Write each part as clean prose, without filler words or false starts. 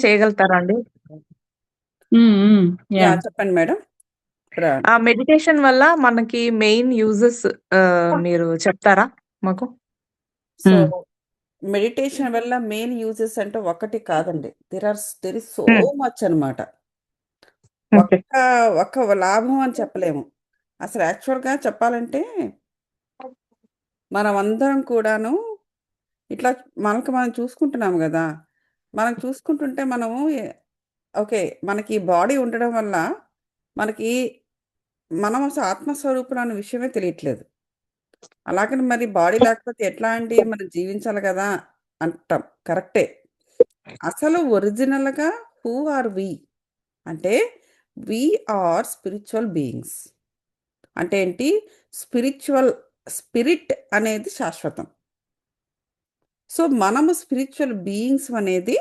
Explain చేయగలుగుతారా అండి? హ్మ్. హ్మ్. యాహ్! చెప్పండి మేడం. ఆ మెడిటేషన్ వల్ల మనకి మెయిన్ యూజెస్ మీరు చెప్తారా మాకు? సో, హ్మ్. మెడిటేషన్ వల్ల మెయిన్ యూజెస్ అంటే ఒకటి కాదండి. దేర్ ఈస్ సో హ్మ్. మచ్ అనమాట. ఓకే. ఒక్క ఒక్క లాభం అని చెప్పలేము. అసలు యాక్చువల్‌గా చెప్పాలంటే మనమందరం కూడాను ఇట్లా మనకు మనం చూసుకుంటున్నాము గదా! మనం చూసుకుంటుంటే మనము ఓకే. మనకి బాడీ ఉండడం వల్ల మనకి మనం అసలు ఆత్మస్వరూపులం అన్న విషయమే తెలియట్లేదు. అలాగని మరి బాడీ లేకపోతే ఎట్లా అండి? మనం జీవించాలి గదా! అంటాం. కరెక్టే. అసలు ఒరిజినల్‌గా హూ ఆర్ వి? అంటే వి ఆర్ స్పిరిచ్యువల్ బీయింగ్స్. అంటే ఏంటి? స్పిరిచ్యువల్ స్పిరిట్ అనేది శాశ్వతం. సో, మనము స్పిరిచ్యువల్ బీయింగ్స్ అనేది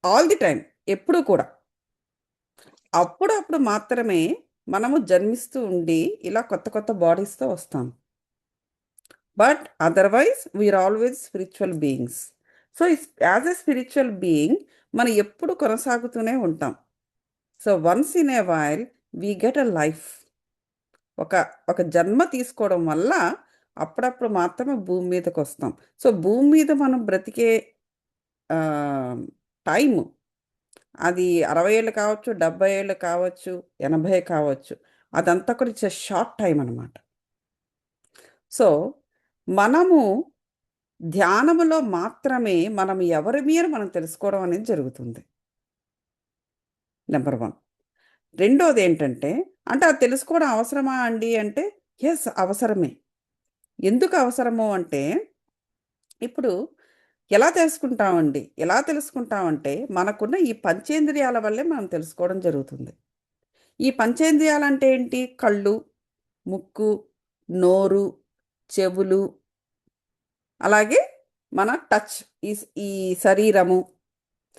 ఆల్ ది టైమ్ ఎప్పుడూ కూడా. అప్పుడప్పుడు మాత్రమే మనము జన్మిస్తూ ఉండి ఇలా కొత్త కొత్త బాడీస్‌తో వస్తాం. But otherwise we are always spiritual beings. So, as a spiritual being మనం ఎప్పుడు కొనసాగుతూనే ఉంటాం. So, once in a while we get a life. ఒక ఒక జన్మ తీసుకోవడం వల్ల అప్పుడప్పుడు మాత్రమే భూమి మీదకొస్తాం. సో, భూమి మీద మనం బ్రతికే ఆహ్, టైము అది 60 ఏళ్ళు కావచ్చు, 70 ఏళ్ళు కావచ్చు, 80 కావచ్చు. అదంతా కూడా ఇట్స్ ఎ షార్ట్ టైమ్ అనమాట. సో, మనము ధ్యానములో మాత్రమే మనం ఎవరిమి అని మనం తెలుసుకోవడం అనేది జరుగుతుంది. నంబర్ 1. రెండోదేంటంటే, అంటే అది తెలుసుకోవడం అవసరమా అండి అంటే, యెస్ అవసరమే. ఎందుకు అవసరము అంటే, ఇప్పుడు ఎలా తెలుసుకుంటామండి? ఎలా తెలుసుకుంటామంటే, మనకున్న ఈ పంచేంద్రియాల వల్లే మనం తెలుసుకోవడం జరుగుతుంది. ఈ పంచేంద్రియాలంటే ఏంటి? కళ్ళు, ముక్కు, నోరు, చెవులు, అలాగే మన టచ్ ఈ శరీరము.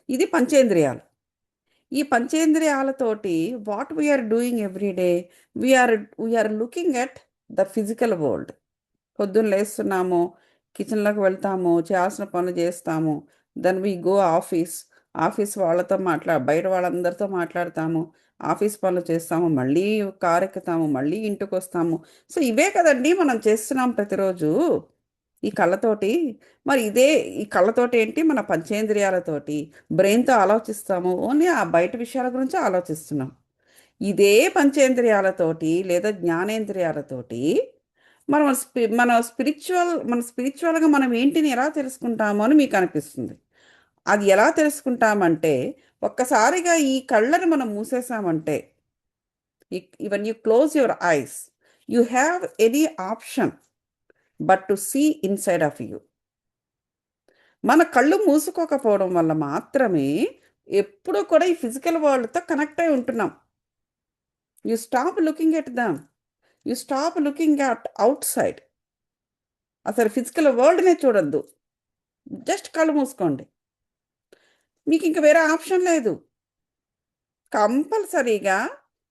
ఇది పంచేంద్రియాలు. ఈ పంచేంద్రియాలతోటి what we are doing every day? We are looking at the physical world. పొద్దున్న లేస్తున్నాము, కిచెన్‌లోకి వెళ్తాము, చేయాల్సిన పనులు చేస్తాము. Then we go office. Office వాళ్ళతో బయట వాళ్ళందరితో మాట్లాడతాము. ఆఫీస్ పనులు చేస్తాము. మళ్ళీ కారెక్కుతాము. మళ్ళీ ఇంటికొస్తాము. సో, ఇవే కదండీ మనం చేస్తున్నాం ప్రతిరోజు. ఈ కళ్ళతోటి. మరి ఈ కళ్ళతోటి ఏంటి మన పంచేంద్రియాలతోటి బ్రెయిన్‌తో ఆలోచిస్తాము. ఓన్లీ ఆ బయట విషయాల గురించే ఆలోచిస్తున్నాం. ఇదే పంచేంద్రియాలతోటి లేదా జ్ఞానేంద్రియాలతోటి మన స్పిరిచ్యువల్‌గా మనం ఏంటిని ఎలా తెలుసుకుంటాము అని మీకనిపిస్తుంది. అది ఎలా తెలుసుకుంటామంటే, ఒక్కసారిగా ఈ కళ్ళని మనం మూసేసామంటే, when you close your eyes, you have any option but to see inside of you. మన కళ్ళు మూసుకోకపోవడం వల్ల మాత్రమే ఎప్పుడూ కూడా ఈ ఫిజికల్ వరల్డ్‌తో కనెక్ట్ అయి ఉంటున్నాం. You stop looking at them. You stop looking at outside. అసలు ఫిజికల్ వరల్డ్‌నే చూడొద్దు. జస్ట్ కళ్ళు మూసుకోండి. మీకింక వేరే ఆప్షన్ లేదు. కంపల్సరీగా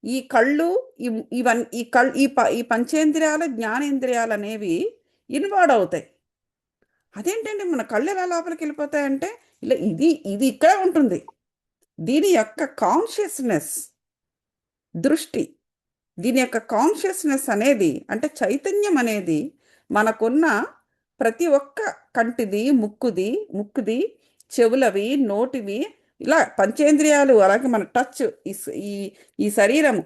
ఈ కళ్ళు ఇవ్ ఇవన్ ఈ కళ్ ఈ ప ఈ పంచేంద్రియాలు, జ్ఞానేంద్రియాలనేవి ఇన్వాల్వ్ అవుతాయి. అదేంటండి మన కళ్ళు ఎలా లోపలికెళ్ళిపోతాయంటే, ఇది ఇక్కడే ఉంటుంది. దీని యొక్క కాన్షియస్‌నెస్, దృష్టి, దీని యొక్క కాన్షియస్‌నెస్ అనేది అంటే చైతన్యం అనేది మనకున్న ప్రతి ఒక్క కంటిది, ముక్కుది, చెవులవి, నోటివి ఇలా పంచేంద్రియాలు అలాగే మన టచ్ ఈ స్ ఈ ఈ శరీరము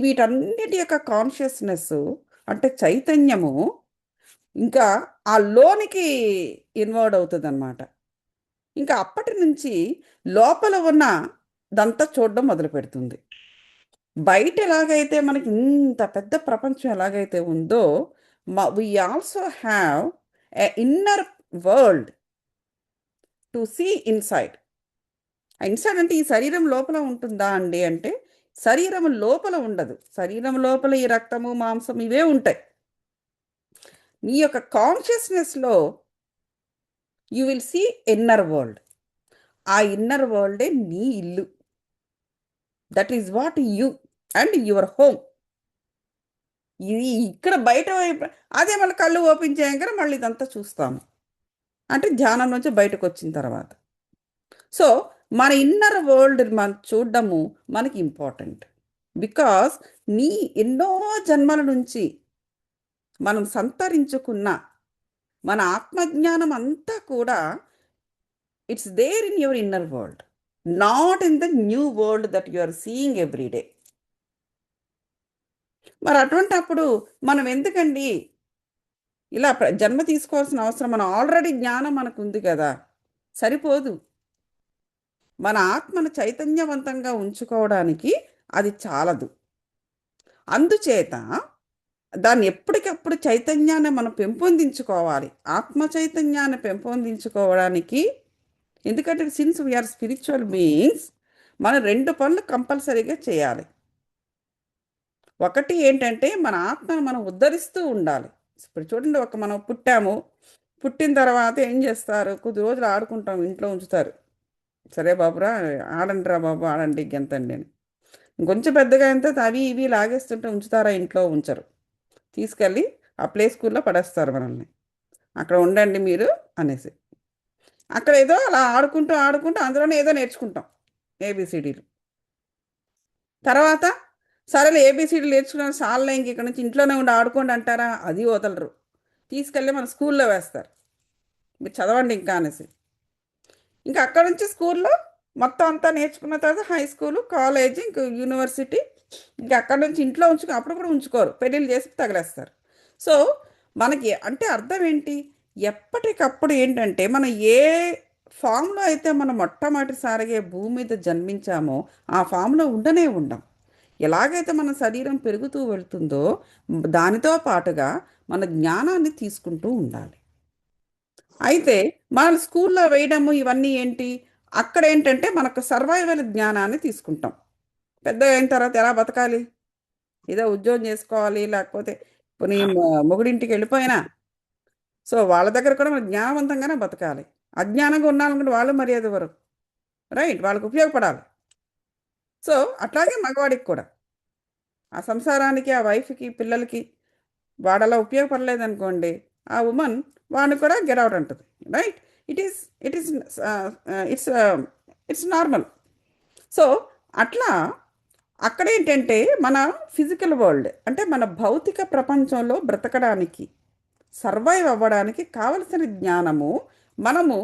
వీటన్నిటి యొక్క కాన్షియస్‌నెస్సు అంటే చైతన్యము ఇంకా ఆ లోనికి ఇన్వాల్వ్ అవుతదనమాట. ఇంకా అప్పటి నుంచి లోపల ఉన్న దంతా చూడడం మొదలుపెడుతుంది. బయట ఎలాగైతే మనకి ఇంత పెద్ద ప్రపంచం ఎలాగైతే ఉందో, we also have a inner world to see inside. Inside అంటే ఈ శరీరం లోపల ఉంటుందా అండి అంటే, శరీరం లోపల ఉండదు. శరీరం లోపల ఈ రక్తము, మాంసం ఇవే ఉంటాయి. నీ యొక్క కాన్షియస్‌నెస్‌లో you will see inner world. ఆ ఇన్నర్ వరల్డే నీ ఇల్లు. That is what you and your home. ఇది ఇక్కడ బయట వైపు అదే మళ్ళీ కళ్ళు ఓపెన్ చేయంగానే మళ్ళీ ఇదంతా చూస్తాము. అంటే ధ్యానం నుంచి బయటకొచ్చిన తర్వాత. సో మన ఇన్నర్ వరల్డ్ మనం చూడడము మనకి ఇంపార్టెంట్. బికాస్ నీ ఎన్నో జన్మల నుంచి మనం సంతరించుకున్న మన ఆత్మజ్ఞానం అంతా కూడా it's there in your inner world, not in the new world that you are seeing every day. మరి అటువంటప్పుడు మనం ఎందుకండి ఇలా జన్మ తీసుకోవాల్సిన అవసరం? మనం ఆల్రెడీ జ్ఞానం మనకు ఉంది కదా, సరిపోదు. మన ఆత్మను చైతన్యవంతంగా ఉంచుకోవడానికి అది చాలదు. అందుచేత దాన్ని ఎప్పటికప్పుడు చైతన్యాన్ని మనం పెంపొందించుకోవాలి. ఆత్మ చైతన్యాన్ని పెంపొందించుకోవడానికి, ఎందుకంటే సిన్స్ వీఆర్ స్పిరిచువల్ బీయింగ్స్, మనం 2 పనులు కంపల్సరీగా చేయాలి. ఒకటి ఏంటంటే మన ఆత్మను మనం ఉద్ధరిస్తూ ఉండాలి. ఇప్పుడు చూడండి, మనం పుట్టాము, పుట్టిన తర్వాత ఏం చేస్తారు? కొద్ది రోజులు ఆడుకుంటాం, ఇంట్లో ఉంచుతారు. సరే బాబురా, ఆడండి రా బాబు, ఆడండి, గెంతండి అని. ఇంకొంచెం పెద్దగా అయితే అవి ఇవి లాగేస్తుంటే ఉంచుతారా? ఇంట్లో ఉంచరు. తీసుకెళ్ళి ఆ ప్లే స్కూల్లో పడేస్తారు మనల్ని. అక్కడ ఉండండి మీరు అనేసి. అక్కడ ఏదో అలా ఆడుకుంటూ ఆడుకుంటూ అందులోనే ఏదో నేర్చుకుంటాం, ఏబిసిడీలు. తర్వాత సరేలే ఏబిసిడీలు నేర్చుకున్నాను సార్లే, ఇంక ఇక్కడ నుంచి ఇంట్లోనే ఉండి ఆడుకోండి అంటారా? అది వదలరు. తీసుకెళ్ళి మన స్కూల్లో వేస్తారు, మీరు చదవండి ఇంకా అనేసి. ఇంకా అక్కడ నుంచి స్కూల్లో మొత్తం అంతా నేర్చుకున్న తర్వాత హై స్కూలు, కాలేజీ, ఇంక యూనివర్సిటీ, ఇంకా అక్కడ నుంచి ఇంట్లో అప్పుడు కూడా ఉంచుకోరు, పెళ్ళిళ్ళు చేసి తగిలేస్తారు. సో మనకి అంటే అర్థం ఏంటి? ఎప్పటికప్పుడు ఏంటంటే మనం ఏ ఫామ్లో అయితే మనం మొట్టమొదటిసారిగా భూమి మీద జన్మించామో ఆ ఫామ్లో ఉండనే ఉండం. ఎలాగైతే మన శరీరం పెరుగుతూ వెళ్తుందో దానితో పాటుగా మన జ్ఞానాన్ని తీసుకుంటూ ఉండాలి. అయితే మన స్కూల్లో వేయడము ఇవన్నీ ఏంటి? అక్కడ ఏంటంటే మనకు సర్వైవల్ జ్ఞానాన్ని తీసుకుంటాం. పెద్ద అయిన తర్వాత ఎలా బతకాలి, ఏదో ఉద్యోగం చేసుకోవాలి, లేకపోతే నీ మొగుడింటికి వెళ్ళిపోయినా సో వాళ్ళ దగ్గర కూడా మన జ్ఞానవంతంగానే బతకాలి. అజ్ఞానంగా ఉండాలనుకుంటే వాళ్ళు మర్యాద ఇవ్వరు, రైట్? వాళ్ళకి ఉపయోగపడాలి. సో అట్లాగే మగవాడికి కూడా ఆ సంసారానికి, ఆ వైఫ్కి, పిల్లలకి వాడలా ఉపయోగపడలేదనుకోండి, ఆ ఉమెన్ వాడిని కూడా గెట్ అవుట్ అంటుంది, right? It is it's it's normal. So అట్లా అక్కడ ఏంటంటే మన ఫిజికల్ వరల్డ్ అంటే మన భౌతిక ప్రపంచంలో బ్రతకడానికి, సర్వైవ్ అవ్వడానికి కావలసిన జ్ఞానము మనము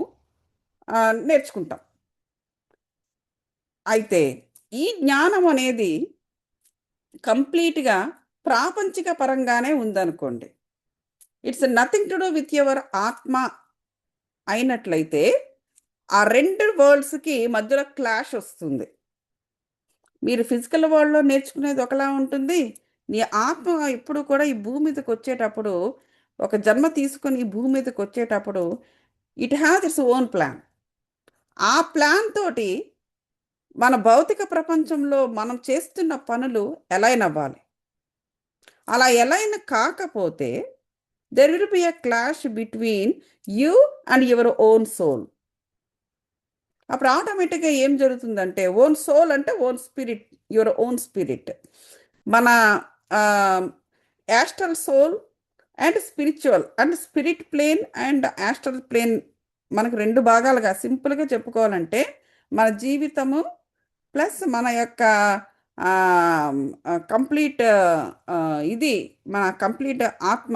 నేర్చుకుంటాం. అయితే ఈ జ్ఞానం అనేది కంప్లీట్గా ప్రాపంచిక పరంగానే ఉందనుకోండి, it's nothing to do with your ఆత్మ అయినట్లయితే ఆ 2 వరల్డ్స్కి మధ్యలో క్లాష్ వస్తుంది. మీరు ఫిజికల్ వరల్డ్లో నేర్చుకునేది ఒకలా ఉంటుంది, నీ ఆత్మ ఎప్పుడు కూడా ఈ భూమి మీదకి వచ్చేటప్పుడు, ఒక జన్మ తీసుకొని ఈ భూమి మీదకి వచ్చేటప్పుడు it has its own plan. ఆ ప్లాన్ తోటి మన భౌతిక ప్రపంచంలో మనం చేస్తున్న పనులు ఎలైన్ అవ్వాలి. అలా ఎలైన్ కాకపోతే there will be a clash between you and your own soul. అప్పుడు ఆటోమేటిక్గా ఏం జరుగుతుందంటే, ఓన్ సోల్ అంటే own spirit, your own spirit. మన astral soul and spiritual and spirit plane and astral plane మనకు 2 భాగాలుగా సింపుల్గా చెప్పుకోవాలంటే మన జీవితము ప్లస్ మన యొక్క కంప్లీట్ ఇది మన కంప్లీట్ ఆత్మ,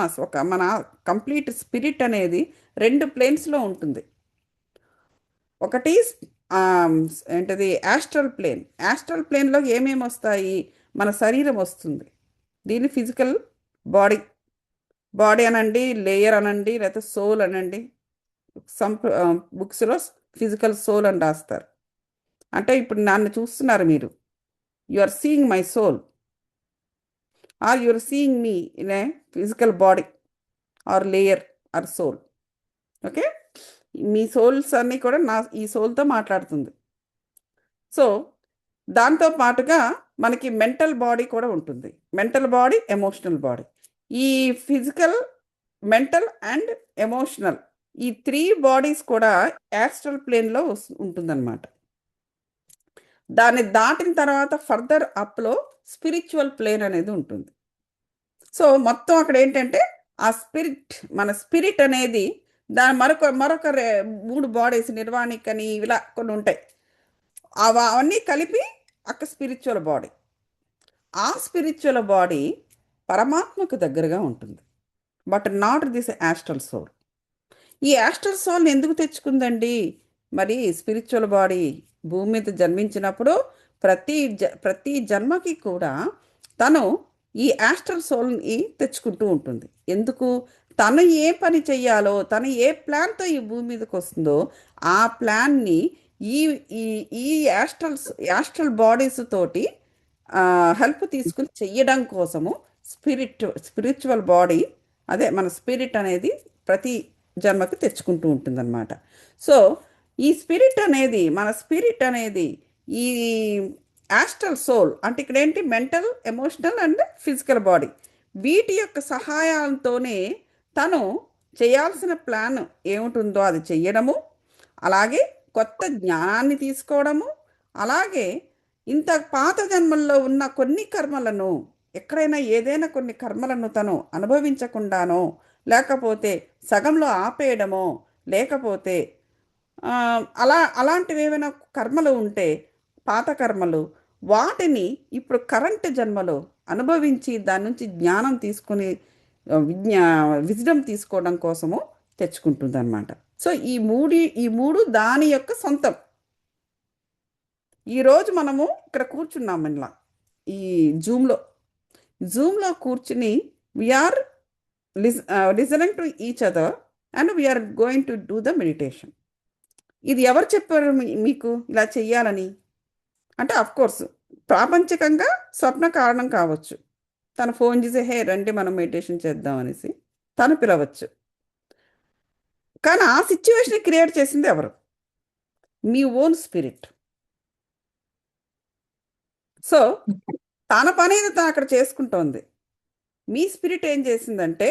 మన కంప్లీట్ స్పిరిట్ అనేది 2 ప్లేన్స్లో ఉంటుంది. ఒకటి ఏంటది యాస్ట్రల్ ప్లేన్. యాస్ట్రల్ ప్లేన్లో ఏమేమి వస్తాయి? మన శరీరం వస్తుంది, దీన్ని ఫిజికల్ బాడీ అనండి, లేయర్ అనండి, లేకపోతే సోల్ అనండి. సమ్ బుక్స్లో ఫిజికల్ సోల్ అని రాస్తారు. అంటే ఇప్పుడు నన్ను చూస్తున్నారు మీరు, you are seeing my soul or you are seeing me in a physical body or layer or soul. Okay, మీ సోల్స్ అన్నీ కూడా ఈ సోల్తో మాట్లాడుతుంది. సో దాంతో పాటుగా మనకి మెంటల్ బాడీ కూడా ఉంటుంది, మెంటల్ బాడీ, ఎమోషనల్ బాడీ. ఈ ఫిజికల్, మెంటల్ అండ్ ఎమోషనల్ ఈ 3 బాడీస్ కూడా యాస్ట్రల్ ప్లేన్లో ఉంటుందన్నమాట. దాన్ని దాటిన తర్వాత ఫర్దర్ అప్లో స్పిరిచువల్ ప్లేన్ అనేది ఉంటుంది. సో మొత్తం అక్కడ ఏంటంటే ఆ స్పిరిట్, మన స్పిరిట్ అనేది దాని మరొక 3 బాడీస్ నిర్వాణిక్ అని ఇలా కొన్ని ఉంటాయి. అవన్నీ కలిపి ఒక స్పిరిచువల్ బాడీ. ఆ స్పిరిచువల్ బాడీ పరమాత్మకు దగ్గరగా ఉంటుంది, but not this astral soul. ఈ యాస్ట్రల్ సోల్ని ఎందుకు తెచ్చుకుందండి? మరి స్పిరిచువల్ బాడీ భూమి మీద జన్మించినప్పుడు ప్రతి జన్మకి కూడా తను ఈ యాస్ట్రల్ సోల్ని తెచ్చుకుంటూ ఉంటుంది. ఎందుకు? తను ఏ పని చెయ్యాలో, తను ఏ ప్లాన్తో ఈ భూమి మీదకి వస్తుందో ఆ ప్లాన్ని ఈ ఈ ఈ యాస్ట్రల్ బాడీస్ తోటి హెల్ప్ తీసుకుని చెయ్యడం కోసము స్పిరిచువల్ బాడీ, అదే మన స్పిరిట్ అనేది ప్రతి జన్మకి తెచ్చుకుంటూ ఉంటుందన్నమాట. సో ఈ మన స్పిరిట్ అనేది ఈ యాస్ట్రల్ సోల్ అంటే ఇక్కడ ఏంటి, mental, emotional and physical body, వీటి యొక్క సహాయంతోనే తను చేయాల్సిన ప్లాన్ ఏముంటుందో అది చెయ్యడము, అలాగే కొత్త జ్ఞానాన్ని తీసుకోవడము, అలాగే ఇంత పాత జన్మల్లో ఉన్న కొన్ని కర్మలను, ఎక్కడైనా ఏదైనా కొన్ని కర్మలను తను అనుభవించకుండానో, లేకపోతే సగంలో ఆపేయడమో, లేకపోతే అలాంటివి ఏమైనా కర్మలు ఉంటే పాత కర్మలు, వాటిని ఇప్పుడు కరెంట్ జన్మలో అనుభవించి దాని నుంచి జ్ఞానం తీసుకుని విజ్డమ్ తీసుకోవడం కోసము తెచ్చుకుంటుంది అనమాట. సో ఈ మూడు దాని యొక్క సొంతం. ఈరోజు మనము ఇక్కడ కూర్చున్నాం ఇలా ఈ జూమ్లో కూర్చుని we're listening to each other and we're going to do the meditation. ఇది ఎవరు చెప్పారు మీకు ఇలా చెయ్యాలని? అంటే అఫ్కోర్స్ ప్రాపంచికంగా స్వప్న కారణం కావచ్చు. తను ఫోన్ చేసి హే రండి మనం మెడిటేషన్ చేద్దాం అనేసి తను పిలవచ్చు. కానీ ఆ సిచ్యువేషన్ క్రియేట్ చేసింది ఎవరు? మీ ఓన్ స్పిరిట్. సో తన పని తను అక్కడ చేసుకుంటోంది. మీ స్పిరిట్ ఏం చేసిందంటే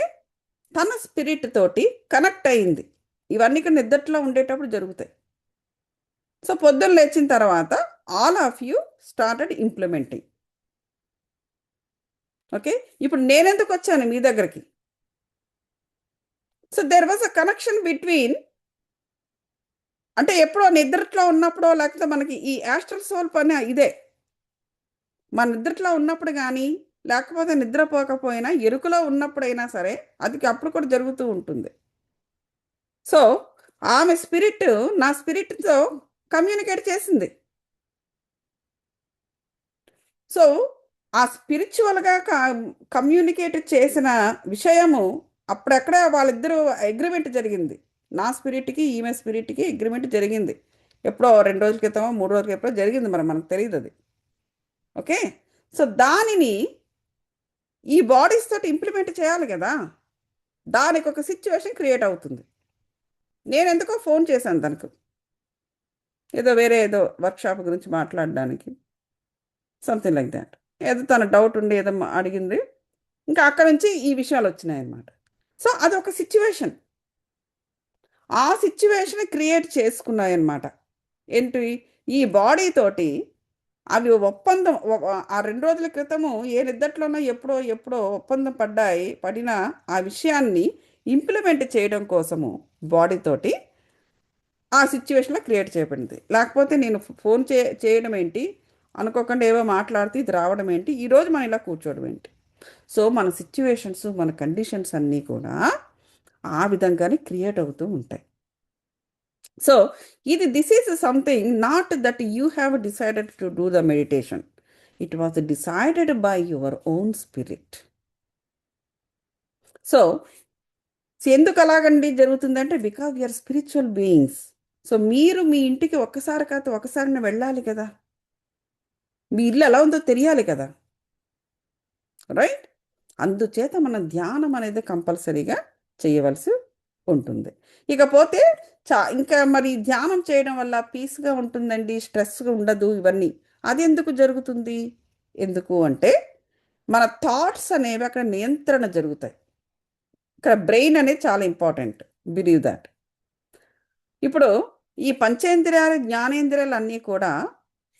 తన స్పిరిట్ తోటి కనెక్ట్ అయింది. ఇవన్నీ ఇక్కడ నిద్రలో ఉండేటప్పుడు జరుగుతాయి. సో పొద్దున్న లేచిన తర్వాత all of you started implementing. Okay, ఇప్పుడు నేనెందుకు వచ్చాను మీ దగ్గరికి? So there was a connection between, అంటే ఎప్పుడో నిద్రలో ఉన్నప్పుడో, లేకపోతే మనకి ఈ యాస్ట్రల్ సోల్ పని ఇదే. మన నిద్రలో ఉన్నప్పుడు కానీ, లేకపోతే నిద్రపోకపోయినా ఎరుకలో ఉన్నప్పుడైనా సరే అది అప్పుడు కూడా జరుగుతూ ఉంటుంది. సో ఆమె స్పిరిట్ నా స్పిరిట్తో కమ్యూనికేట్ చేసింది. సో ఆ స్పిరిచువల్గా కమ్యూనికేట్ చేసిన విషయము అప్పుడెక్కడ వాళ్ళిద్దరూ అగ్రిమెంట్ జరిగింది. నా స్పిరిట్కి ఈమె స్పిరిట్కి అగ్రిమెంట్ జరిగింది. ఎప్పుడో 2 రోజుల క్రితమో 3 రోజుల ఎప్పుడో జరిగింది, మనకు తెలియదు అది. ఓకే, సో దానిని ఈ బాడీస్ తోటి ఇంప్లిమెంట్ చేయాలి కదా, దానికి ఒక సిచ్యువేషన్ క్రియేట్ అవుతుంది. నేను ఎందుకో ఫోన్ చేశాను తనకు, ఏదో వర్క్షాప్ గురించి మాట్లాడడానికి, సంథింగ్ లైక్ దాట్. ఏదో తన డౌట్ ఉండి ఏదో అడిగింది, ఇంకా అక్కడ నుంచి ఈ విషయాలు వచ్చినాయి అన్నమాట. సో అదొక సిచ్యువేషన్, ఆ సిచ్యువేషన్ క్రియేట్ చేసుకున్నాయన్నమాట. ఏంటి, ఈ బాడీ తోటి అవి ఒప్పందం. ఆ 2 రోజుల క్రితము ఏ నిద్దట్లోనో ఎప్పుడో ఒప్పందం పడిన ఆ విషయాన్ని ఇంప్లిమెంట్ చేయడం కోసము బాడీతోటి ఆ సిచ్యువేషన్లో క్రియేట్ చేయబడింది. లేకపోతే నేను ఫోన్ చేయడం ఏంటి, అనుకోకుండా ఏవో మాట్లాడితే ఇది రావడం ఏంటి, ఈరోజు మనం ఇలా కూర్చోవడం ఏంటి? సో మన సిచ్యువేషన్స్, మన కండిషన్స్ అన్నీ కూడా ఆ విధంగానే క్రియేట్ అవుతూ ఉంటాయి. So this is something not that you have decided to do the meditation. It was decided by your own spirit. So ఎందుకు అలాగండి జరుగుతుందంటే because you're spiritual beings. So మీరు మీ ఇంటికి ఒకసారి వెళ్ళాలి కదా, మీ ఇల్లు ఎలా ఉందో తెలియాలి కదా, రైట్? అందుచేత మన ధ్యానం అనేది కంపల్సరీగా చేయవలసి ఉంటుంది. ఇకపోతే ఇంకా మరి ధ్యానం చేయడం వల్ల పీస్గా ఉంటుందండి, స్ట్రెస్గా ఉండదు, ఇవన్నీ అది ఎందుకు జరుగుతుంది? ఎందుకు అంటే మన థాట్స్ అనేవి అక్కడ నియంత్రణ జరుగుతాయి. ఇక్కడ బ్రెయిన్ అనేది చాలా ఇంపార్టెంట్, బిలీవ్ దాట్. ఇప్పుడు ఈ పంచేంద్రియాలు, జ్ఞానేంద్రియాలు అన్నీ కూడా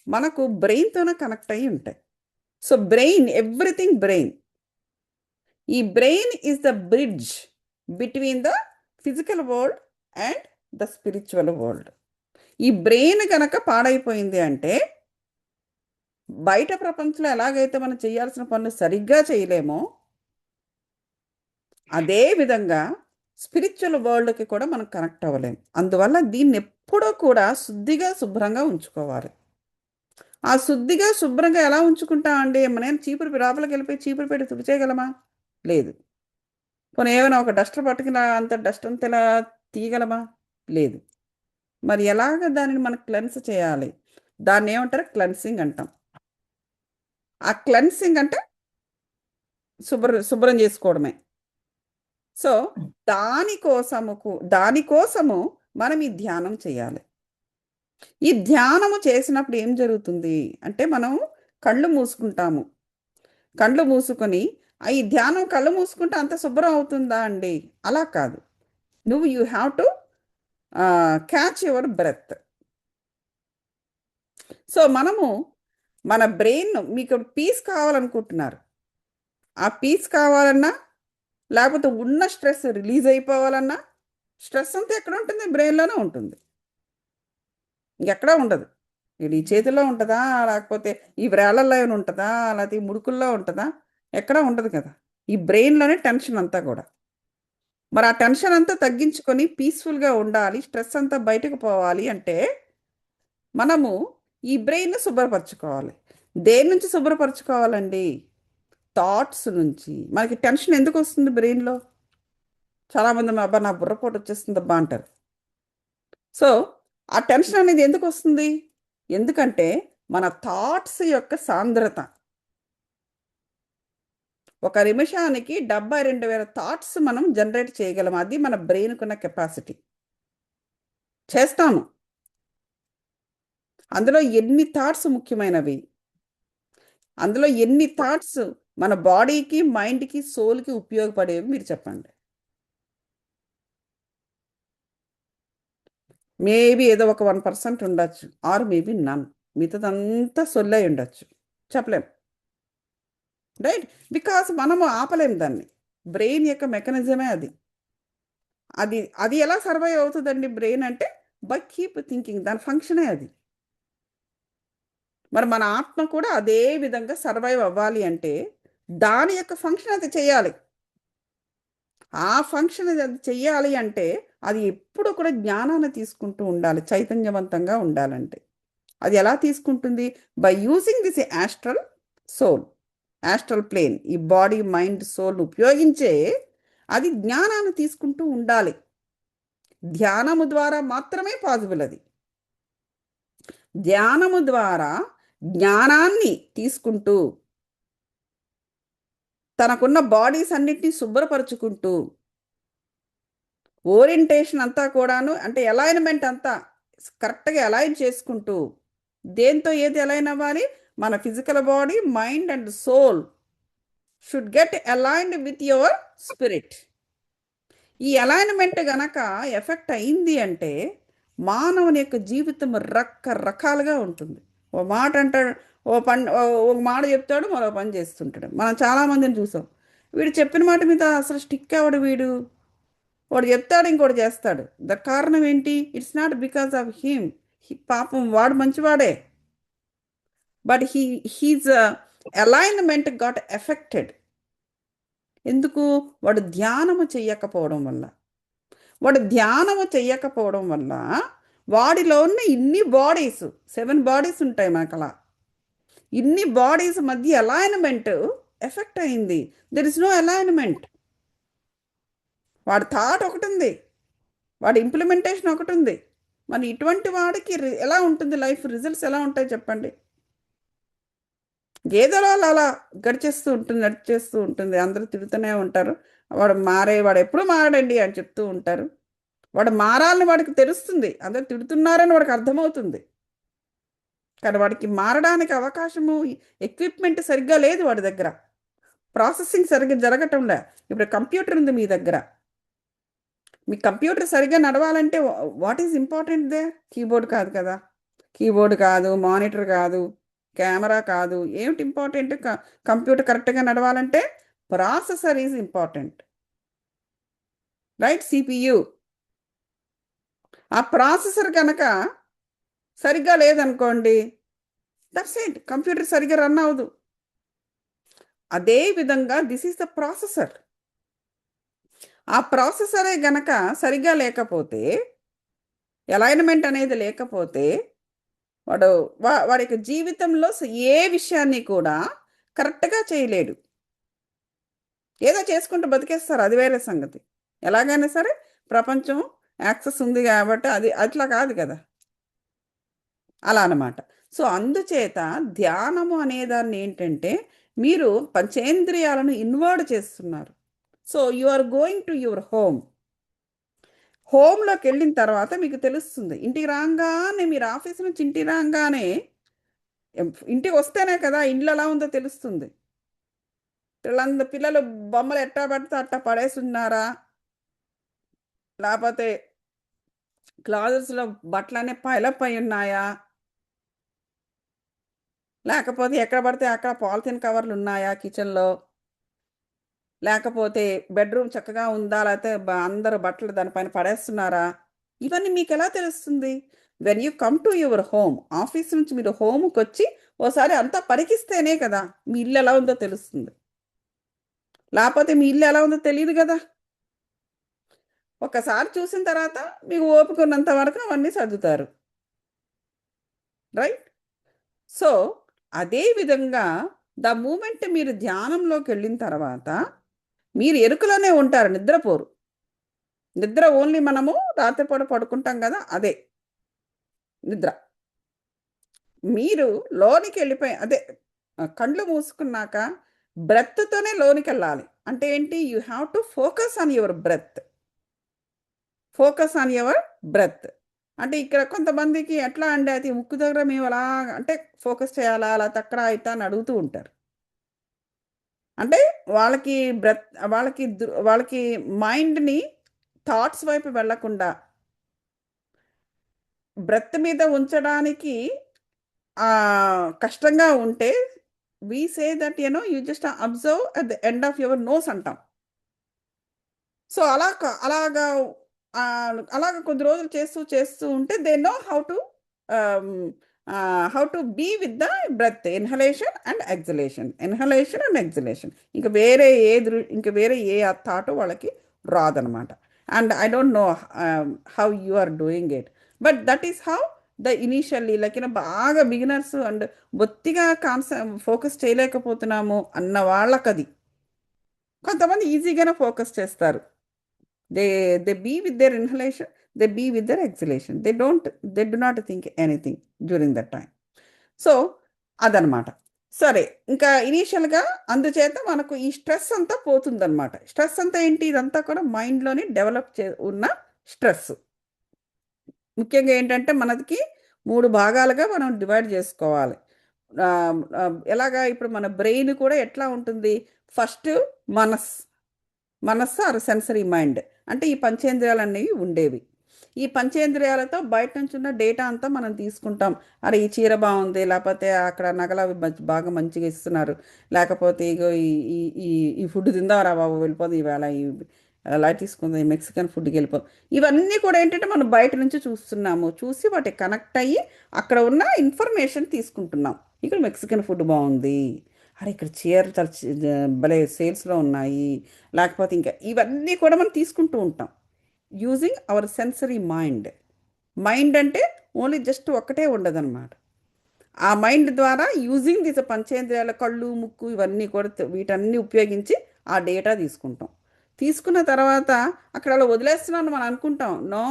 మనకు బ్రెయిన్తోనే కనెక్ట్ అయ్యి ఉంటాయి. So brain, everything brain. ఈ brain is the bridge between the physical world and the spiritual world. ఈ బ్రెయిన్ కనుక పాడైపోయింది అంటే బయట ప్రపంచంలో ఎలాగైతే మనం చేయాల్సిన పనులు సరిగ్గా చేయలేమో అదే విధంగా స్పిరిచువల్ వరల్డ్కి కూడా మనం కనెక్ట్ అవ్వలేము. అందువల్ల దీన్ని ఎప్పుడూ కూడా శుద్ధిగా శుభ్రంగా ఉంచుకోవాలి. ఆ శుద్ధిగా శుభ్రంగా ఎలా ఉంచుకుంటామండి? నేను చీపురు లోపలికి వెళ్ళిపోయి చీపురు పెట్టి తుడిచేయగలమా? లేదు. పోనీ ఏమైనా ఒక డస్టర్ పట్టుకుని అంత డస్ట్ అంతా ఇలా తీయగలమా? లేదు. మరి ఎలాగ దానిని మనం క్లెన్స్ చేయాలి? దాన్ని ఏమంటారు? క్లెన్సింగ్ అంటాం. ఆ క్లెన్సింగ్ అంటే శుభ్రం చేసుకోవడమే. సో దానికోసము మనం ఈ ధ్యానం చేయాలి. ఈ ధ్యానము చేసినప్పుడు ఏం జరుగుతుంది అంటే మనం కళ్ళు మూసుకుంటాము. కళ్ళు మూసుకొని ఈ ధ్యానం కళ్ళు మూసుకుంటే అంత శుభ్రం అవుతుందా అండి? అలా కాదు. You have to catch your breath. So మన బ్రెయిన్ మీకు పీస్ కావాలనుకుంటున్నారు. ఆ పీస్ కావాలన్నా లేకపోతే ఉన్న స్ట్రెస్ రిలీజ్ అయిపోవాలన్నా స్ట్రెస్ అంతా ఎక్కడ ఉంటుంది? బ్రెయిన్లోనే ఉంటుంది. ఇంకెక్కడా ఉండదు. ఈ చేతిలో ఉంటుందా, లేకపోతే ఈ వ్రేళ్ళల్లో ఏమైనా ఉంటుందా, లేకపోతే ఈ ముడుకుల్లో ఉంటుందా? ఎక్కడా ఉండదు కదా. ఈ బ్రెయిన్లోనే టెన్షన్ అంతా కూడా. మరి ఆ టెన్షన్ అంతా తగ్గించుకొని పీస్ఫుల్గా ఉండాలి, స్ట్రెస్ అంతా బయటకు పోవాలి అంటే మనము ఈ బ్రెయిన్ శుభ్రపరచుకోవాలి. దేని నుంచి శుభ్రపరచుకోవాలండి? థాట్స్ నుంచి. మనకి టెన్షన్ ఎందుకు వస్తుంది బ్రెయిన్లో? చాలామంది అబ్బా నా బుర్రపోటు వచ్చేస్తుంది అబ్బా అంటారు. సో ఆ టెన్షన్ అనేది ఎందుకు వస్తుంది? ఎందుకంటే మన థాట్స్ యొక్క సాంద్రత. ఒక నిమిషానికి 72,000 థాట్స్ మనం జనరేట్ చేయగలం. అది మన బ్రెయిన్కున్న కెపాసిటీ. చేస్తాము. అందులో ఎన్ని థాట్స్ ముఖ్యమైనవి, అందులో ఎన్ని థాట్స్ మన బాడీకి, మైండ్కి, సోల్కి ఉపయోగపడేవి మీరు చెప్పండి. మేబీ ఏదో ఒక 1% ఉండొచ్చు, ఆర్ మేబీ నన్. మిగతాదంతా సొల్లై ఉండొచ్చు, చెప్పలేం. రైట్? బికాస్ మనము ఆపలేం దాన్ని. బ్రెయిన్ యొక్క మెకానిజమే అది. అది ఎలా సర్వైవ్ అవుతుందండి బ్రెయిన్ అంటే? By keep thinking. దాని ఫంక్షనే అది. మరి మన ఆత్మ కూడా అదే విధంగా సర్వైవ్ అవ్వాలి అంటే దాని యొక్క ఫంక్షన్ అది చేయాలి. ఆ ఫంక్షన్ అది చెయ్యాలి అంటే అది ఎప్పుడు కూడా జ్ఞానాన్ని తీసుకుంటూ ఉండాలి, చైతన్యవంతంగా ఉండాలంటే. అది ఎలా తీసుకుంటుంది? By using this astral soul, astral plane. ఈ బాడీ, మైండ్, సోల్ ఉపయోగించే అది జ్ఞానాన్ని తీసుకుంటూ ఉండాలి. ధ్యానము ద్వారా మాత్రమే పాసిబుల్ అది. ధ్యానము ద్వారా జ్ఞానాన్ని తీసుకుంటూ తనకున్న బాడీస్ అన్నిటినీ శుభ్రపరుచుకుంటూ ఓరియంటేషన్ అంతా కూడాను అంటే అలైన్మెంట్ అంతా కరెక్ట్గా అలైన్ చేసుకుంటూ, దేంతో ఏది అలైన్ అవ్వాలి? మన physical body, mind and soul should get aligned with your spirit. ఈ అలైన్మెంట్ గనక ఎఫెక్ట్ అయింది అంటే మానవుని యొక్క జీవితం రకరకాలుగా ఉంటుంది. ఓ మాట అంటాడు, ఒక మాట చెప్తాడు, మరో పని చేస్తుంటాడు. మనం చాలామందిని చూసాం. వీడు చెప్పిన మాట మీద అసలు స్టిక్ అవ్వడు. వాడు చెప్తాడు, ఇంకోటి చేస్తాడు. ద కారణం ఏంటి? It's not because of him. పాపం వాడు మంచివాడే, but he's alignment got affected. ఎందుకు? వాడు ధ్యానము చెయ్యకపోవడం వల్ల. వాడిలో ఉన్న ఇన్ని బాడీస్, 7 బాడీస్ ఉంటాయి మనకు. అలా ఇన్ని బాడీస్ మధ్య అలైన్మెంట్ ఎఫెక్ట్ అయింది. There is no alignment. వాడి థాట్ ఒకటి ఉంది, వాడి ఇంప్లిమెంటేషన్ ఒకటి ఉంది. మరి ఇటువంటి వాడికి ఎలా ఉంటుంది లైఫ్? రిజల్ట్స్ ఎలా ఉంటాయి చెప్పండి? గేదెలో అలా నడిచేస్తూ ఉంటుంది. అందరూ తిడుతూనే ఉంటారు, వాడు ఎప్పుడు మారాడండి అని చెప్తూ ఉంటారు. వాడు మారాలని వాడికి తెలుస్తుంది, అందరూ తిడుతున్నారని వాడికి అర్థమవుతుంది. కానీ వాడికి మారడానికి అవకాశము, ఎక్విప్మెంట్ సరిగ్గా లేదు వాడి దగ్గర, ప్రాసెసింగ్ సరిగ్గా జరగటంలే. ఇప్పుడు కంప్యూటర్ ఉంది మీ దగ్గర, మీ కంప్యూటర్ సరిగ్గా నడవాలంటే what is important they? Keyboard కాదు కదా, కీబోర్డ్ కాదు, మానిటర్ కాదు, కెమెరా కాదు. ఏమిటి ఇంపార్టెంట్? కంప్యూటర్ కరెక్ట్గా నడవాలంటే processor is important, right? CPU. ఆ ప్రాసెసర్ కనుక సరిగ్గా లేదనుకోండి, దట్స్ ఇట్, కంప్యూటర్ సరిగ్గా రన్ అవ్వదు. అదే విధంగా దిస్ ఈస్ ద ప్రాసెసర్. ఆ ప్రాసెసరే గనక సరిగ్గా లేకపోతే, అలైన్మెంట్ అనేది లేకపోతే, వాడు వాడి యొక్క జీవితంలో ఏ విషయాన్ని కూడా కరెక్ట్గా చేయలేడు. ఏదో చేసుకుంటూ బతికేస్తారు, అది వేరే సంగతి. ఎలాగైనా సరే ప్రపంచం యాక్సెస్ ఉంది కాబట్టి అది అట్లా కాదు కదా, అలా అన్నమాట. సో అందుచేత ధ్యానము అనేదాన్ని ఏంటంటే మీరు పంచేంద్రియాలను ఇన్వాల్వ్ చేస్తున్నారు. So you are going to your home. హోమ్లోకి వెళ్ళిన తర్వాత మీకు తెలుస్తుంది. ఇంటికి రాగానే, మీరు ఆఫీస్ నుంచి ఇంటికి రాగానే, ఇంటికి వస్తేనే కదా ఇల్లు ఎలా ఉందో తెలుస్తుంది. పిల్లలు బొమ్మలు ఎట్టా పడితే అట్టా పడేసి ఉన్నారా, లేకపోతే క్లాజెస్లో బట్టలనే పైలప్ అయి ఉన్నాయా, లేకపోతే ఎక్కడ పడితే అక్కడ పాలిథిన్ కవర్లు ఉన్నాయా కిచెన్లో, లేకపోతే బెడ్రూమ్ చక్కగా ఉందా, లేకపోతే అందరూ బట్టలు దానిపైన పడేస్తున్నారా, ఇవన్నీ మీకు ఎలా తెలుస్తుంది? When you come to your home, office నుంచి మీరు హోమ్కి వచ్చి ఓసారి అంతా పరికిస్తేనే కదా మీ ఇల్లు ఎలా ఉందో తెలుస్తుంది. లేకపోతే మీ ఇల్లు ఎలా ఉందో తెలియదు కదా. ఒకసారి చూసిన తర్వాత మీకు ఓపిక ఉన్నంత వరకు అవన్నీ సర్దుతారు, రైట్? సో అదే విధంగా ద మూమెంట్ మీరు ధ్యానంలోకి వెళ్ళిన తర్వాత మీరు ఎరుకలోనే ఉంటారు, నిద్రపోరు. నిద్ర ఓన్లీ మనము రాత్రిపూట పడుకుంటాం కదా, అదే నిద్ర. మీరు లోనికి వెళ్ళిపోయి అదే కళ్ళు మూసుకున్నాక బ్రెత్తోనే లోనికి వెళ్ళాలి. అంటే ఏంటి? You have to focus on your breath. Focus on your breath అంటే ఇక్కడ కొంతమందికి ఎట్లా అంటే అది ముక్కు దగ్గర మేము అలా అంటే ఫోకస్ చేయాలా, అలా తక్కడ అవుతా అని అడుగుతూ ఉంటారు. అంటే వాళ్ళకి వాళ్ళకి మైండ్ని థాట్స్ వైపు వెళ్లకుండా బ్రెత్ మీద ఉంచడానికి కష్టంగా ఉంటే we say that you just observe at the end of your nose అంటాం. సో అలాగా కొద్ది రోజులు చేస్తూ ఉంటే they know how to be with the breath, inhalation and exhalation. ఇంకా వేరే ఏ థాట్ వాళ్ళకి రాదనమాట. And I don't know how you are doing it, but that is how the initially like బాగా బిగినర్స్ అండ్ బొత్తిగా ఫోకస్ చేయలేకపోతున్నాము అన్న వాళ్ళకది. కొంతమంది ఈజీగానే ఫోకస్ చేస్తారు. They be with their inhalation, they be with their exhalation. They do not think anything during that time. So అదనమాట. సరే, ఇంకా ఇనీషియల్గా అందుచేత మనకు ఈ స్ట్రెస్ అంతా పోతుందన్నమాట. స్ట్రెస్ అంతా ఏంటి? ఇదంతా కూడా మైండ్లోని డెవలప్ ఉన్న స్ట్రెస్. ముఖ్యంగా ఏంటంటే మనకి 3 భాగాలుగా మనం డివైడ్ చేసుకోవాలి. ఎలాగా? ఇప్పుడు మన బ్రెయిన్ కూడా ఎట్లా ఉంటుంది? ఫస్ట్ మనస్సు ఆర్ సెన్సరీ మైండ్, అంటే ఈ పంచేంద్రియాలు అనేవి ఉండేవి. ఈ పంచేంద్రియాలతో బయట నుంచి ఉన్న డేటా అంతా మనం తీసుకుంటాం. అరే ఈ చీర బాగుంది, లేకపోతే అక్కడ నగలు అవి బాగా మంచిగా ఇస్తున్నారు, లేకపోతే ఇగో ఈ ఫుడ్ తిందారా బాబు, వెళ్ళిపోతుంది ఈవేళ, లైట్ తీసుకుందాం, ఈ మెక్సికన్ ఫుడ్కి వెళ్ళిపోదాం. ఇవన్నీ కూడా ఏంటంటే మనం బయట నుంచి చూసి వాటికి కనెక్ట్ అయ్యి అక్కడ ఉన్న ఇన్ఫర్మేషన్ తీసుకుంటున్నాం. ఇక్కడ మెక్సికన్ ఫుడ్ బాగుంది, అరే ఇక్కడ చీరలు చాలా భలే సేల్స్లో ఉన్నాయి, లేకపోతే ఇంకా ఇవన్నీ కూడా మనం తీసుకుంటూ ఉంటాం using hour sensory mind. Mind అంటే ఓన్లీ జస్ట్ ఒక్కటే ఉండదన్నమాట. ఆ మైండ్ ద్వారా యూజింగ్ దిస్ పంచేంద్రియాల కళ్ళు, ముక్కు ఇవన్నీ కూడా వీటన్నీ ఉపయోగించి ఆ డేటా తీసుకున్న తర్వాత అక్కడ అలా వదిలేస్తున్నాను మనం అనుకుంటాం. నో,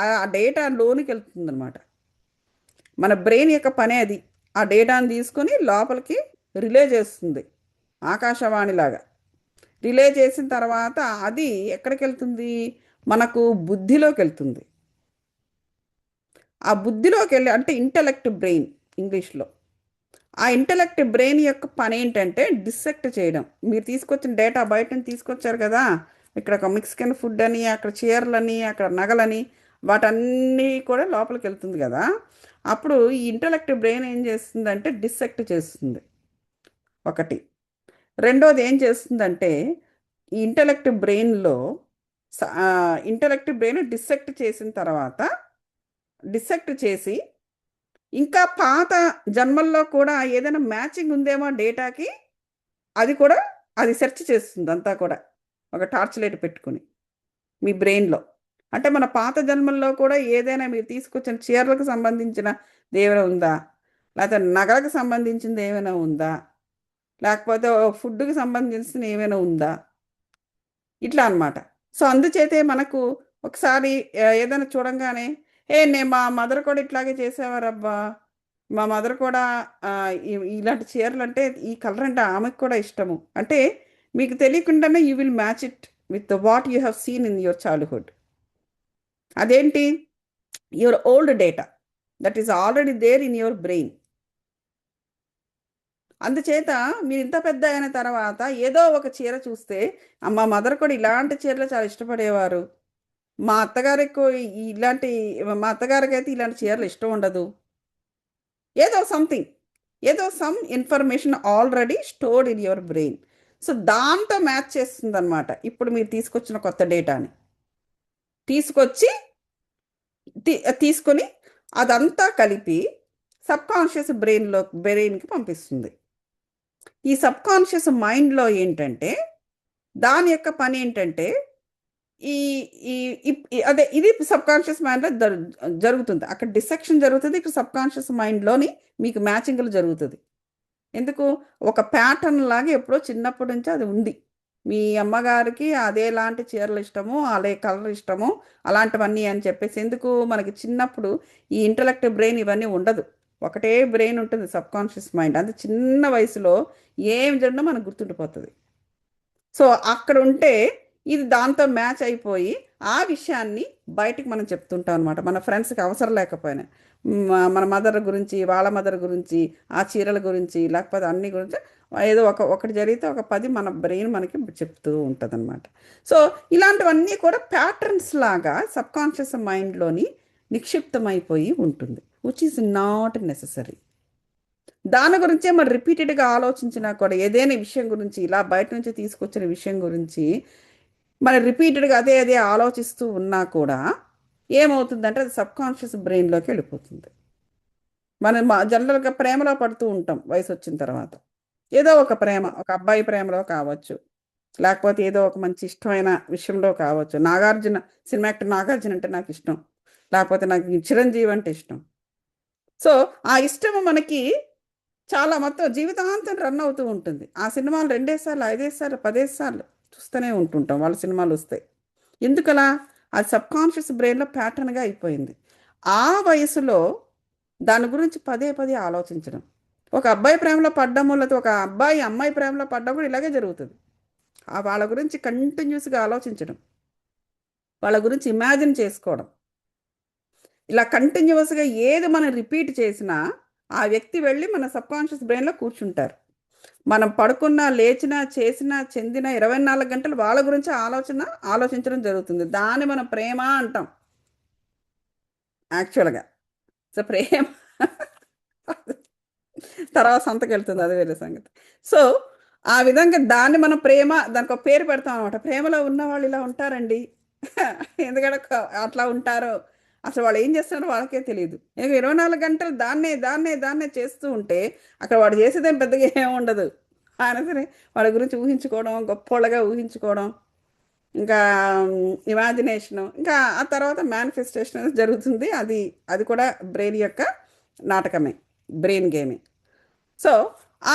ఆ డేటా లోనికి వెళ్తుంది అనమాట. మన బ్రెయిన్ యొక్క పనే అది. ఆ డేటాను తీసుకొని లోపలికి రిలే చేస్తుంది, ఆకాశవాణిలాగా రిలే చేసిన తర్వాత అది ఎక్కడికి వెళ్తుంది? మనకు బుద్ధిలోకి వెళ్తుంది. ఆ బుద్ధిలోకి వెళ్ళి అంటే ఇంటెలెక్ట్ బ్రెయిన్ ఇంగ్లీష్లో. ఆ ఇంటెలెక్ట్ బ్రెయిన్ యొక్క పని ఏంటంటే డిసెక్ట్ చేయడం. మీరు తీసుకొచ్చిన డేటా బయట నుంచి తీసుకొచ్చారు కదా, ఇక్కడ ఒక మెక్సికన్ ఫుడ్ అని, అక్కడ చీరలని, అక్కడ నగలని, వాటన్నీ కూడా లోపలికి వెళ్తుంది కదా. అప్పుడు ఈ ఇంటెలెక్ట్ బ్రెయిన్ ఏం చేస్తుందంటే డిసెక్ట్ చేస్తుంది ఒకటి. రెండోది ఏం చేస్తుందంటే ఈ ఇంటెలెక్ట్ బ్రెయిన్ డిసెక్ట్ చేసిన తర్వాత డిసెక్ట్ చేసి ఇంకా పాత జన్మల్లో కూడా ఏదైనా మ్యాచింగ్ ఉందేమో డేటాకి, అది సెర్చ్ చేస్తుంది అంతా కూడా, ఒక టార్చ్ లైట్ పెట్టుకుని మీ బ్రెయిన్లో. అంటే మన పాత జన్మల్లో కూడా ఏదైనా మీరు తీసుకొచ్చిన చీరలకు సంబంధించిన ఏమైనా ఉందా, లేకపోతే నగలకు సంబంధించింది ఏమైనా ఉందా, లేకపోతే ఫుడ్కి సంబంధించిన ఏమైనా ఉందా, ఇట్లా అన్నమాట. సో అందుచేతే మనకు ఒకసారి ఏదైనా చూడంగానే నేను మా మదర్ కూడా ఇట్లాగే చేసేవారబ్బా, మా మదర్ కూడా ఇలాంటి చీరలు అంటే ఈ కలర్ అంటే ఆమెకు కూడా ఇష్టము అంటే మీకు తెలియకుండానే you will match it with what you have seen in your childhood. అదేంటి? Your old data that is already there in your brain. అందుచేత మీరు ఇంత పెద్ద అయిన తర్వాత ఏదో ఒక చీర చూస్తే మా మదర్ కూడా ఇలాంటి చీరలు చాలా ఇష్టపడేవారు, మా అత్తగారికి మా అత్తగారికి అయితే ఇలాంటి చీరలు ఇష్టం ఉండదు, ఏదో some information already stored in your brain. So దాంతో మ్యాచ్ చేస్తుంది అనమాట. ఇప్పుడు మీరు తీసుకొచ్చిన కొత్త డేటాని తీసుకొని అదంతా కలిపి సబ్కాన్షియస్ బ్రెయిన్కి పంపిస్తుంది. ఈ సబ్కాన్షియస్ మైండ్లో ఏంటంటే దాని యొక్క పని ఏంటంటే ఇది సబ్కాన్షియస్ మైండ్లో జరుగుతుంది. అక్కడ డిసెక్షన్ జరుగుతుంది, ఇక్కడ సబ్కాన్షియస్ మైండ్లోని మీకు మ్యాచింగ్లు జరుగుతుంది. ఎందుకు? ఒక ప్యాటర్న్ లాగా ఎప్పుడో చిన్నప్పటి నుంచి అది ఉంది. మీ అమ్మగారికి అదేలాంటి చీరలు ఇష్టము, అదే కలర్ ఇష్టము, అలాంటివన్నీ అని చెప్పేసి. ఎందుకు? మనకి చిన్నప్పుడు ఈ ఇంటలెక్టివ్ బ్రెయిన్ ఇవన్నీ ఉండదు, ఒకటే బ్రెయిన్ ఉంటుంది, సబ్కాన్షియస్ మైండ్. అంత చిన్న వయసులో ఏం జరిగినా మనకు గుర్తుండిపోతుంది. సో అక్కడ ఉంటే ఇది దాంతో మ్యాచ్ అయిపోయి ఆ విషయాన్ని బయటికి మనం చెప్తుంటాం అనమాట. మన ఫ్రెండ్స్కి అవసరం లేకపోయినా మన మదర్ గురించి, వాళ్ళ మదర్ గురించి, ఆ చీరల గురించి, లేకపోతే అన్ని గురించి ఏదో ఒకటి జరిగితే ఒక 10 మన బ్రెయిన్ మనకి చెప్తూ ఉంటుంది అనమాట. సో ఇలాంటివన్నీ కూడా ప్యాటర్న్స్ లాగా సబ్కాన్షియస్ మైండ్లోని నిక్షిప్తమైపోయి ఉంటుంది, విచ్ ఈజ్ నాట్ నెససరీ. దాని గురించే మరి రిపీటెడ్గా ఆలోచించినా కూడా ఏదైనా విషయం గురించి, ఇలా బయట నుంచి తీసుకొచ్చిన విషయం గురించి మరి రిపీటెడ్గా అదే ఆలోచిస్తూ ఉన్నా కూడా ఏమవుతుందంటే అది సబ్కాన్షియస్ బ్రెయిన్లోకి వెళ్ళిపోతుంది. మనం జనరల్గా ప్రేమలో పడుతూ ఉంటాం వయసు వచ్చిన తర్వాత. ఏదో ఒక ప్రేమ, ఒక అబ్బాయి ప్రేమలో కావచ్చు, లేకపోతే ఏదో ఒక మంచి ఇష్టమైన విషయంలో కావచ్చు. సినిమా యాక్టర్ నాగార్జున అంటే నాకు ఇష్టం, లేకపోతే నాకు చిరంజీవి అంటే ఇష్టం. సో ఆ ఇష్టము మనకి చాలా మొత్తం జీవితాంతం రన్ అవుతూ ఉంటుంది. ఆ సినిమాలు 2 సార్లు, 5 సార్లు, 10 సార్లు చూస్తూనే ఉంటుంటాం వాళ్ళ సినిమాలు వస్తాయి. ఎందుకలా? అది సబ్కాన్షియస్ బ్రెయిన్లో ప్యాటర్న్గా అయిపోయింది. ఆ వయసులో దాని గురించి పదే ఆలోచించడం, ఒక అబ్బాయి ప్రేమలో పడ్డము, లేకపోతే ఒక అబ్బాయి అమ్మాయి ప్రేమలో పడ్డం కూడా ఇలాగే జరుగుతుంది. వాళ్ళ గురించి కంటిన్యూస్గా ఆలోచించడం, వాళ్ళ గురించి ఇమాజిన్ చేసుకోవడం, ఇలా కంటిన్యూస్గా ఏది మనం రిపీట్ చేసినా ఆ వ్యక్తి వెళ్ళి మన సబ్కాన్షియస్ బ్రెయిన్లో కూర్చుంటారు. మనం పడుకున్నా, లేచినా, చేసినా, చెందిన 24 గంటలు వాళ్ళ గురించి ఆలోచించడం జరుగుతుంది. దాన్ని మనం ప్రేమ అంటాం యాక్చువల్గా. సో ప్రేమ తర్వాత సంతకి వెళ్తుంది, అది వేరే సంగతి. సో ఆ విధంగా దాన్ని మనం దానికి ఒక పేరు పెడతాం అనమాట. ప్రేమలో ఉన్న వాళ్ళు ఇలా ఉంటారండి ఎందుకంటే అట్లా ఉంటారో, అసలు వాళ్ళు ఏం చేస్తున్నారో వాళ్ళకే తెలియదు. 24 గంటలు దాన్నే చేస్తూ ఉంటే అక్కడ వాడు చేసేదేం పెద్దగా ఏముండదు. అయినా సరే వాళ్ళ గురించి ఊహించుకోవడం, గొప్పోళ్ళగా ఊహించుకోవడం, ఇంకా ఇమాజినేషను, ఇంకా ఆ తర్వాత మేనిఫెస్టేషన్ జరుగుతుంది. అది కూడా బ్రెయిన్ యొక్క నాటకమే, బ్రెయిన్ గేమే. సో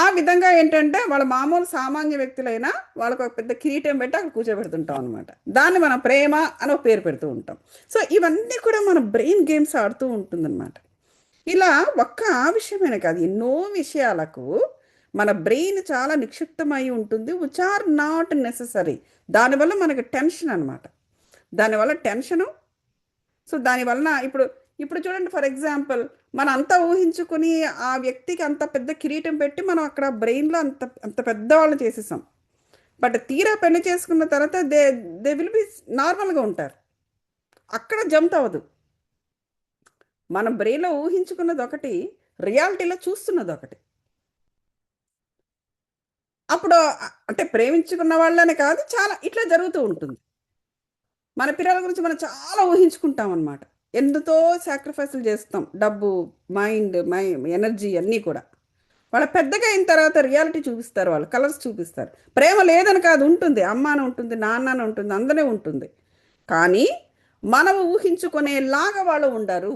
ఆ విధంగా ఏంటంటే వాళ్ళ మామూలు సామాన్య వ్యక్తులైనా వాళ్ళకు ఒక పెద్ద కిరీటం పెట్టి అక్కడ కూర్చోబెడుతుంటాం అనమాట. దాన్ని మనం ప్రేమ అని ఒక పేరు పెడుతూ ఉంటాం. సో ఇవన్నీ కూడా మన బ్రెయిన్ గేమ్స్ ఆడుతూ ఉంటుందన్నమాట. ఇలా ఆ విషయమైన కాదు, ఎన్నో విషయాలకు మన బ్రెయిన్ చాలా నిక్షిప్తమై ఉంటుంది, విచ్ ఆర్ నాట్ నెససరీ. దానివల్ల మనకి టెన్షన్ అనమాట, దానివల్ల టెన్షను. సో దానివలన ఇప్పుడు చూడండి, ఫర్ ఎగ్జాంపుల్ మనం అంతా ఊహించుకుని ఆ వ్యక్తికి అంత పెద్ద కిరీటం పెట్టి మనం అక్కడ బ్రెయిన్లో అంత పెద్దవాళ్ళని చేసేసాం. బట్ తీరా పెళ్లి చేసుకున్న తర్వాత దే విల్ బి నార్మల్గా ఉంటారు, అక్కడ జంప్ అవ్వదు. మన బ్రెయిన్లో ఊహించుకున్నది ఒకటి, రియాలిటీలో చూస్తున్నది ఒకటి. అప్పుడు అంటే ప్రేమించుకున్న వాళ్ళనే కాదు, చాలా ఇట్లా జరుగుతూ ఉంటుంది. మన పిల్లల గురించి మనం చాలా ఊహించుకుంటాం అన్నమాట. ఎంతో సాక్రిఫైస్లు చేస్తాం, డబ్బు, మైండ్, ఎనర్జీ అన్నీ కూడా. వాళ్ళ పెద్దగా అయిన తర్వాత రియాలిటీ చూపిస్తారు, వాళ్ళు కలర్స్ చూపిస్తారు. ప్రేమ లేదని కాదు, ఉంటుంది, అమ్మ అని ఉంటుంది, నాన్న అని ఉంటుంది, అందరే ఉంటుంది. కానీ మనం ఊహించుకునేలాగా వాళ్ళు ఉండరు.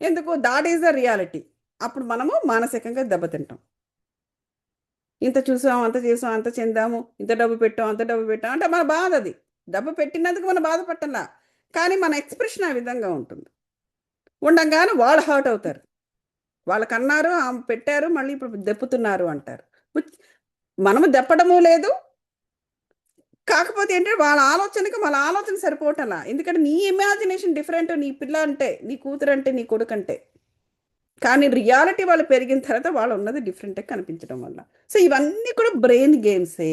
ఎందుకు? That is the reality. అప్పుడు మనము మానసికంగా దెబ్బతింటాం. ఇంత చూసాం, అంత చేసాం, అంత చెందాము, ఇంత డబ్బు పెట్టాం, అంత డబ్బు పెట్టాం అంటే మన బాధ అది. డబ్బు పెట్టినందుకు మనం బాధపట్టంలా, కానీ మన ఎక్స్ప్రెషన్ ఆ విధంగా ఉంటుంది. ఉండంగానే వాళ్ళు హర్ట్ అవుతారు. వాళ్ళకన్నారు, పెట్టారు, మళ్ళీ ఇప్పుడు దెప్పుతున్నారు అంటారు. మనము దెప్పడము లేదు. కాకపోతే ఏంటంటే వాళ్ళ ఆలోచనకి మన ఆలోచన సరిపోవటంలా. ఎందుకంటే నీ ఇమాజినేషన్ డిఫరెంట్, నీ పిల్ల అంటే, నీ కూతురు అంటే, నీ కొడుకు అంటే. కానీ రియాలిటీ వాళ్ళు పెరిగిన తర్వాత వాళ్ళు ఉన్నది డిఫరెంట్గా కనిపించడం వల్ల. సో ఇవన్నీ కూడా బ్రెయిన్ గేమ్సే.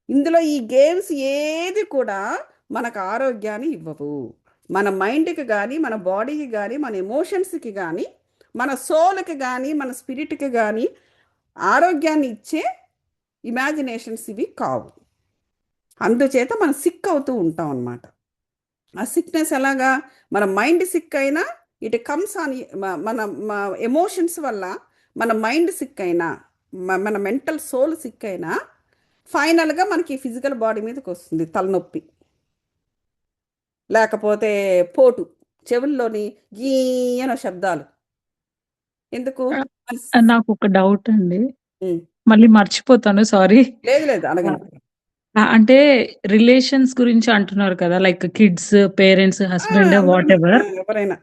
ఇందులో ఈ గేమ్స్ ఏది కూడా మనకు ఆరోగ్యాన్ని ఇవ్వవు. మన మైండ్కి కానీ, మన బాడీకి కానీ, మన ఎమోషన్స్కి కానీ, మన సోల్కి కానీ, మన స్పిరిట్కి కానీ ఆరోగ్యాన్ని ఇచ్చే ఇమాజినేషన్స్ ఇవి కావు. అందుచేత మనం సిక్ అవుతూ ఉంటాం అన్నమాట. ఆ సిక్నెస్ ఎలాగా? మన మైండ్ సిక్ అయినా ఇట్ కమ్స్ ఆన్ మన ఎమోషన్స్ వల్ల. మన మైండ్ సిక్ అయినా, మన మెంటల్ సోల్ సిక్ అయినా ఫైనల్గా మనకి ఫిజికల్ బాడీ మీదకి వస్తుంది తలనొప్పి, లేకపోతే పోటు, చెవుల్లోని గీయన శబ్దాలు. ఎందుకు? నాకు ఒక డౌట్ అండి, ఉమ్. మళ్ళీ మర్చిపోతాను, సారీ. లేదు లేదు, అడగండి. అంటే రిలేషన్స్ గురించి అంటున్నారు కదా, like kids, parents, husband, what ever. ఎవరైనా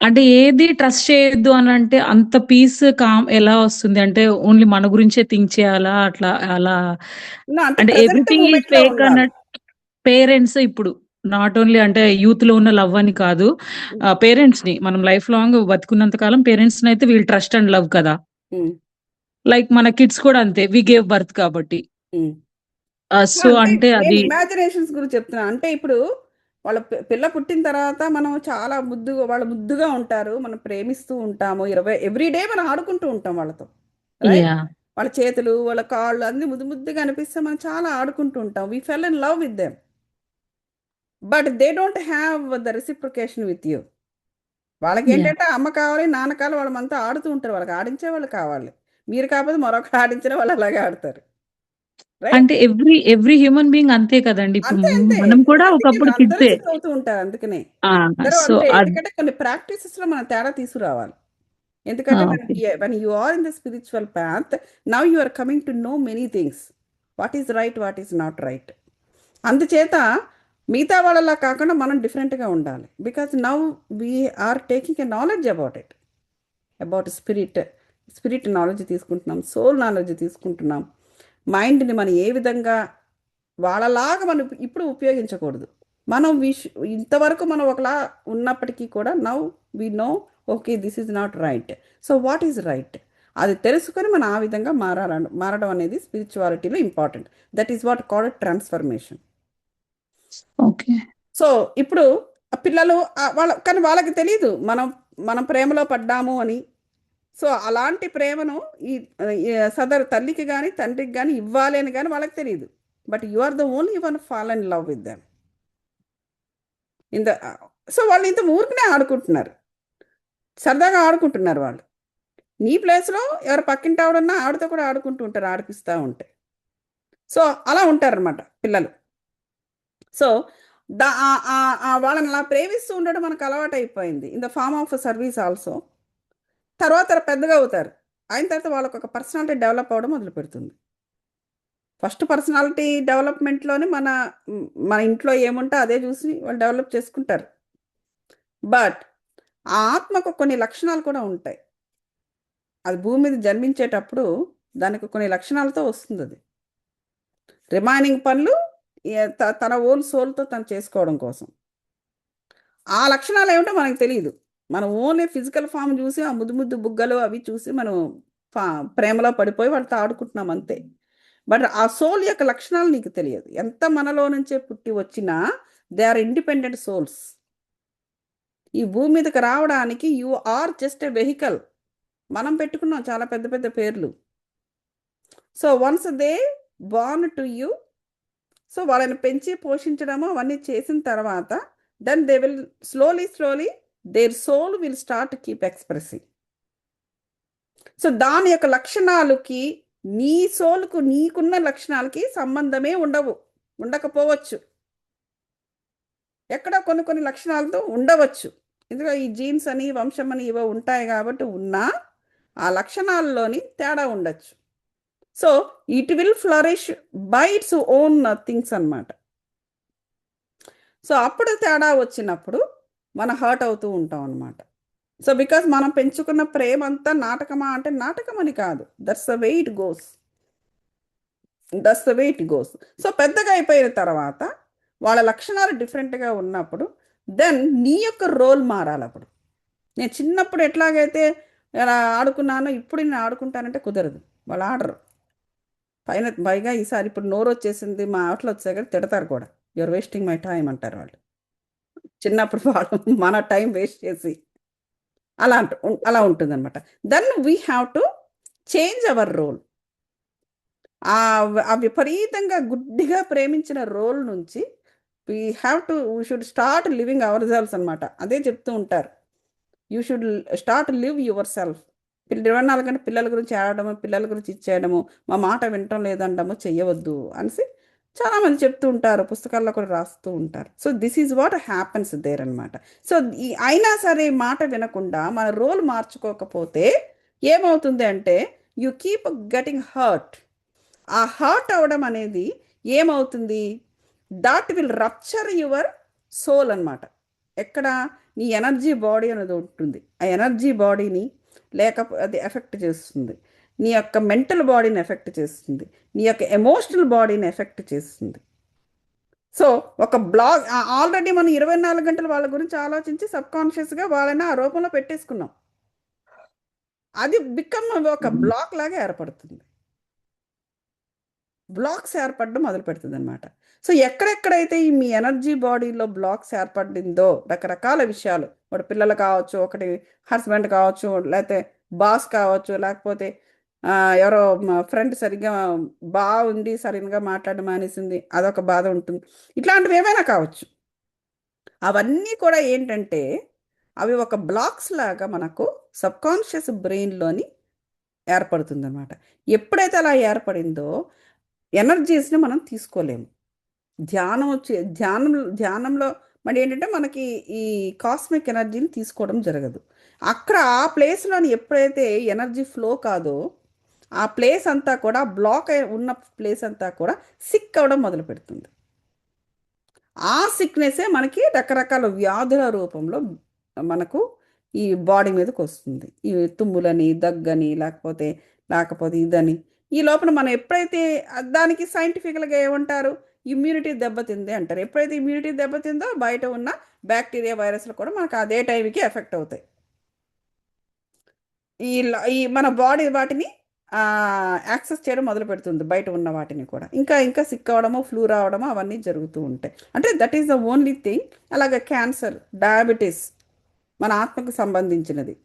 అంటే ఏది ట్రస్ట్ చేయొద్దు అని అంటే అంత పీస్ కామ్ ఎలా వస్తుంది? అంటే ఓన్లీ మన గురించే థింక్ చేయాలా అట్లా అలా? అంటే అంటే ప్రజెంట్ ఎవ్రీథింగ్ ఈజ్ మూమెంట్ లో ఫేక్ ఉండాలి. అన్నట్టు పేరెంట్స్ ఇప్పుడు నాట్ ఓన్లీ అంటే యూత్ లో ఉన్న లవ్ అని కాదు, పేరెంట్స్ ని మనం లైఫ్ లాంగ్ బతుకున్నంత కాలం పేరెంట్స్ ని అయితే వీల్ ట్రస్ట్ అండ్ లవ్ కదా. ఉమ్, లైక్ మన కిడ్స్ కూడా అంతే, వి గేవ్ బర్త్ కాబట్టి. ఉమ్. సో అంటే అంటే నేను అది ఇమాజినేషన్స్ గురించి చెప్తున్నా. అంటే ఇప్పుడు వాళ్ళ పిల్ల పుట్టిన తర్వాత మనం చాలా వాళ్ళు ముద్దుగా ఉంటారు, మనం ప్రేమిస్తూ ఉంటాము, ఎవ్రీడే మనం ఆడుకుంటూ ఉంటాం వాళ్ళతో, రైట్? యా వాళ్ళ చేతులు, వాళ్ళ కాళ్ళు అన్ని ముద్దు ముద్దుగా అనిపిస్తే మనం చాలా ఆడుకుంటూ ఉంటాం. We fell in love with them, but they don't have the reciprocation with you. వాళ్ళకి యా ఏంటంటే అమ్మ కావాలి, నాన్న కావాలి, వాళ్ళంతా ఆడుతూ ఉంటారు, వాళ్ళకి ఆడించే వాళ్ళు కావాలి. మీరు కాకపోతే మరొకరు ఆడించిన వాళ్ళు అలాగే ఆడతారు, రైట్? అంటే ఎవ్రీ హ్యూమన్ బీయింగ్ అంతే కదండి. ఇప్పుడు అంతే అంతే. మనం కూడా అందుకే ఒకప్పుడు అందరూ కిడ్సే. సిక్ అవుతూ ఉంటారు. అందుకనే అందరూ సో అంతే. ఎందుకంటే కొన్ని ప్రాక్టీసెస్ లో మనం తేడా తీసుకురావాలి. ఎందుకంటే okay. when you are in the spiritual path, now you are coming to know many things, what is right, what is not right. అందుచేత మిగతా వాళ్ళలా కాకుండా మనం డిఫరెంట్గా ఉండాలి. Because now we're taking a knowledge about it, about spirit knowledge తీసుకుంటున్నాం, soul knowledge తీసుకుంటున్నాం. మైండ్ని మనం ఏ విధంగా వాళ్ళలాగా మనం ఇప్పుడు ఉపయోగించకూడదు. మనం ఇంతవరకు మనం ఒకలా ఉన్నప్పటికీ కూడా now we know, okay, this is not right. So what is right అది తెలుసుకొని మనం ఆ విధంగా మారడం అనేది స్పిరిచువాలిటీలో important. That is what called transformation. Okay. So ఇప్పుడు ఆ పిల్లలు కానీ వాళ్ళకి తెలియదు మనం ప్రేమలో పడ్డాము అని. సో అలాంటి ప్రేమను ఈ సదరు తల్లికి కానీ తండ్రికి కానీ ఇవ్వాలి అని కానీ వాళ్ళకి తెలియదు. But you are the only one fall in love with them so వాళ్ళు ఇంత ఊరికనే ఆడుకుంటున్నారు, సరదాగా ఆడుకుంటున్నారు వాళ్ళు. నీ ప్లేస్లో ఎవరు పక్కింటి ఆవిడన్నా ఆవిడతో కూడా ఆడుకుంటూ ఉంటారు, ఆడిపిస్తూ ఉంటే. సో అలా ఉంటారనమాట పిల్లలు. సో వాళ్ళని అలా ప్రేమిస్తూ ఉండడం మనకు అలవాటు అయిపోయింది, in the form of service also. తర్వాత పెద్దగా అవుతారు, అయిన తర్వాత వాళ్ళకు ఒక పర్సనాలిటీ డెవలప్ అవ్వడం మొదలు పెడుతుంది. ఫస్ట్ పర్సనాలిటీ డెవలప్మెంట్లోనే మన ఇంట్లో ఏముంటే అదే చూసి వాళ్ళు డెవలప్ చేసుకుంటారు. బట్ ఆ ఆత్మకు కొన్ని లక్షణాలు కూడా ఉంటాయి. అది భూమి మీద జన్మించేటప్పుడు దానికి కొన్ని లక్షణాలతో వస్తుంది. అది రిమైనింగ్ పనులు తన ఓన్ సోల్తో తను చేసుకోవడం కోసం. ఆ లక్షణాలు ఏమిటో మనకు తెలియదు. మనం ఓన్లీ ఫిజికల్ ఫామ్ చూసి ఆ ముద్దు ముద్దు బుగ్గలు అవి చూసి మనం ప్రేమలో పడిపోయి వాళ్ళతో ఆడుకుంటున్నాం అంతే. బట్ ఆ సోల్ యొక్క లక్షణాలు నీకు తెలియదు. ఎంత మనలో నుంచే పుట్టి వచ్చినా దే ఆర్ ఇండిపెండెంట్ సోల్స్. ఈ భూమి మీదకి రావడానికి you are just a vehicle. మనం పెట్టుకున్నాం చాలా పెద్ద పెద్ద పేర్లు. So once they born to you, so వాళ్ళని పెంచి పోషించడము అవన్నీ చేసిన తర్వాత then they will slowly their soul will start to keep expressing. So దాని యొక్క లక్షణాలకి నీ సోల్కు నీకున్న లక్షణాలకి సంబంధమే ఉండకపోవచ్చు. ఎక్కడ కొన్ని లక్షణాలతో ఉండవచ్చు. ఎందుకంటే ఈ జీన్స్ అని వంశం అని ఇవో ఉంటాయి కాబట్టి ఉన్నా ఆ లక్షణాల్లోని తేడా ఉండొచ్చు. So it will flourish by its own things అన్నమాట. సో అప్పుడు తేడా వచ్చినప్పుడు మనం హర్ట్ అవుతూ ఉంటాం అన్నమాట. సో బికాస్ మనం పెంచుకున్న ప్రేమ అంతా నాటకమా అంటే నాటకం అని కాదు. That's the way it goes. So పెద్దగా అయిపోయిన తర్వాత వాళ్ళ లక్షణాలు డిఫరెంట్గా ఉన్నప్పుడు దెన్ నీ యొక్క రోల్ మారాలి. అప్పుడు నేను చిన్నప్పుడు ఎట్లాగైతే ఇలా ఆడుకున్నానో ఇప్పుడు నేను ఆడుకుంటానంటే కుదరదు. వాళ్ళు ఆడరు. పైగా ఈసారి ఇప్పుడు నోరు వచ్చేసింది, మా ఆటలు వచ్చాయి కదా, తిడతారు కూడా. యూఆర్ వేస్టింగ్ మై టైం అంటారు వాళ్ళు. చిన్నప్పుడు వాళ్ళు మన టైం వేస్ట్ చేసి అలా ఉంటుంది అనమాట. Then we have to change our role. ఆ విపరీతంగా గుడ్డిగా ప్రేమించిన రోల్ నుంచి we should start living our selves అనమాట. అదే చెప్తూ ఉంటారు, you should start live your self. 24 గంటలు పిల్లల గురించి ఆడడము, పిల్లల గురించి ఇచ్చేయడము, మా మాట వినటం లేదండము చెయ్యవద్దు అనేసి చాలామంది చెప్తూ ఉంటారు, పుస్తకాల్లో కూడా రాస్తూ ఉంటారు. So this is what happens there అనమాట. సో అయినా సరే మాట వినకుండా మన రోల్ మార్చుకోకపోతే ఏమవుతుంది అంటే యు కీప్ గెటింగ్ హర్ట్. ఆ హర్ట్ అవడం అనేది ఏమవుతుంది, that will rupture your soul అనమాట. ఎక్కడ నీ ఎనర్జీ బాడీ అనేది ఉంటుంది. ఆ ఎనర్జీ బాడీని అది ఎఫెక్ట్ చేస్తుంది. నీ యొక్క మెంటల్ బాడీని ఎఫెక్ట్ చేస్తుంది. నీ యొక్క ఎమోషనల్ బాడీని ఎఫెక్ట్ చేస్తుంది. సో ఒక బ్లాక్ ఆల్రెడీ మనం 24 గంటలు వాళ్ళ గురించి ఆలోచించి సబ్కాన్షియస్గా వాళ్ళని ఆ రూపంలో పెట్టేసుకున్నాం. అది బికమ్ ఒక బ్లాక్ లాగా ఏర్పడుతుంది. బ్లాక్స్ ఏర్పడడం మొదలు పెడుతుంది అనమాట. సో ఎక్కడెక్కడైతే మీ ఎనర్జీ బాడీలో బ్లాక్స్ ఏర్పడిందో రకరకాల విషయాలు, ఒకటి పిల్లలు కావచ్చు, ఒకటి హస్బెండ్ కావచ్చు, లేకపోతే బాస్ కావచ్చు, లేకపోతే ఎవరో ఫ్రెండ్ సరిగ్గా బాగుంది సరిగ్గా మాట్లాడడం మానేసింది, అదొక బాధ ఉంటుంది. ఇట్లాంటివి ఏమైనా కావచ్చు. అవన్నీ కూడా ఏంటంటే అవి ఒక బ్లాక్స్ లాగా మనకు సబ్కాన్షియస్ బ్రెయిన్లోని ఏర్పడుతుంది అనమాట. ఎప్పుడైతే అలా ఏర్పడిందో ఎనర్జీస్ని మనం తీసుకోలేము. ధ్యానంలో మరి ఏంటంటే మనకి ఈ కాస్మిక్ ఎనర్జీని తీసుకోవడం జరగదు. అక్కడ ఆ ప్లేస్లోని ఎప్పుడైతే ఎనర్జీ ఫ్లో కాదో ఆ ప్లేస్ అంతా కూడా బ్లాక్ ఉన్న ప్లేస్ అంతా కూడా సిక్ అవ్వడం మొదలు పెడుతుంది. ఆ సిక్నెస్సే మనకి రకరకాల వ్యాధుల రూపంలో మనకు ఈ బాడీ మీదకి వస్తుంది. ఈ తుమ్ములని, దగ్గని, లేకపోతే ఇదని. ఈ లోపల మనం ఎప్పుడైతే దానికి సైంటిఫికల్గా ఏమంటారు, ఇమ్యూనిటీ దెబ్బతింది అంటారు. ఎప్పుడైతే ఇమ్యూనిటీ దెబ్బతిందో బయట ఉన్న బ్యాక్టీరియా, వైరస్లు కూడా మనకు అదే టైంకి ఎఫెక్ట్ అవుతాయి. ఈ మన బాడీ వాటిని యాక్సెస్ చేయడం మొదలు పెడుతుంది, బయట ఉన్న వాటిని కూడా. ఇంకా సిక్ అవ్వడము, ఫ్లూ రావడము అవన్నీ జరుగుతూ ఉంటాయి. అంటే that is the only thing. అలాగే క్యాన్సర్, డయాబెటీస్ మన ఆత్మకు సంబంధించినది.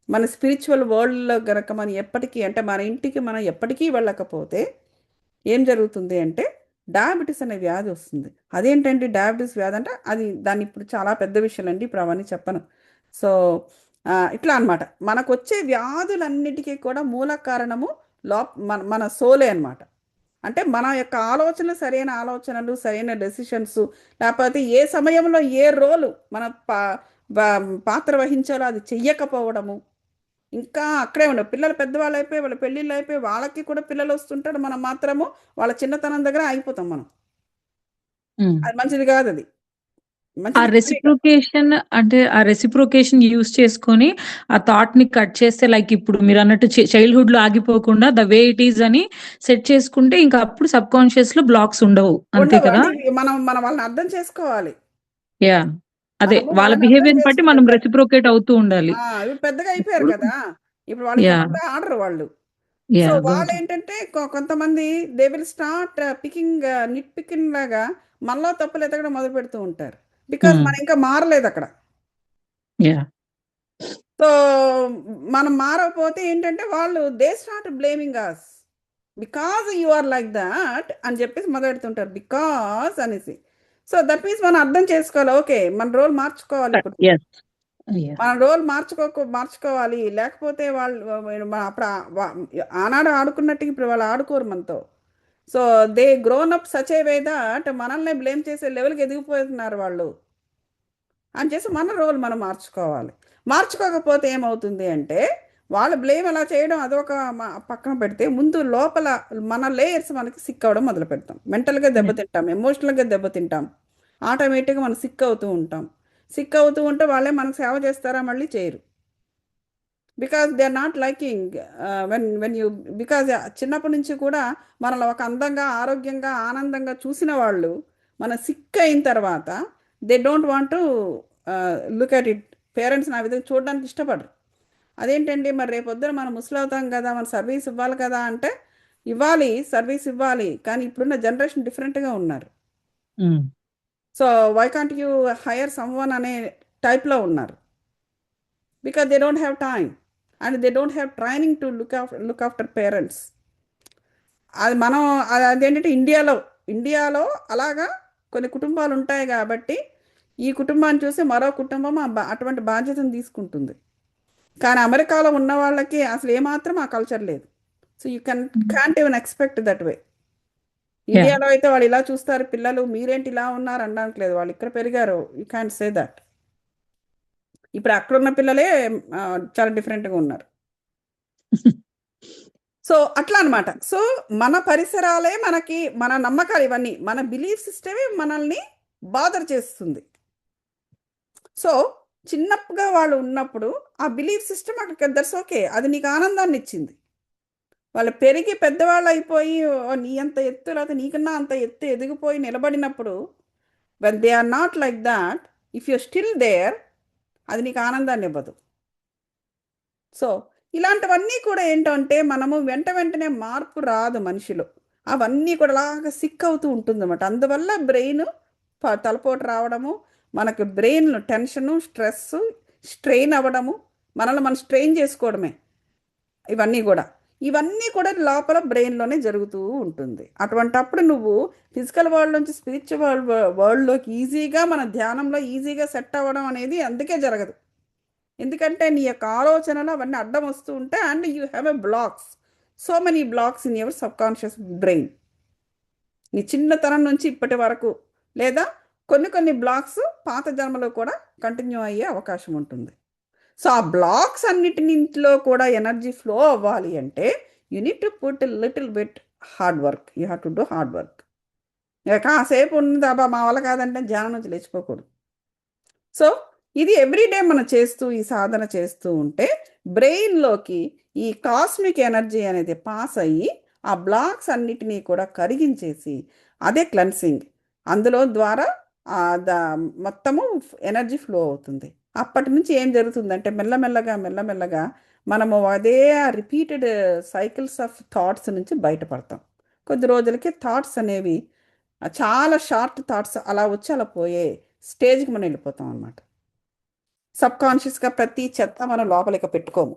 మన స్పిరిచువల్ వరల్డ్లో కనుక మనం ఎప్పటికీ అంటే మన ఇంటికి మనం ఎప్పటికీ వెళ్ళకపోతే ఏం జరుగుతుంది అంటే డయాబెటీస్ అనే వ్యాధి వస్తుంది. అదేంటంటే డయాబెటీస్ వ్యాధి అంటే దాన్ని ఇప్పుడు చాలా పెద్ద విషయాలు అండి, ఇప్పుడు అవన్నీ చెప్పను. సో ఇట్లా అనమాట. మనకు వచ్చే వ్యాధులన్నిటికీ కూడా మూల కారణము మన సోలే అనమాట. అంటే మన యొక్క ఆలోచనలు, సరైన ఆలోచనలు, సరైన డెసిషన్స్, లేకపోతే ఏ సమయంలో ఏ రోలు మన పాత్ర వహించాలో అది చెయ్యకపోవడము, ఇంకా అక్కడే ఉండవు. పిల్లలు పెద్దవాళ్ళు అయిపోయి వాళ్ళ పెళ్ళిళ్ళు అయిపోయి వాళ్ళకి కూడా పిల్లలు వస్తుంటారు, మనం మాత్రము వాళ్ళ చిన్నతనం దగ్గర ఆగిపోతాం మనం. అది మంచిది కాదు. అది ఆ రెసిప్రొకేషన్ యూజ్ చేసుకొని ఆ థాట్ ని కట్ చేస్తే, లైక్ ఇప్పుడు మీరు అన్నట్టు చైల్డ్హుడ్ లో ఆగిపోకుండా ద వే ఇట్ ఈస్ అని సెట్ చేసుకుంటే ఇంకా అప్పుడు సబ్ కాన్షియస్ లో బ్లాక్స్ ఉండవు. అంతే కదా? మనం వాళ్ళని అర్థం చేసుకోవాలి. యా, అదే వాళ్ళ బిహేవియర్ బట్టి మనం రెసిప్రొకేట్ అవుతూ ఉండాలి. పెద్దగా అయిపోయారు కదా ఇప్పుడు, వాళ్ళకి ఆర్డర్ వాళ్ళు. సో వాళ్ళు ఏంటంటే కొంతమంది they will start neat picking లాగా మనలో తప్పులు ఎతకడం మొదలు పెడుతూ ఉంటారు. బికాజ్ మనం ఇంకా మారలేదు అక్కడ. సో మనం మారకపోతే ఏంటంటే వాళ్ళు they start blaming us because you are like that అని చెప్పేసి మొదలెడుతుంటారు. బికాజ్ అనేసి సో దట్ మీన్స్ మనం అర్థం చేసుకోవాలి, ఓకే మన రోల్ మార్చుకోవాలి ఇప్పుడు. ఎస్. ఎస్. మన రోల్ మార్చుకోవాలి, లేకపోతే వాళ్ళు అప్పుడు ఆనాడు ఆడుకున్నట్టు ఇప్పుడు వాళ్ళు ఆడుకోరు మనతో. So they grown up such a way that మనల్ని బ్లేమ్ చేసే లెవెల్కి ఎదిగిపోతున్నారు వాళ్ళు అని చేసి మన రోల్ మనం మార్చుకోవాలి. మార్చుకోకపోతే ఏమవుతుంది అంటే వాళ్ళు బ్లేమ్ ఎలా చేయడం అదొక పక్కన పెడితే, ముందు లోపల మన లేయర్స్ మనకి సిక్ అవ్వడం మొదలు పెడతాం. మెంటల్గా దెబ్బతింటాం, ఎమోషనల్గా దెబ్బతింటాం, ఆటోమేటిక్గా మనం సిక్ అవుతూ ఉంటాం. సిక్ అవుతూ ఉంటే వాళ్ళే మనకు సేవ చేస్తారా? మళ్ళీ చేయరు. Because they are not liking when you, because చిన్నప్పటి నుంచి కూడా మనల్ని ఒక అందంగా, ఆరోగ్యంగా, ఆనందంగా చూసిన వాళ్ళు మన సిక్ అయిన తర్వాత they don't want to look at it. Parents నా విధంగా చూడడానికి ఇష్టపడరు. అదేంటండి మరి రేపొద్దున మనం ముసలి అవుతాం కదా, మన సర్వీస్ ఇవ్వాలి కదా అంటే ఇవ్వాలి, సర్వీస్ ఇవ్వాలి, కానీ ఇప్పుడున్న జనరేషన్ డిఫరెంట్గా ఉన్నారు. So why can't you hire someone అనే టైప్లో ఉన్నారు. Because they don't have time and they don't have training to look after parents. అది మనం అదేంటంటే ఇండియాలో అలాగా కొన్ని కుటుంబాలు ఉంటాయి కాబట్టి ఈ కుటుంబాన్ని చూసి మరో కుటుంబం అటువంటి బాధ్యతను తీసుకుంటుంది. కానీ అమెరికాలో ఉన్న వాళ్ళకి అసలు ఏమాత్రం ఆ కల్చర్ లేదు. So you can't even expect that way. ఇండియాలో అయితే వాళ్ళు ఇలా చూస్తారు పిల్లలు, మీరేంటి ఇలా ఉన్నారు అనడానికి లేదు, వాళ్ళు ఇక్కడ పెరిగారు, యూ క్యాంట్ సే దట్. ఇప్పుడు అక్కడున్న పిల్లలే చాలా డిఫరెంట్గా ఉన్నారు. సో అట్లా అనమాట. సో మన పరిసరాలే మనకి, మన నమ్మకాలు ఇవన్నీ, మన బిలీఫ్ సిస్టమే మనల్ని బాదర్ చేస్తుంది. సో చిన్నప్పుగా వాళ్ళు ఉన్నప్పుడు ఆ బిలీఫ్ సిస్టమ్ అక్కడ దట్స్ ఓకే, అది నీకు ఆనందాన్ని ఇచ్చింది. వాళ్ళు పెరిగి పెద్దవాళ్ళు అయిపోయి నీ అంత ఎత్తు లేకపోతే నీకన్నా అంత ఎత్తు ఎదిగిపోయి నిలబడినప్పుడు when they are not like that, if you still there, అది నీకు ఆనందాన్ని ఇవ్వదు. సో ఇలాంటివన్నీ కూడా ఏంటంటే మనము వెంటనే మార్పు రాదు మనిషిలో, అవన్నీ కూడా అలాగా సిక్ అవుతూ ఉంటుంది అన్నమాట. అందువల్ల బ్రెయిన్ తలపోటు రావడము, మనకు బ్రెయిన్ టెన్షను, స్ట్రెస్, స్ట్రెయిన్ అవ్వడము, మనల్ని మనం స్ట్రెయిన్ చేసుకోవడమే, ఇవన్నీ కూడా లోపల బ్రెయిన్లోనే జరుగుతూ ఉంటుంది. అటువంటప్పుడు నువ్వు ఫిజికల్ వరల్డ్ నుంచి స్పిరిచువల్ వరల్డ్లోకి ఈజీగా, మన ధ్యానంలో ఈజీగా సెట్ అవ్వడం అనేది అందుకే జరగదు. ఎందుకంటే నీ యొక్క ఆలోచనలు అవన్నీ అడ్డం వస్తూ ఉంటాయి and you have a blocks, so many blocks in your subconscious brain. నీ చిన్నతనం నుంచి ఇప్పటి వరకు, లేదా కొన్ని బ్లాక్స్ పాత జన్మలో కూడా కంటిన్యూ అయ్యే అవకాశం ఉంటుంది. సో ఆ బ్లాక్స్ అన్నిటిలో కూడా ఎనర్జీ ఫ్లో అవ్వాలి అంటే you need to put little bit hard work. You have to do hard work. ఇక కాసేపు ఉంది అబ్బా మా వల్ల కాదంటే ధ్యానం నుంచి లేచిపోకూడదు. సో ఇది ఎవ్రీడే మనం ఈ సాధన చేస్తూ ఉంటే బ్రెయిన్లోకి ఈ కాస్మిక్ ఎనర్జీ అనేది పాస్ అయ్యి ఆ బ్లాక్స్ అన్నిటినీ కూడా కరిగించేసి, అదే క్లెన్సింగ్, అందులో ద్వారా మొత్తము ఎనర్జీ ఫ్లో అవుతుంది. అప్పటి నుంచి ఏం జరుగుతుందంటే మెల్లమెల్లగా మనము అదే రిపీటెడ్ సైకిల్స్ ఆఫ్ థాట్స్ నుంచి బయటపడతాం. కొద్ది రోజులకి థాట్స్ అనేవి చాలా షార్ట్ థాట్స్ అలా వచ్చి అలా పోయే స్టేజ్కి మనం వెళ్ళిపోతాం అన్నమాట. సబ్కాన్షియస్గా ప్రతి చెత్త మనం లోపలికి పెట్టుకోము.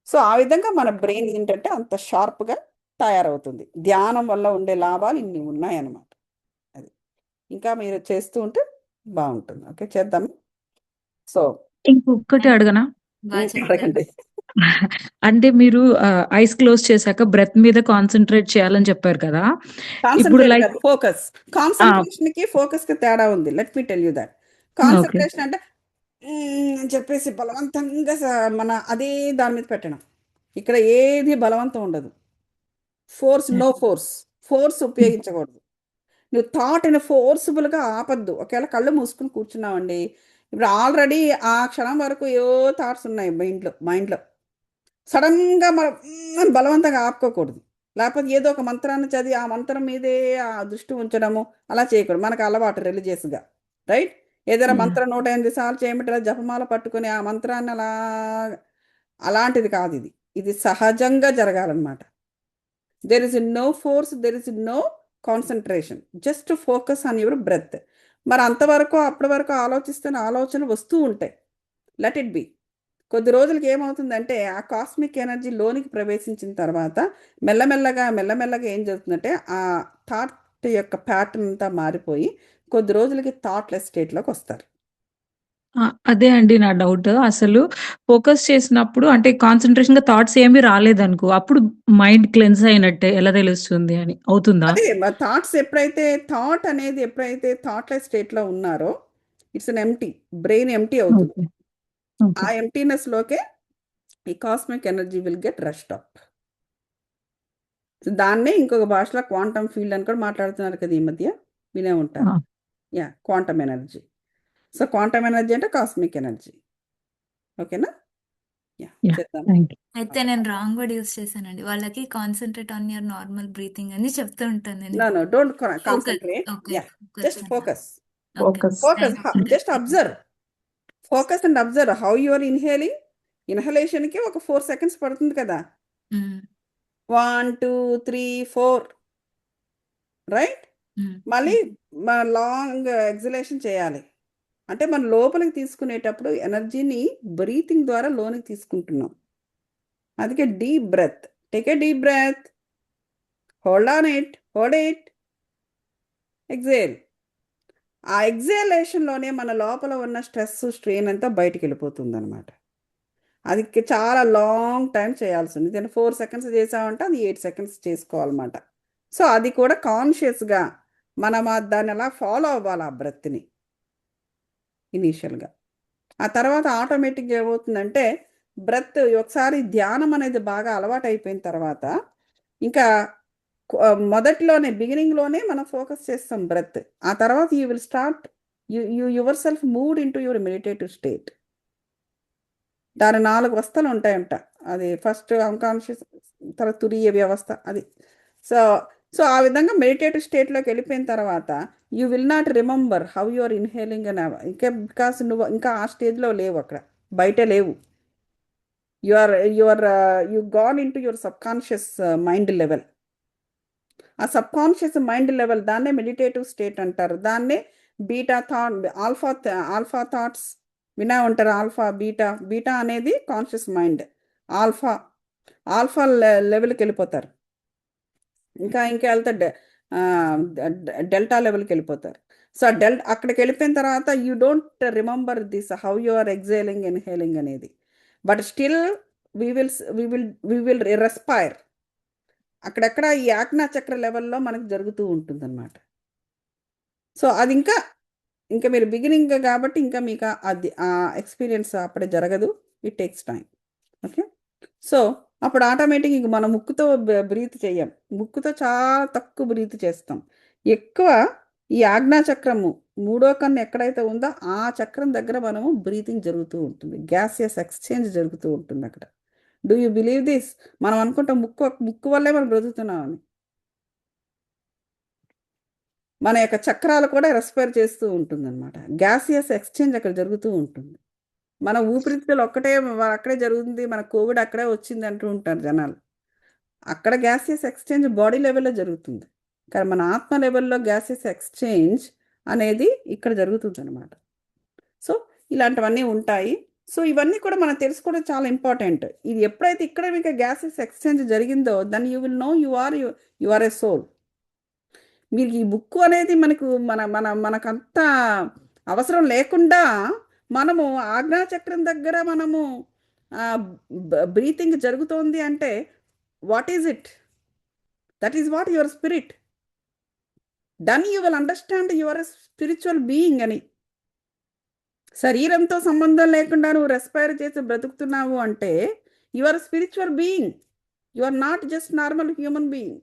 సో ఆ విధంగా మన బ్రెయిన్ ఏంటంటే అంత షార్ప్గా తయారవుతుంది. ధ్యానం వల్ల ఉండే లాభాలు ఇన్ని ఉన్నాయన్నమాట. అది ఇంకా మీరు చేస్తూ ఉంటే బాగుంటుంది. ఓకే, చేద్దాం. సో ఇంకొకటి అడగనా? అడగండి. అంటే మీరు ఐస్ క్లోజ్ చేశాక బ్రెత్ మీద కాన్సన్ట్రేట్ చేయాలని చెప్పారు కదా. ఇప్పుడు లైక్ ఫోకస్, కాన్సన్ట్రేషన్ కి ఫోకస్ కి తేడా ఉంది. Let me tell you that. Concentration అంటే అని చెప్పేసి బలవంతంగా మన అదే దాని మీద పెట్టడం. ఇక్కడ ఏది బలవంతం ఉండదు. నో ఫోర్స్ ఉపయోగించకూడదు. నువ్వు థాట్ని ఫోర్స్ఫుల్గా ఆపద్దు. ఒకవేళ కళ్ళు మూసుకుని కూర్చున్నావండి, ఇప్పుడు ఆల్రెడీ ఆ క్షణం వరకు ఏవో థాట్స్ ఉన్నాయి మైండ్లో. సడన్గా మనం బలవంతంగా ఆపుకోకూడదు. లేకపోతే ఏదో ఒక మంత్రాన్ని చదివి ఆ మంత్రం మీదే ఆ దృష్టి ఉంచడము అలా చేయకూడదు. మనకు అలవాటు రిలీజియస్గా, రైట్? ఏదైనా మంత్రం 108 సార్లు చేయమంటే జపమాల పట్టుకొని ఆ మంత్రాన్ని అలాంటిది కాదు. ఇది సహజంగా జరగాలన్నమాట. There is no force, there is no concentration, just focus on your breath. మరి అంతవరకు అప్పటి వరకు ఆలోచిస్తున్న ఆలోచనలు వస్తూ ఉంటాయి, లెట్ ఇట్ బి. కొద్ది రోజులకి ఏమవుతుందంటే ఆ కాస్మిక్ ఎనర్జీ లోనికి ప్రవేశించిన తర్వాత మెల్లమెల్లగా ఏం జరుగుతుందంటే ఆ థాట్ యొక్క ప్యాటర్న్ అంతా మారిపోయి కొద్ది రోజులకి థాట్‌లెస్ స్టేట్‌లోకి వస్తారు. అదే అండి నా డౌట్. అసలు ఫోకస్ చేసినప్పుడు అంటే కాన్సంట్రేషన్‌గా థాట్స్ ఏమి రాలేదనుకో, అప్పుడు మైండ్ క్లెన్స్ అయినట్టే ఎలా తెలుస్తుంది అని. అవుతుందా? అదే థాట్స్ థాట్ అనేది ఎప్పుడైతే థాట్‌లెస్ స్టేట్‌లో ఉన్నారో it's an empty. Brain empty అవుతుంది. ఓకే. ఓకే. ఆ ఎంప్టీనెస్‌లోకే ఈ cosmic energy will get rushed up. దాన్నే ఇంకొక భాషలో క్వాంటమ్ ఫీల్డ్ అని కూడా మాట్లాడుతున్నారు కదా ఈ మధ్య. వినే ఉంటారు. ఆ! Quantum energy. So, quantum energy అంటే కాస్మిక్ ఎనర్జీ. ఓకేనా? యాహ్! చేద్దాం. Thank you. అయితే నేను రాంగ్ వర్డ్ యూజ్ చేశానండి. వాళ్ళకి concentrate on your normal breathing అని చెప్తూ ఉంటాను నేను. No. Don't focus. Concentrate. Okay. Just focus. Focus. Okay. Focus. Focus. Thank you. Just observe. Focus and observe how you are inhaling. ఇన్‌హలేషన్‌కి ఒక 4 సెకండ్స్ పడుతుంది కదా! హ్మ్. 1, 2, 3, 4 రైట్? హ్మ్. మళ్ళీ లాంగ్ ఎక్సలేషన్ చేయాలి. అంటే మనం లోపలికి తీసుకునేటప్పుడు ఎనర్జీని బ్రీతింగ్ ద్వారా లోనికి తీసుకుంటున్నాం. అందుకే deep breath. Take a deep breath. Hold on it. Hold it. Exhale. ఆ ఎక్సేలేషన్‌లోనే మన లోపల ఉన్న స్ట్రెస్, స్ట్రెయిన్ అంతా బయటికెళ్ళిపోతుందనమాట. అది చాలా లాంగ్ టైం చేయాల్సింది. నేను 4 సెకండ్స్ చేసామంటే అది 8 సెకండ్స్ చేసుకోవాలన్నమాట. సో, అది కూడా కాన్షియస్‌గా మనం దాన్ని అలా ఫాలో అవ్వాలి ఆ బ్రెత్‌ని ఇనీషియల్‌గా. ఆ తర్వాత ఆటోమేటిక్‌గా ఏమవుతుందంటే బ్రెత్ ఒకసారి ధ్యానం అనేది బాగా అలవాటయిపోయిన తర్వాత ఇంకా మొదట్లోనే బిగినింగ్‌లోనే మనం ఫోకస్ చేస్తాం బ్రెత్. ఆ తర్వాత you will start your self moved into your meditative state. దాని 4 అవస్థలుంటాయంట. అది ఫస్ట్ అన్‌కాన్షియస్, తర్వాత తురీయ వ్యవస్థ అది. సో, ఆ విధంగా మెడిటేటివ్ స్టేట్‌లోకెళ్ళిపోయిన తర్వాత you will not remember how you are inhaling because నువ్వు ఇంకా ఆ స్టేజ్‌లో లేవు అక్కడ. బయట లేవు. You gone into your subconscious mind level. ఆ సబ్‌కాన్షియస్ మైండ్ లెవెల్ దాన్నే మెడిటేటివ్ స్టేట్ అంటారు. దాన్నే ఆల్ఫా థాట్స్ వినే ఉంటారు. Alpha, beta. బీటా అనేది కాన్షియస్ మైండ్. ఆల్ఫా, ఆల్ఫా లెవెల్‌కెళ్ళిపోతారు. ఇంకా వెళ్తే డెల్టా లెవెల్‌కెళ్ళిపోతారు. సో, అక్కడికెళ్ళిపోయిన తర్వాత you don't remember this how you are exhaling, inhaling అనేది. But still we will respire. అక్కడెక్కడ ఈ ఆజ్ఞా చక్ర లెవెల్‌లో మనకు జరుగుతూ ఉంటుందన్నమాట. సో, అది ఇంకా మీరు బిగినింగ్ కాబట్టి ఇంకా మీకు అది ఎక్స్‌పీరియన్స్ అప్పుడే జరగదు. It takes time. Okay. So, అప్పుడు ఆటోమేటిక్‌గా ఇంక మనం ముక్కుతో బ్రీత్ చెయ్యం. ముక్కుతో చాలా తక్కువ బ్రీత్ చేస్తాం. ఎక్కువ ఈ ఆజ్ఞా చక్రము మూడో కన్ను ఎక్కడైతే ఉందో ఆ చక్రం దగ్గర మనము బ్రీతింగ్ జరుగుతూ ఉంటుంది. గ్యాసియస్ ఎక్స్‌చేంజ్ జరుగుతూ ఉంటుందక్కడ. Do you believe this? మనం అనుకుంటాం ముక్కు వల్లే మనం బ్రతుకుతున్నామని. మన యొక్క చక్రాలు కూడా రెస్పైర్ చేస్తూ ఉంటుందన్నమాట. గ్యాసియస్ ఎక్స్‌చేంజ్ అక్కడ జరుగుతూ ఉంటుంది. మన ఊపిరితిత్తులు అక్కడే జరుగుతుంది. మన కోవిడ్ అక్కడే వచ్చింది అంటూ ఉంటారు జనాలు. అక్కడ గ్యాసియస్ ఎక్స్‌చేంజ్ బాడీ లెవెల్‌లో జరుగుతుంది. కానీ మన ఆత్మ లెవెల్‌లో గ్యాసియస్ ఎక్స్‌చేంజ్ అనేది ఇక్కడ జరుగుతుందన్నమాట. సో, ఇలాంటివన్నీ ఉంటాయి. సో, ఇవన్నీ కూడా మనం తెలుసుకోవడం చాలా ఇంపార్టెంట్. ఇది ఎప్పుడైతే ఇక్కడ మీకు గ్యాసియస్ ఎక్స్‌చేంజ్ జరిగిందో then you will know you are a soul. మీరు ఈ బుక్కు అనేది మనకంత అవసరం లేకుండా మనము ఆజ్ఞాచక్రం దగ్గర మనము బ్రీతింగ్ జరుగుతోంది అంటే what is it? That is what your spirit. Then you will understand you are a spiritual being అని. శరీరంతో సంబంధం లేకుండా నువ్వు రెస్పైర్ చేసి బ్రతుకుతున్నావు అంటే you are spiritual being. You are not just normal human being.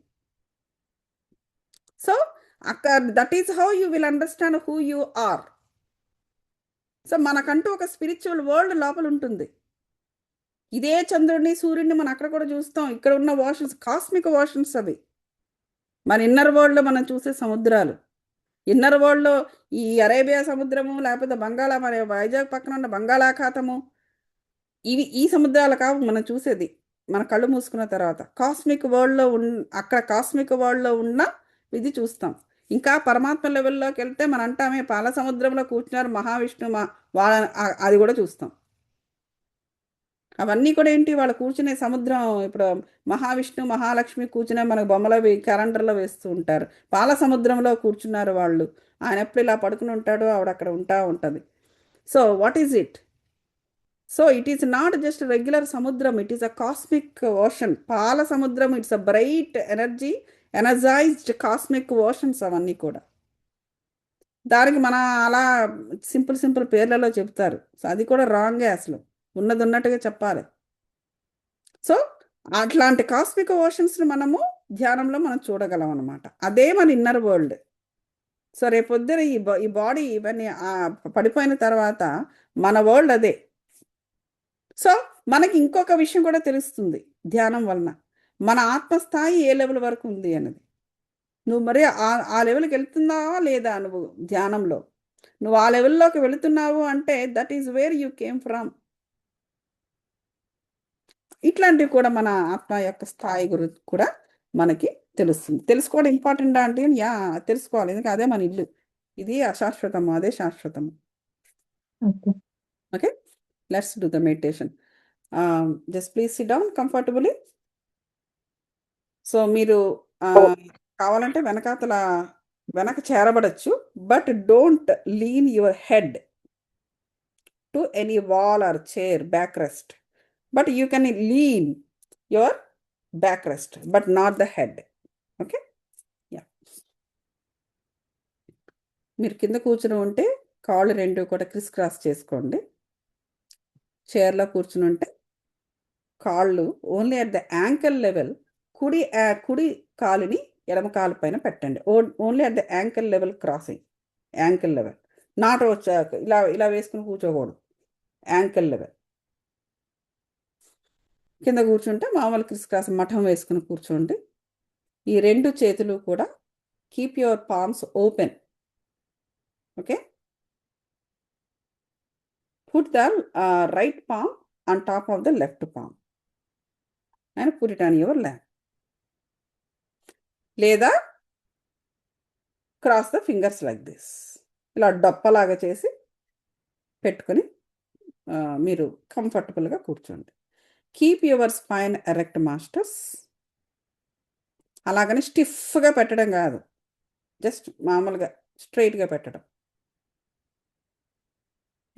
So, that is how you will understand who you are. So, మనకంటూ ఒక స్పిరిచ్యువల్ వరల్డ్ లోపల ఉంటుంది. ఇదే చంద్రుడిని, సూర్యుడిని మనం అక్కడ కూడా చూస్తాం. ఇక్కడ ఉన్న ఓషన్స్ కాస్మిక్ ఓషన్స్ అవి. మన ఇన్నర్ వరల్డ్‌లో మనం చూసే సముద్రాలు. ఇన్నర్ వరల్డ్‌లో ఈ అరేబియా సముద్రము, లేకపోతే మన వైజాగ్ పక్కన ఉన్న బంగాళాఖాతము, ఈ సముద్రాలు కావు మనం చూసేది. మన కళ్ళు మూసుకున్న తర్వాత. కాస్మిక్ వరల్డ్‌లో అక్కడ కాస్మిక్ వరల్డ్‌లో ఉన్న ఇది చూస్తాం. ఇంకా పరమాత్మ లెవెల్‌లోకెళ్తే మనం అంటామే పాల సముద్రంలో కూర్చున్నారు మహావిష్ణువు వాళ్ళ అది కూడా చూస్తాం. అవన్నీ కూడా ఏంటి, వాళ్ళు కూర్చునే సముద్రం. ఇప్పుడు మహావిష్ణు మహాలక్ష్మి కూర్చునే మనకు బొమ్మలో క్యాలెండర్లో వేస్తూ ఉంటారు. పాల సముద్రంలో కూర్చున్నారు వాళ్ళు. ఆయన ఎప్పుడు ఇలా పడుకుని ఉంటాడు, ఆవిడ అక్కడ ఉంటుంది. So what is it? So it is not just regular సముద్రం, it is a cosmic ocean. పాల సముద్రం, it's a bright energy, energized cosmic oceans అవన్నీ కూడా. దానికి మన అలా సింపుల్ పేర్లలో చెప్తారు. సో అది కూడా రాంగే, అసలు ఉన్నది ఉన్నట్టుగా చెప్పాలి. సో అట్లాంటి కాస్మిక్ ఓషన్స్ని మనము ధ్యానంలో మనం చూడగలం అనమాట. అదే మన ఇన్నర్ వరల్డ్. సో రేపొద్దున ఈ బాడీ ఇవన్నీ పడిపోయిన తర్వాత మన వరల్డ్ అదే. సో మనకి ఇంకొక విషయం కూడా తెలుస్తుంది ధ్యానం వలన, మన ఆత్మస్థాయి ఏ లెవెల్ వరకు ఉంది అన్నది. నువ్వు మరి ఆ లెవెల్కి వెళ్తున్నావా లేదా? నువ్వు ధ్యానంలో నువ్వు ఆ లెవెల్లోకి వెళుతున్నావు అంటే that is where you came from. ఇట్లాంటివి కూడా మన ఆత్మ యొక్క స్థాయి గురించి కూడా మనకి తెలుస్తుంది. తెలుసుకోవడం ఇంపార్టెంట్ అంటే యా, తెలుసుకోవాలి. ఎందుకంటే అదే మన ఇల్లు. ఇది అశాశ్వతము, అదే శాశ్వతము. Okay. Okay, let's do the meditation. Just please sit down comfortably. So మీరు కావాలంటే వెనక చేరబడచ్చు, but don't lean your head to any wall or chair back rest. But you can lean your backrest, but not the head. Okay? Yeah. మీరు కింద కూర్చుని ఉంటే కాళ్ళు రెండు కూడా క్రిస్ క్రాస్ చేసుకోండి. చైర్లో కూర్చుని ఉంటే కాళ్ళు only at the ankle level, కుడి కాలుని ఎడమ కాలు పైన పెట్టండి. Only at the ankle level crossing, ankle level. Not ఇలా వేసుకుని కూర్చోకూడదు, యాంకిల్ లెవెల్. కింద కూర్చుంటే మామూలు క్రిస్ క్రాస్ మఠం వేసుకుని కూర్చోండి. ఈ రెండు చేతులు కూడా keep your palms open. Okay, put the right palm on top of the left palm and put it on your lap. లేదా cross the fingers like this, ఇలా డొప్పలాగా చేసి పెట్టుకొని మీరు కంఫర్టబుల్గా కూర్చోండి. Keep your spine erect masters. అలాగని స్టిఫ్గా పెట్టడం కాదు, జస్ట్ మామూలుగా స్ట్రైట్గా పెట్టడం.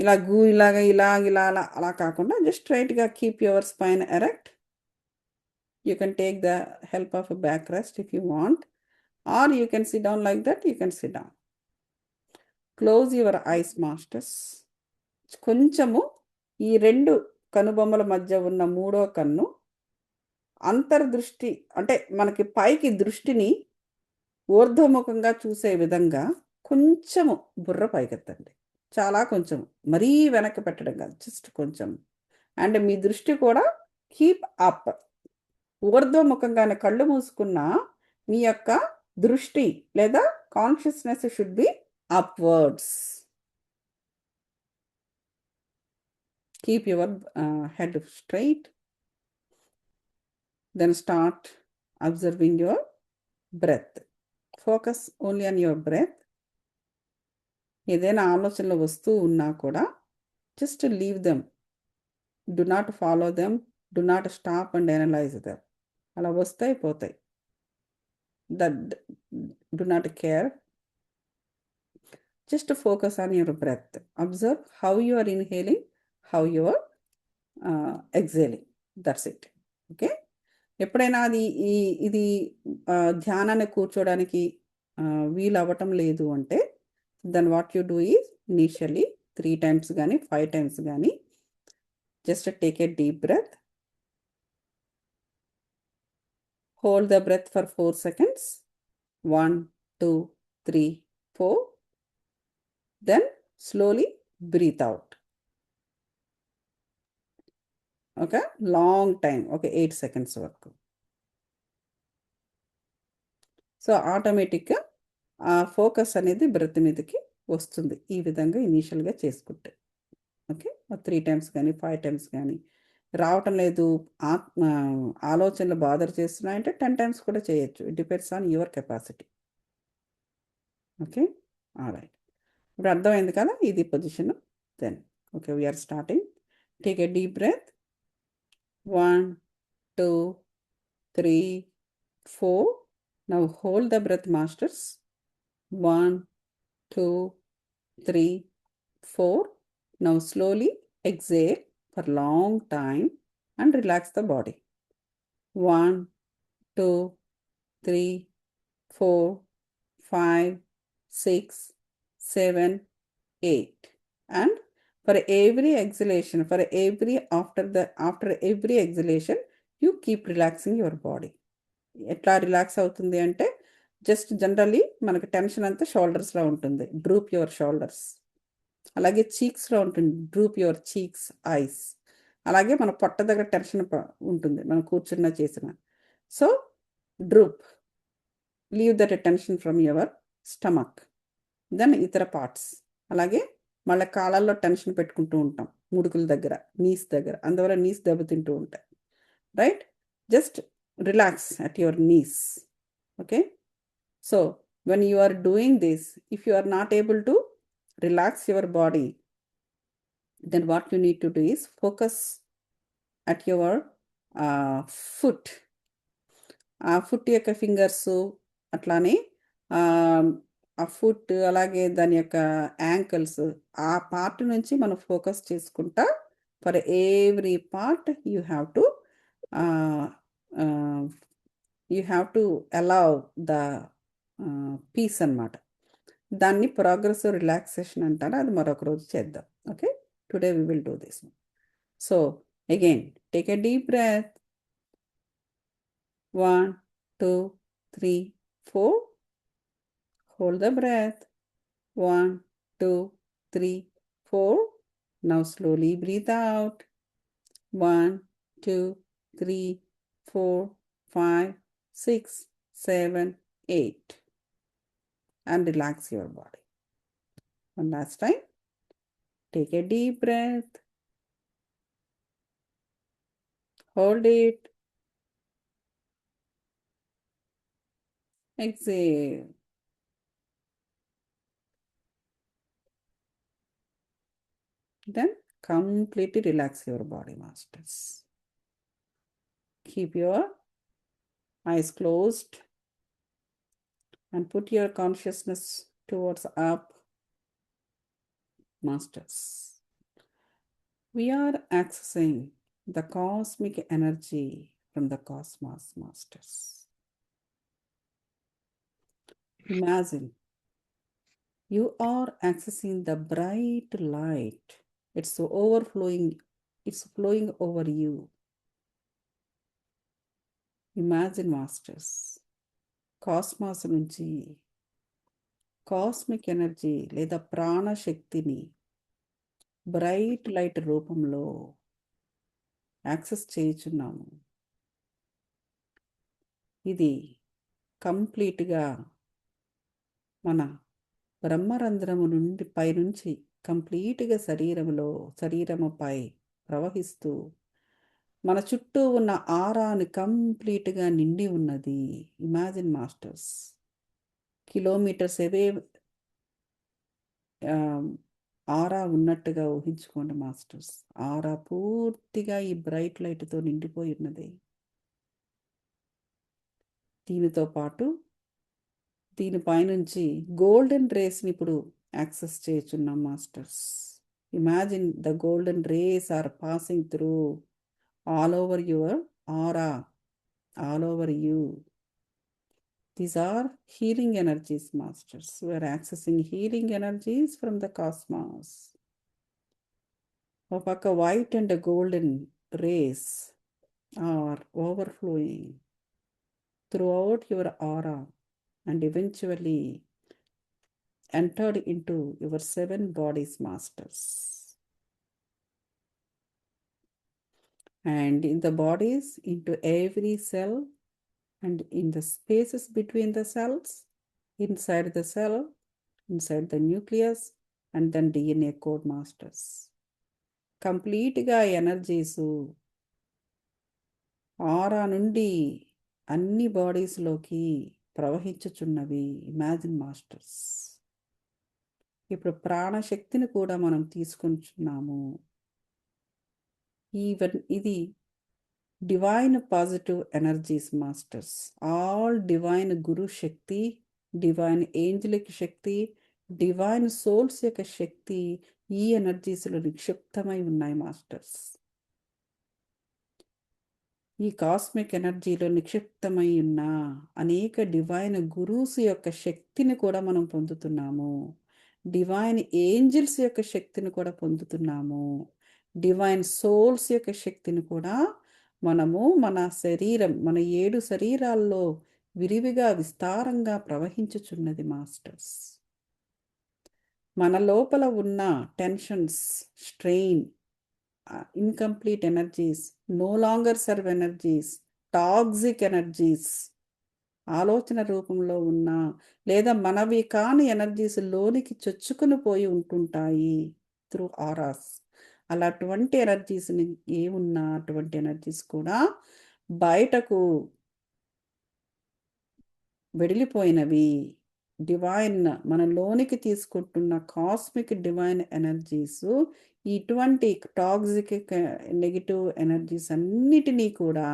ఇలాగ అలా కాకుండా జస్ట్ స్ట్రైట్గా keep your spine erect. You can take the help of back rest if you want, or you can sit down like that. You can sit down. Close your eyes masters. కొంచెము ఈ రెండు కనుబొమ్మల మధ్య ఉన్న మూడో కన్ను అంతర్దృష్టి, అంటే మనకి పైకి దృష్టిని ఊర్ధ్వముఖంగా చూసే విధంగా కొంచెము బుర్ర పైకెత్తండి. చాలా కొంచెం, మరీ వెనక్కి పెట్టడం కాదు, జస్ట్ కొంచెం. అండ్ మీ దృష్టి కూడా కీప్ అప్. ఊర్ధ్వముఖంగానే కళ్ళు మూసుకున్న మీ యొక్క దృష్టి లేదా consciousness should be upwards. Keep your head straight. Then start observing your breath. Focus only on your breath. ఏదైనా ఆలోచనలు వస్తూ ఉన్నా కూడా just leave them. Do not follow them. Do not stop and analyze them. అలా వస్తాయి పోతాయి. Do not care. Just focus on your breath. Observe how you are inhaling, how you are exhaling. That's it. Okay? ఎప్పుడైనా ఇది ధ్యానాన్ని కూర్చోడానికి వీలు అవ్వటం లేదు అంటే, then what you do is initially 3 times కానీ 5 times కానీ just take a deep breath. Hold the breath for 4 seconds. 1, 2, 3, 4. Then slowly breathe out. Okay, long time, okay, 8 seconds వరకు. సో ఆటోమేటిక్గా ఆ ఫోకస్ అనేది బ్రెత్ మీదకి వస్తుంది ఈ విధంగా ఇనీషియల్గా చేసుకుంటే. ఓకే, 3 times కానీ 5 times కానీ రావటం లేదు, ఆలోచనలు బాదర్ చేస్తున్నాయంటే 10 times కూడా చేయొచ్చు. It depends on your capacity. Okay, alright. ఇప్పుడు అర్థమైంది కదా ఇది position. Then okay, we're starting. Take a deep breath. 1, 2, 3, 4. Now hold the breath, masters. 1, 2, 3, 4. Now slowly exhale for long time and relax the body. 1, 2, 3, 4, 5, 6, 7, 8. And for every exhalation, after every exhalation, you keep relaxing your body. ఎట్లా relax అవుతుంది అంటే just generally మనకి tension అంతా షోల్డర్స్లో ఉంటుంది, డ్రూప్ your shoulders. అలాగే చీక్స్లో ఉంటుంది, డ్రూప్ your cheeks, ice. అలాగే మన పొట్ట దగ్గర టెన్షన్ ఉంటుంది మనం కూర్చున్న చేసిన. So droop, leave that tension from your stomach. Then ఇతర పార్ట్స్. అలాగే మళ్ళీ కాళ్ళల్లో టెన్షన్ పెట్టుకుంటూ ఉంటాం, ముడుకుల దగ్గర, నీస్ దగ్గర, అందువల్ల నీస్ దెబ్బతింటూ ఉంటాయి, right? Just relax at your knees. Okay, so when you are doing this, if you are not able to relax your body, then what you need to do is focus at your foot. ఆ foot యొక్క fingers, అట్లానే ఆ foot, అలాగే దాని యొక్క ankles, ఆ part నుంచి మనం ఫోకస్ చేసుకుంటా for every part you have to allow the peace అన్నమాట. దాన్ని ప్రోగ్రెసివ్ రిలాక్సేషన్ అంటారు. అది మరొక రోజు చేద్దాం. Okay, today we will do this. So again take a deep breath. 1, 2, 3, 4. Hold the breath. 1, 2, 3, 4. Now slowly breathe out. 1, 2, 3, 4, 5, 6, 7, 8. And relax your body. One last time. Take a deep breath. Hold it. Exhale. Then completely relax your body, masters. Keep your eyes closed and put your consciousness towards up, masters. We are accessing the cosmic energy from the cosmos, masters. Imagine you are accessing the bright light. It's overflowing. It's flowing over you. Imagine, masters, cosmos నుంచి cosmic energy లేదా ప్రాణశక్తిని bright light రూపంలో access చేయుచున్నాము. ఇది కంప్లీట్గా మన బ్రహ్మరంధ్రము నుండి పైనుంచి కంప్లీట్గా శరీరముపై ప్రవహిస్తూ మన చుట్టూ ఉన్న ఆరాని కంప్లీట్గా నిండి ఉన్నది. ఇమాజిన్, మాస్టర్స్, కిలోమీటర్స్ అవే ఆరా ఉన్నట్టుగా ఊహించుకోండి, మాస్టర్స్. ఆరా పూర్తిగా ఈ బ్రైట్ లైట్తో నిండిపోయి ఉన్నది. దీనితో పాటు దీనిపైనుంచి గోల్డెన్ రేస్ని ఇప్పుడు యాక్సెస్ చేయుచున్నాం, masters. Imagine the golden rays are passing through all over your aura, all over you. These are healing energies, masters. We are accessing healing energies from the cosmos. Opaka white and golden rays are overflowing throughout your aura and eventually entered into your 7 bodies, masters. And in the bodies, into every cell, and in the spaces between the cells, inside the cell, inside the nucleus, and then DNA code, masters. కంప్లీట్గా energies ఆరా నుండి అన్ని బాడీస్లోకి ప్రవహించుచున్నవి. Imagine, masters. ఇప్పుడు ప్రాణశక్తిని కూడా మనం తీసుకుంటున్నాము. ఇది divine positive energies masters, all divine గురు శక్తి, డివైన్ ఏంజలిక్ శక్తి, డివైన్ సోల్స్ యొక్క శక్తి ఈ ఎనర్జీస్లో నిక్షిప్తమై ఉన్నాయి మాస్టర్స్. ఈ కాస్మిక్ ఎనర్జీలో నిక్షిప్తమై ఉన్న అనేక డివైన్ గురూస్ యొక్క శక్తిని కూడా మనం పొందుతున్నాము. డివైన్ ఏంజిల్స్ యొక్క శక్తిని కూడా పొందుతున్నాము. డివైన్ సోల్స్ యొక్క శక్తిని కూడా మనము మన శరీరం, మన 7 శరీరాల్లో విరివిగా విస్తారంగా ప్రవహించుచున్నది మాస్టర్స్. మన లోపల ఉన్న tensions, strain, incomplete energies, no longer serve energies, toxic energies, ఆలోచన రూపంలో ఉన్న లేదా మనవి కాని ఎనర్జీస్ లోనికి చొచ్చుకుని పోయి ఉంటుంటాయి త్రూ ఆరాస్. అలాంటి ఎనర్జీస్ని ఏమున్నా అటువంటి ఎనర్జీస్ కూడా బయటకు వెడిలిపోయినవి. డివైన్ మన లోనికి తీసుకుంటున్న కాస్మిక్ డివైన్ ఎనర్జీస్ ఇటువంటి టాక్సిక్ నెగిటివ్ ఎనర్జీస్ అన్నిటినీ కూడా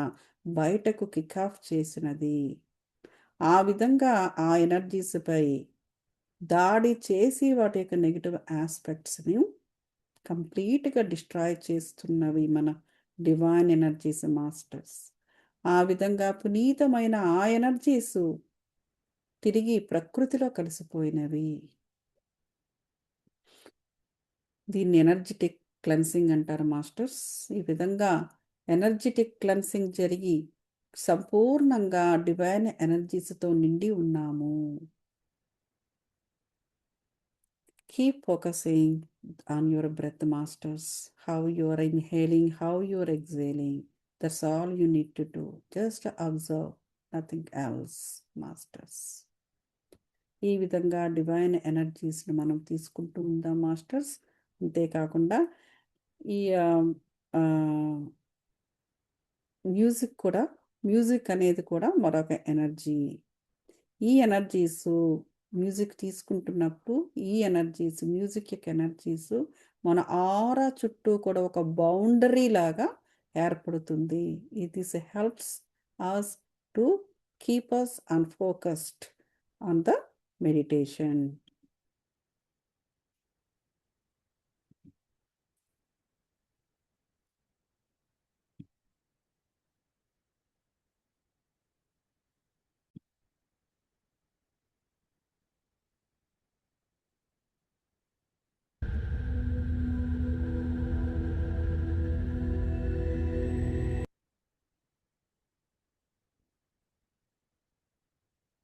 బయటకు కిక్ ఆఫ్ చేసినది. ఆ విధంగా ఆ ఎనర్జీస్పై దాడి చేసి వాటి యొక్క నెగిటివ్ ఆస్పెక్ట్స్ని కంప్లీట్గా డిస్ట్రాయ్ చేస్తున్నవి మన డివైన్ ఎనర్జీస్ మాస్టర్స్. ఆ విధంగా పునీతమైన ఆ ఎనర్జీస్ తిరిగి ప్రకృతిలో కలిసిపోయినవి. దీన్ని ఎనర్జెటిక్ క్లెన్సింగ్ అంటారు మాస్టర్స్. ఈ విధంగా ఎనర్జెటిక్ క్లెన్సింగ్ జరిగి సంపూర్ణంగా డివైన్ ఎనర్జీస్తో నిండి ఉన్నాము. Keep focusing on your breath masters. How you are inhaling, how you are exhaling. That's all you need to do. Just observe, nothing else masters. ఈ విధంగా డివైన్ ఎనర్జీస్ని మనం తీసుకుంటూ ఉందాం మాస్టర్స్. అంతేకాకుండా ఈ మ్యూజిక్ అనేది కూడా మరొక ఎనర్జీ. ఈ ఎనర్జీస్ మ్యూజిక్ తీసుకుంటున్నప్పుడు ఈ ఎనర్జీస్, మ్యూజిక్ యొక్క ఎనర్జీస్ మన ఆరా చుట్టూ కూడా ఒక బౌండరీ లాగా ఏర్పడుతుంది. This helps us to keep us unfocused on the meditation.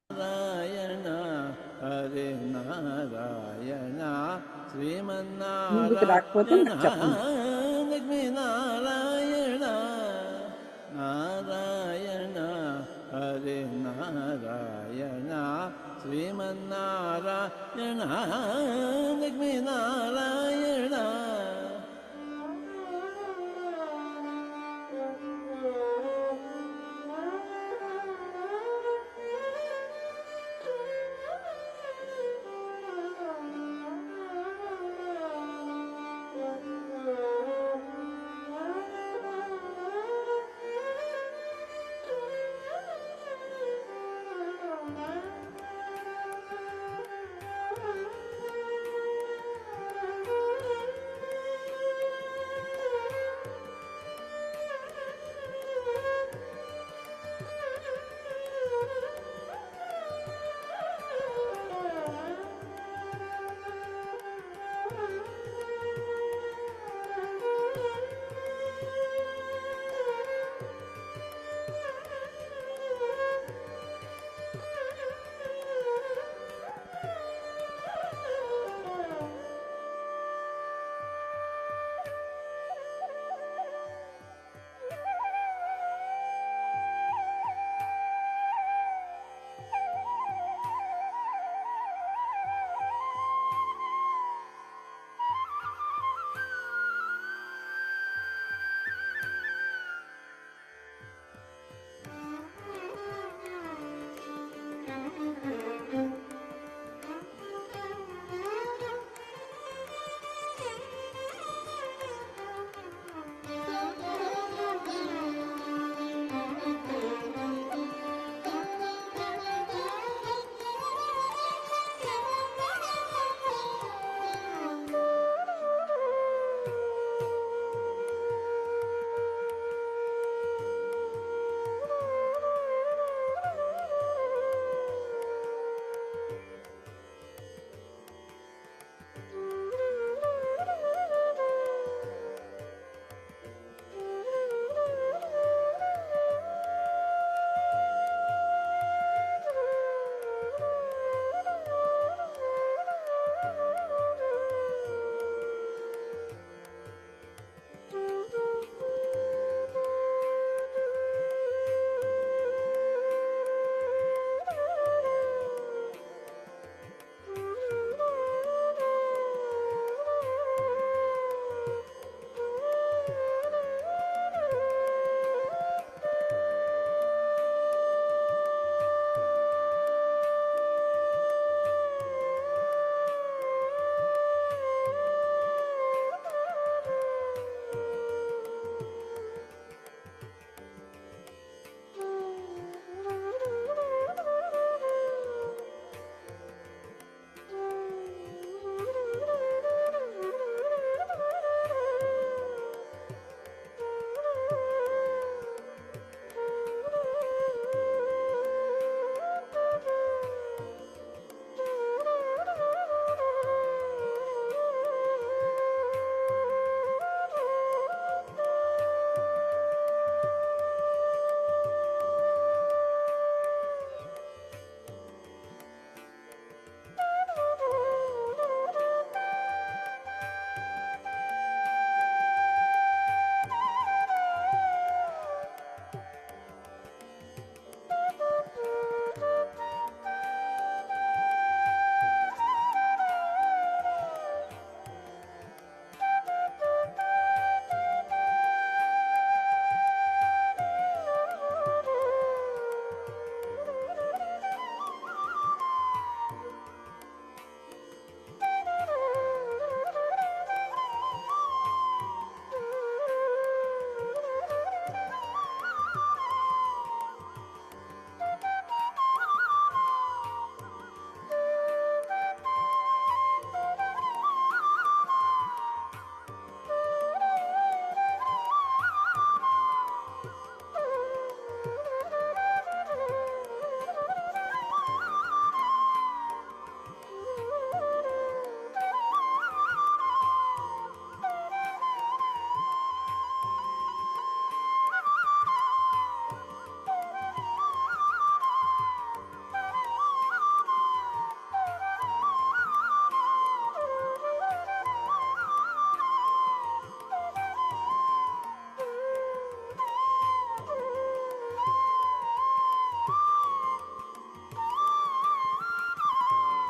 Narayana Hare Narayana music రాకపోతే శ్రీమన్నారాయణ నాకు చెప్పండి. Lakshmi Narayana Narayana Hare Narayana Srimannarayana Lakshmi Narayana.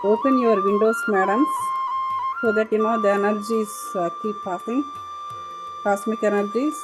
Open your windows, madams, so that the energies keep passing, cosmic energies.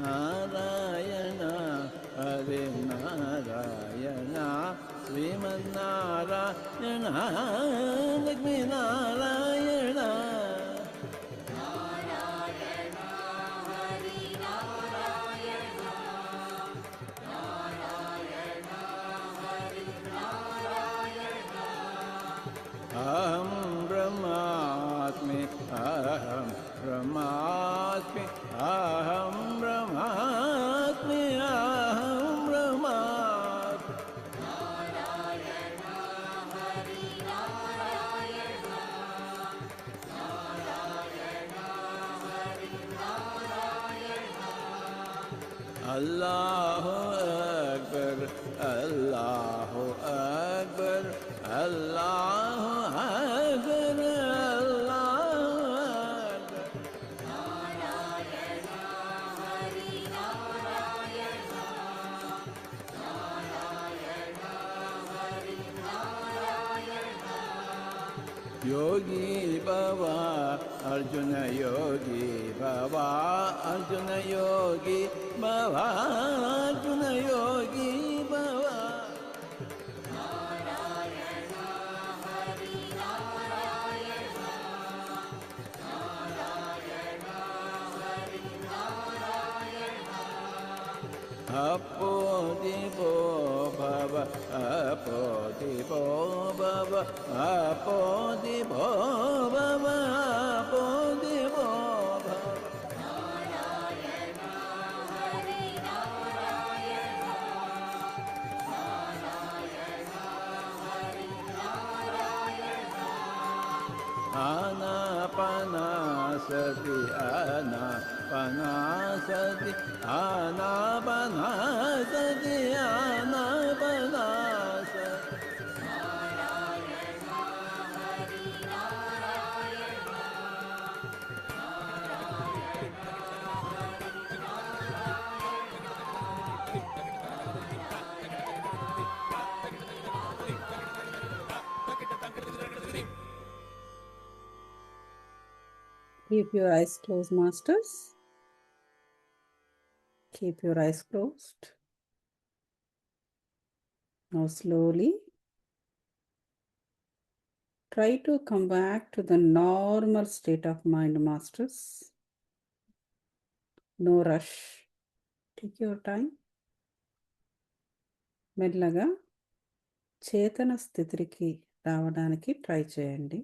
Narayana Hare Narayana Srimannarayana Lakshmi Narayana అహం బ్రహ్మాస్మి అహం బ్రహ్మాస్మి అహం బ్రహ్మాస్మి అహం బ్రహ్మాస్మి అల్లాహు అక్బర్ అల్లాహు అక్బర్ అల్లాహు అక్బర్ అల్లాహు అక్బర్ యోగి బాబా అర్జున యోగి బాబా అర్జున యోగి బాబా అర్జున యోగి బాబా అపోదిపో భవ అపోదిపో భవ అపోదిపో భవ అపోదిపో భవ ఆనాపనాసతి ఆనాపనాసతి ఆనాపనాసతి ఆనాపనాసతి. Keep your eyes closed, masters. Keep your eyes closed. Now slowly try to come back to the normal state of mind, masters. No rush. Take your time. మెల్లగా చేతన స్థితికి రావడానికి ట్రై చేయండి.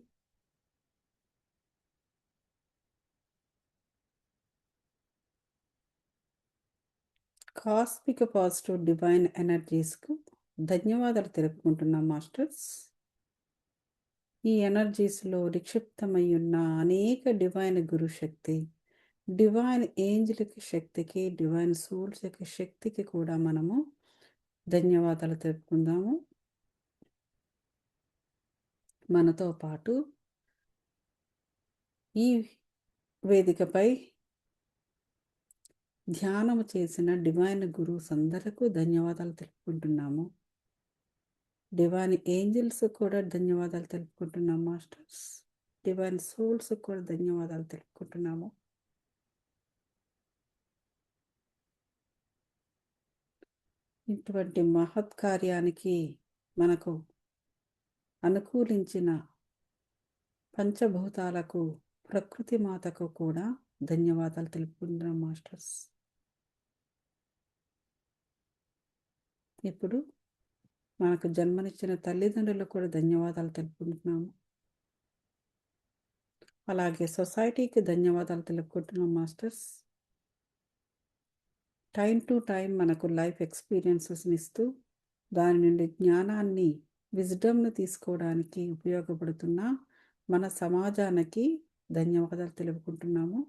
కాస్మిక పాజిటివ్ డివైన్ ఎనర్జీస్కు ధన్యవాదాలు తెలుపుకుంటున్నాం మాస్టర్స్. ఈ ఎనర్జీస్లో నిక్షిప్తమై ఉన్న అనేక డివైన్ గురు శక్తి, డివైన్ ఏంజలిక్ శక్తికి, డివైన్ సోల్స్ యొక్క శక్తికి కూడా మనము ధన్యవాదాలు తెలుపుకుందాము. మనతో పాటు ఈ వేదికపై ధ్యానము చేసిన డివైన్ గురువుస్ అందరికీ ధన్యవాదాలు తెలుపుకుంటున్నాము. డివైన్ ఏంజల్స్ కూడా ధన్యవాదాలు తెలుపుకుంటున్నాం మాస్టర్స్. డివైన్ సోల్స్ కూడా ధన్యవాదాలు తెలుపుకుంటున్నాము. ఇటువంటి మహత్ కార్యానికి మనకు అనుకూలించిన పంచభూతాలకు, ప్రకృతి మాతకు కూడా ధన్యవాదాలు తెలుపుకుంటున్నాం మాస్టర్స్. ఇప్పుడు మనకు జన్మనిచ్చిన తల్లిదండ్రులకు కూడా ధన్యవాదాలు తెలుపుకుంటున్నాము. అలాగే సొసైటీకి ధన్యవాదాలు తెలుపుకుంటున్నాం మాస్టర్స్. టైం టు టైం మనకు లైఫ్ ఎక్స్పీరియన్సెస్ని ఇస్తూ దాని నుండి జ్ఞానాన్ని, విజ్డమ్ను తీసుకోవడానికి ఉపయోగపడుతున్న మన సమాజానికి ధన్యవాదాలు తెలుపుకుంటున్నాము.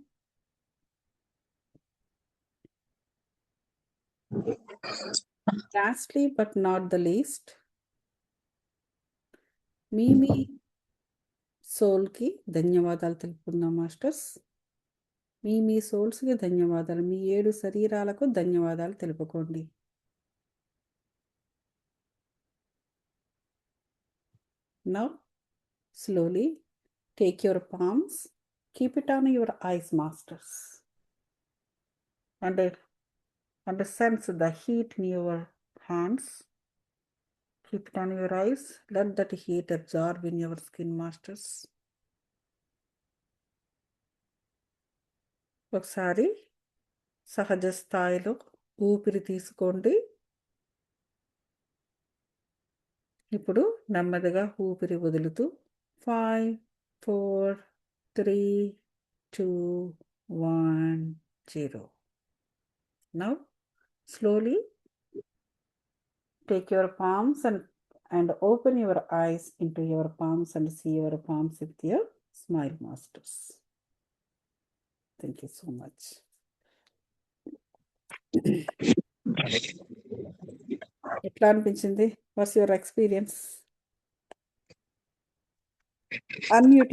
Lastly but not the least, మీ సోల్కి ధన్యవాదాలు తెలుపుకుందాం మాస్టర్స్. మీ సోల్స్కి ధన్యవాదాలు. మీ 7 శరీరాలకు ధన్యవాదాలు తెలుపుకోండి. Now slowly take your palms, keep it on your eyes, masters, and sense the heat in your hands. Keep it on your eyes. Let that heat absorb in your skin, masters. ఒకసారి సహజ స్థాయిలో ఊపిరి తీసుకోండి. ఇప్పుడు నెమ్మదిగా ఊపిరి వదులుతూ 5, 4, 3, 2, 1, 0. Now slowly take your palms and open your eyes into your palms and see your palms with your smile, masters. Thank you so much. ఎట్లా అనిపించింది? What's your experience? అన్మ్యూట్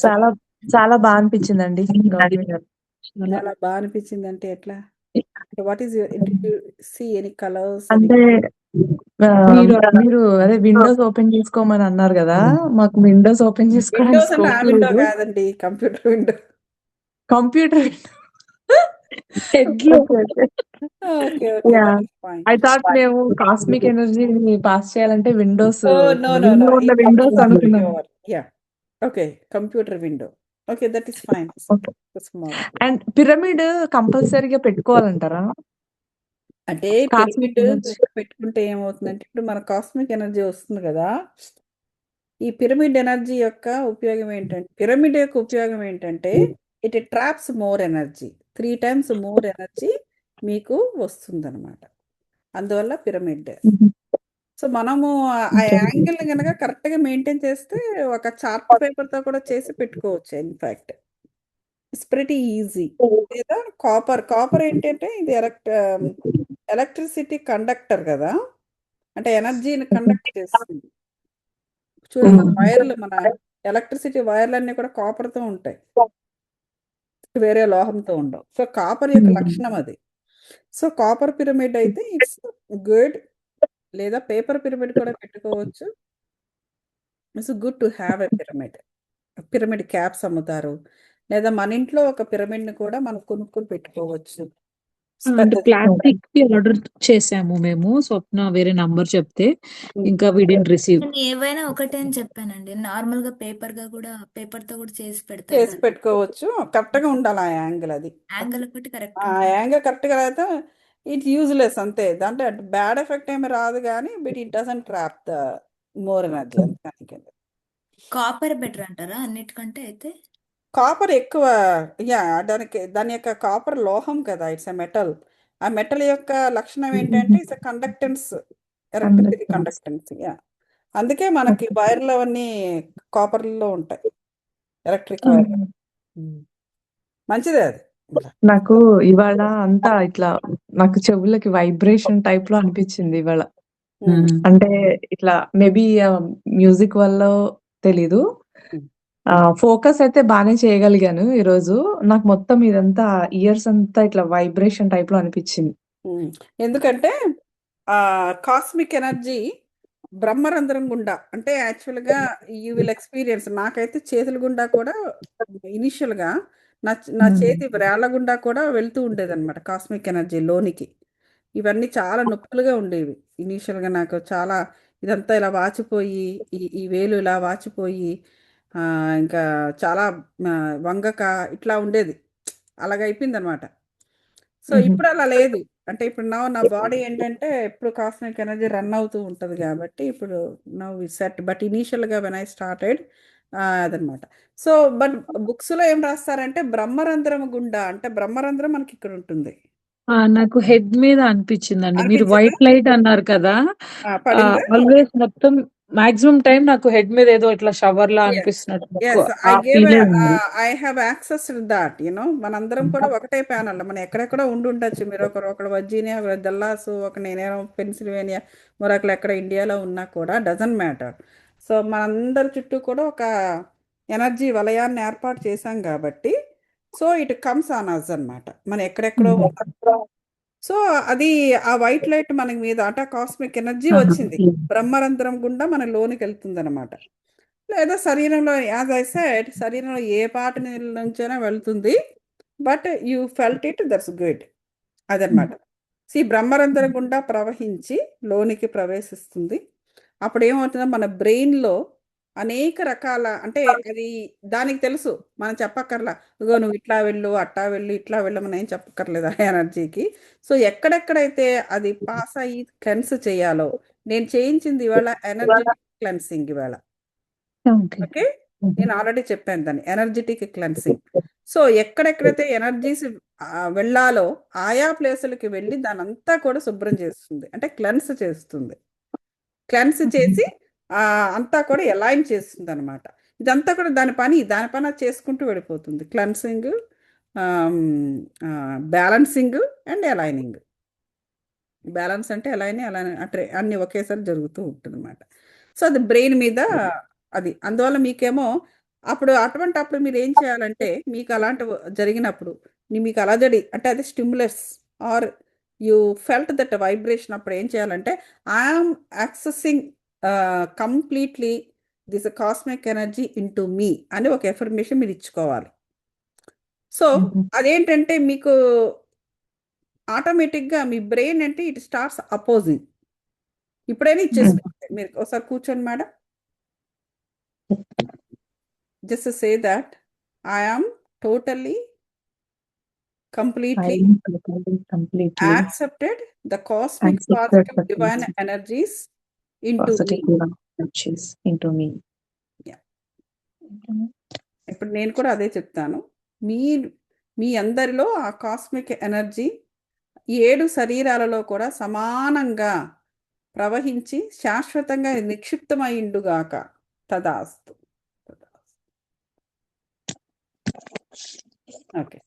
చాలా చాలా బాగా అనిపించిందండి. చాలా బాగా అనిపించింది అంటే ఎట్లా? What is see any colours? అంటే మీరు అదే విండోస్ ఓపెన్ చేసుకోమని అన్నారు కదా, మాకు విండోస్ ఓపెన్ విండోస్ అంటే ఆ విండో చేసుకోవడానికి కాదండి, computer window. Computer okay okay, fine. I thought మేము కాస్మిక్ ఎనర్జీని పాస్ చేయాలంటే windows, oh no no no, ఉన్న విండోస్ అనుకున్నాను. Yeah okay, computer window. Okay, that is fine. Okay. And pyramid కంపల్సరీగా పెట్టుకోవాలంటారా? అంటే కాస్మిక్ పిరమిడ్ ఎనర్జీ పెట్టుకుంటే ఏమవుతుందంటే, ఇప్పుడు మన కాస్మిక్ ఎనర్జీ వస్తుంది కదా, ఈ పిరమిడ్ ఎనర్జీ యొక్క ఉపయోగం ఏంటంటే, పిరమిడ్ యొక్క ఉపయోగం ఏంటంటే it traps more energy, 3 times more energy మీకు వస్తుందన్నమాట. అందువల్ల పిరమిడ్. సో మనము ఆ యాంగిల్ గనక కరెక్ట్గా మెయింటైన్ చేస్తే ఒక చార్ట్ పేపర్తో కూడా చేసి పెట్టుకోవచ్చు. In fact it's pretty easy. లేదా కాపర్ ఏంటంటే ఇది ఎలక్ట్రిసిటీ కండక్టర్ కదా, అంటే ఎనర్జీని కండక్ట్ చేస్తుంది. చూడు మన వైర్లు, మన ఎలక్ట్రిసిటీ వైర్లన్నీ కూడా కాపర్తో ఉంటాయి, వేరే లోహంతో ఉండవు. సో కాపర్ యొక్క లక్షణం అది. సో కాపర్ పిరమిడ్ అయితే ఇట్స్ గుడ్. లేదా పేపర్ పిరమిడ్ కూడా పెట్టుకోవచ్చు. It's good to have a pyramid caps అమ్ముతారు. లేదా మన ఇంట్లో ఒక పిరమిడ్ని కూడా మనం కొనుక్కొని పెట్టుకోవచ్చు. అంటే ప్లాస్టిక్ ఆర్డర్ చేసాము మేము. స్వప్న వేరే నంబర్ చెప్తే ఇంకా వి డిడ్ంట్ రిసీవ్. నేను ఏవైనా ఒకటే అని చెప్పానండి. నార్మల్ గా పేపర్ తో కూడా చేసి పెడతారు చేసి కదా. పెట్టుకోవచ్చు. కరెక్ట్గా ఉండాలి ఆ యాంగిల్. అది యాంగిల్ ఒకటి కరెక్ట్ ఆ యాంగిల్ కరెక్ట్గా అయితే ఇట్ యూజ్లెస్ అంతే. దాంట్లో బ్యాడ్ ఎఫెక్ట్ ఏమి రాదు, కానీ but it doesn't trap the more energy అంతే. కాపర్ బెటర్ అంటారా అన్నిటికంటే అయితే? కాపర్ ఎక్కువ, యా, దాని యొక్క కాపర్ లోహం కదా, ఇట్స్ ఎ మెటల్. ఆ మెటల్ యొక్క లక్షణం ఏంటంటే it's conductance, electricity conductance. Yeah, అందుకే మనకి వైర్లు అవన్నీ కాపర్లో ఉంటాయి, ఎలక్ట్రిక్ వైర్. మంచిదే అది. నాకు ఇవాళ అంతా ఇట్లా నాకు చెవులకి వైబ్రేషన్ టైప్ లో అనిపించింది ఇవాళ. అంటే ఇట్లా మేబీ మ్యూజిక్ వల్ల తెలీదు. ఫోకస్ అయితే బాగానే చేయగలిగాను ఈరోజు. నాకు మొత్తం ఇదంతా ఇయర్స్ అంతా ఇట్లా వైబ్రేషన్ టైప్ లో అనిపించింది. ఎందుకంటే కాస్మిక్ ఎనర్జీ బ్రహ్మరంధ్రం గుండా, అంటే యాక్చువల్గా యూ విల్ ఎక్స్పీరియన్స్. నాకైతే చేతుల గుండా కూడా ఇనిషియల్గా నా చేతి వేళ్ళ గుండా కూడా వెళ్తూ ఉండేది అనమాట కాస్మిక్ ఎనర్జీ లోనికి. ఇవన్నీ చాలా నొప్పులుగా ఉండేవి ఇనీషియల్గా. నాకు చాలా ఇదంతా ఇలా వాచిపోయి, ఈ వేలు ఇలా వాచిపోయి, ఇంకా చాలా వంగక ఇట్లా ఉండేది. అలాగ అయిపోయింది అనమాట. సో ఇప్పుడు అలా లేదు. అంటే ఇప్పుడు నా బాడీ ఏంటంటే ఎప్పుడు కాస్మిక్ ఎనర్జీ రన్ అవుతూ ఉంటుంది కాబట్టి ఇప్పుడు నవ్ సెట్. బట్ ఇనీషియల్గా వెన్ ఐ స్టార్టెడ్ అదనమాట. సో బట్ బుక్స్లో ఏం రాస్తారంటే బ్రహ్మరంధ్రం గుండా, అంటే బ్రహ్మరంధ్రం మనకి ఇక్కడ ఉంటుంది. నాకు హెడ్ మీద అనిపించిందండి. మీరు అనిపించిందా? వైట్ లైట్ అన్నారు కదా, పడిందా? ఆల్వేస్ మొత్తం మాక్సిమం టైం నాకు హెడ్ మీద ఏదో ఇట్లా షవర్ లా అనిపిస్తున్నట్టు ఎస్, ఆ ఫీలే ఉంది. I have access that. మనందరం కూడా ఒకటే ప్యానల్. మనం ఎక్కడెక్కడో ఉండొచ్చు. మీరు ఒకడు వర్జీనియా, ఒకడు డల్లాస్, నేనేమో పెన్సిల్వేనియా, మరొకరు ఎక్కడ ఇండియాలో ఉన్నా కూడా డజంట్ మ్యాటర్. సో మనందరి చుట్టూ కూడా ఒక ఎనర్జీ వలయాన్ని ఏర్పాటు చేశాం కాబట్టి so it comes on us అనమాట. మనం ఎక్కడెక్కడో ఉన్నాం. సో అది ఆ వైట్ లైట్ మనకి మీద, అంటే కాస్మిక్ ఎనర్జీ వచ్చింది బ్రహ్మరంధ్రం గుండా మన లోనికి వెళ్తుంది అనమాట. లేదా శరీరంలో, యాజ్ ఐ సెడ్, శరీరంలో ఏ పార్ట్ నుంచైనా వెళ్తుంది. But you felt it, that's good. అదనమాట. బ్రహ్మరంధ్రం గుండా ప్రవహించి లోనికి ప్రవేశిస్తుంది. అప్పుడు ఏమవుతుందో మన బ్రెయిన్లో అనేక రకాల, అంటే అది దానికి తెలుసు, మనం చెప్పక్కర్లా. ఇగో నువ్వు ఇట్లా వెళ్ళు, అట్టా వెళ్ళు, ఇట్లా వెళ్ళు, మనం ఏం చెప్పక్కర్లేదు ఆ ఎనర్జీకి. సో ఎక్కడెక్కడైతే అది పాస్ అయ్యి క్లెన్స్ చేయాలో, నేను చేయించింది ఇవాళ ఎనర్జెటిక్ క్లెన్సింగ్ ఇవాళ. ఓకే, నేను ఆల్రెడీ చెప్పాను దాన్ని ఎనర్జెటిక్ క్లెన్సింగ్. సో ఎక్కడెక్కడైతే ఎనర్జీస్ వెళ్ళాలో ఆయా ప్లేసులకి వెళ్ళి దాని అంతా కూడా శుభ్రం చేస్తుంది, అంటే క్లెన్స్ చేస్తుంది. క్లెన్స్ చేసి అంతా కూడా ఎలైన్ చేస్తుంది అనమాట. ఇదంతా కూడా దాని పని అది చేసుకుంటూ వెళ్ళిపోతుంది. Cleansing, balancing and aligning. Balance అంటే అలైన్ అంటే అన్ని ఒకేసారి జరుగుతూ ఉంటుంది అనమాట. సో అది బ్రెయిన్ మీద అది. అందువల్ల మీకేమో అప్పుడు మీరు ఏం చేయాలంటే, మీకు అలాంటి జరిగినప్పుడు మీకు అలజడి, అంటే అది stimulus are you felt that vibration, అప్పుడు ఏం చేయాలంటే I'm accessing completely this cosmic energy into me అని ఒక ఎఫర్మేషన్ మీరు ఇచ్చుకోవాలి. సో అదేంటంటే మీకు ఆటోమేటిక్గా మీ బ్రెయిన్ అంటే ఇట్ స్టార్ట్స్ అపోజింగ్. ఇప్పుడైనా ఇచ్చేసుకోండి. మీరు ఒకసారి కూర్చోండి madam. Just say that I am totally completely accepted the cosmic positive divine energies into me. Yeah. ఇప్పుడు నేను కూడా అదే చెప్తాను. మీ అందరిలో ఆ కాస్మిక్ ఎనర్జీ 7 శరీరాలలో కూడా సమానంగా ప్రవహించి శాశ్వతంగా నిక్షిప్తమైండుగాక. తదాస్తు. ఓకే.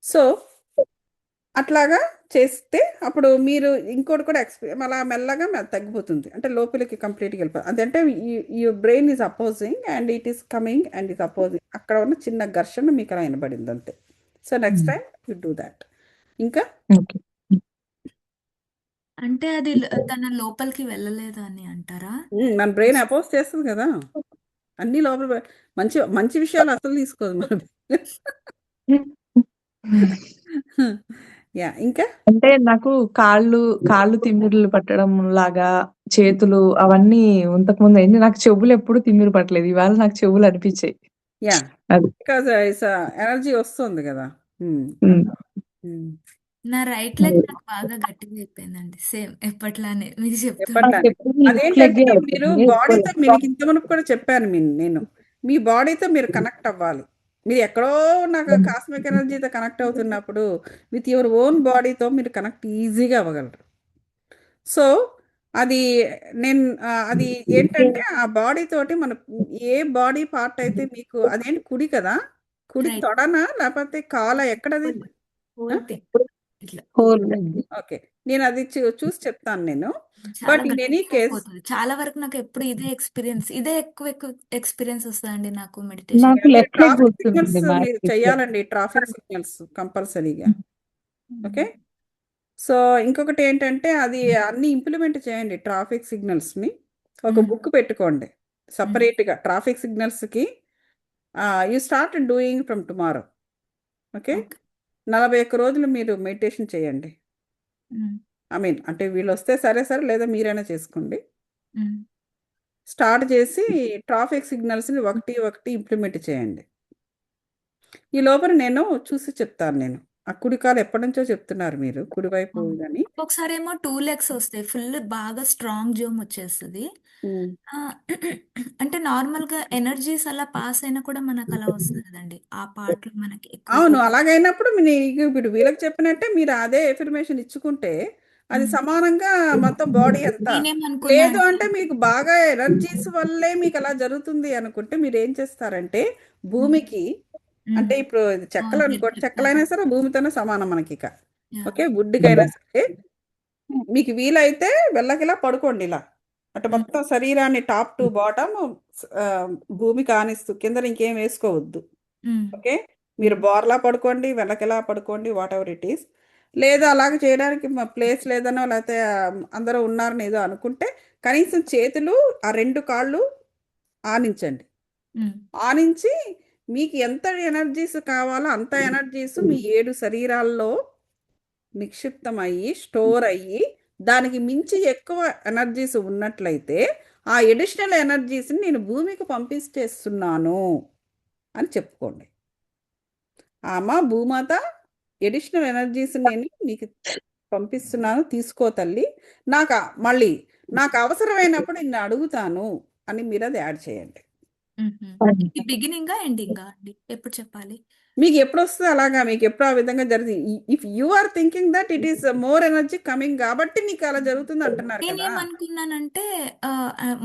సో అట్లాగా చేస్తే అప్పుడు మీరు ఇంకోటి కూడా అలా మెల్లగా తగ్గిపోతుంది. అంటే లోపలికి కంప్లీట్గా వెళ్ళిపోతుంది. అదంటే your brain is opposing and it is coming and is opposing. అక్కడ ఉన్న చిన్న ఘర్షణ మీకు అలా వినబడింది అంతే. So next time you do that. ఇంకా ఓకే. అంటే అది తన లోపలికి వెళ్ళలేదు అని అంటారా? మన బ్రెయిన్ అపోజ్ చేస్తుంది కదా, అన్ని లోపల మంచి మంచి విషయాలు అసలు తీసుకోదు మన యా. ఇంకా అంటే నాకు కాళ్ళు తిమ్మిర్లు పట్టడం లాగా, చేతులు అవన్నీ ఇంతకుముందు అయింది. నాకు చెవులు ఎప్పుడు తిమ్మిరి పట్టలేదు. ఇవాళ నాకు చెవులు అనిపించాయి. యా, అది బికాజ్ ఎనర్జీ వస్తుంది కదా. నా రైట్ లెగ్ నాకు బాగా గట్టిగా అయిపోయిందండి. సేమ్ ఎప్పట్లానే మీరు చెప్తుంటే. ఎప్పట్లా నాకు ఎప్పుడు లెఫ్ట్ అదేంటంటే లెగ్గే మీరు అవుతుంది. బాడీతో, మీకు ఇంతవరకు కూడా చెప్పాను నేను, మీ బాడీతో మీరు కనెక్ట్ అవ్వాలి. మీరు ఎక్కడో నాకు కాస్మిక్ ఎనర్జీతో కనెక్ట్ అవుతున్నప్పుడు విత్ యువర్ ఓన్ బాడీతో మీరు కనెక్ట్ ఈజీగా అవ్వగలరు. సో అది అది ఏంటంటే ఆ బాడీ తోటి మన ఏ బాడీ పార్ట్ అయితే మీకు అదేంటి కుడి కదా, కుడి Right. తొడనా లేకపోతే కాల ఎక్కడది? Whole thing. ఇట్లా హోల్ లెగ్. ఓకే, నేను అది చూసి చెప్తాను నేను. చాలా బట్ ఇన్ ఎనీ గట్టిగా కేస్ అయిపోతుంది. చాలా వరకు నాకు ఎప్పుడు ఇదే ఎక్కువ ఎక్స్పీరియన్స్ వస్తుందండి నాకు మెడిటేషన్. నాకు లెఫ్ట్ లెగ్ ట్రాఫిక్ వస్తుందండి సిగ్నల్స్ మీరు మ్యాక్స్. చేయాలండి, ట్రాఫిక్ సిగ్నల్స్ కంపల్సరీగా. ఓకే. సో ఇంకొకటి ఏంటంటే అది అన్ని ఇంప్లిమెంట్ చేయండి ట్రాఫిక్ సిగ్నల్స్ని. ఒక బుక్ పెట్టుకోండి సపరేట్గా ట్రాఫిక్ సిగ్నల్స్కి. You start doing from tomorrow. Okay, 41 రోజులు మీరు మెడిటేషన్ చేయండి. అంటే వీళ్ళు వస్తే సరే లేదా మీరైనా చేసుకోండి. స్టార్ట్ చేసి ట్రాఫిక్ సిగ్నల్స్ని ఒకటి ఇంప్లిమెంట్ చేయండి. ఈ లోపల నేను చూసి చెప్తాను. నేను ఆ కుడికాలు ఎప్పటి నుంచో చెప్తున్నారు మీరు, కుడివైపు అని. ఒకసారి ఏమో 2 లెగ్స్ వస్తాయి, ఫుల్ బాగా స్ట్రాంగ్ జోమ్ వచ్చేస్తుంది. అంటే నార్మల్ గా ఎనర్జీస్ అలా పాస్ అయినా కూడా మనకు అలా వస్తుంది కదండి, ఆ పార్ట్ లో మనకి ఎక్కువ. అవును, అలాగైనప్పుడు ఇప్పుడు వీళ్ళకి చెప్పినట్టే మీరు అదే ఎఫర్మేషన్ ఇచ్చుకుంటే అది సమానంగా మొత్తం బాడీ అంతా. లేదు అంటే మీకు బాగా ఎనర్జీస్ వల్లే మీకు అలా జరుగుతుంది అనుకుంటే మీరు ఏం చేస్తారంటే భూమికి, అంటే ఇప్పుడు చెక్కలు అనుకోండి, చెక్కలైనా సరే భూమితోనే సమానం మనకి ఇక. ఓకే, వుడ్కైనా సరే మీకు వీలైతే వెళ్ళకిలా పడుకోండి ఇలా, అంటే మొత్తం శరీరాన్ని టాప్ టు బాటమ్ భూమికి ఆనిస్తూ, కింద ఇంకేం వేసుకోవద్దు. ఓకే, మీరు బోర్లా పడుకోండి, వెనకలా పడుకోండి, వాట్ ఎవర్ ఇట్ ఈస్. లేదా అలాగ చేయడానికి ప్లేస్ లేదనో లేకపోతే అందరూ ఉన్నారని ఏదో అనుకుంటే కనీసం చేతులు ఆ 2 కాళ్ళు ఆనించండి. ఆనించి మీకు ఎంత ఎనర్జీస్ కావాలో అంత ఎనర్జీస్ మీ 7 శరీరాల్లో నిక్షిప్తమయ్యి స్టోర్ అయ్యి, దానికి మించి ఎక్కువ ఎనర్జీస్ ఉన్నట్లయితే ఆ ఎడిషనల్ ఎనర్జీస్ని నేను భూమికి పంపించేస్తున్నాను అని చెప్పుకోండి. అమ్మ భూమాత, ఎడిషనల్ ఎనర్జీస్ నేను నీకు పంపిస్తున్నాను, తీసుకో తల్లి. మళ్ళీ నాకు అవసరమైనప్పుడు నిన్ను అడుగుతాను అని మీరు అది యాడ్ చేయండి. బిగినింగా ఎండింగా అండి ఎప్పుడు చెప్పాలి? మీకు ఎప్పుడు వస్తుంది అలాగా, మీకు ఎప్పుడు ఆ విధంగా జరుగుతుంది. If you are thinking that it is more energy coming కాబట్టి మీకు అలా జరుగుతుంది అంటున్నారు కదా. నేనేమనుకున్నానంటే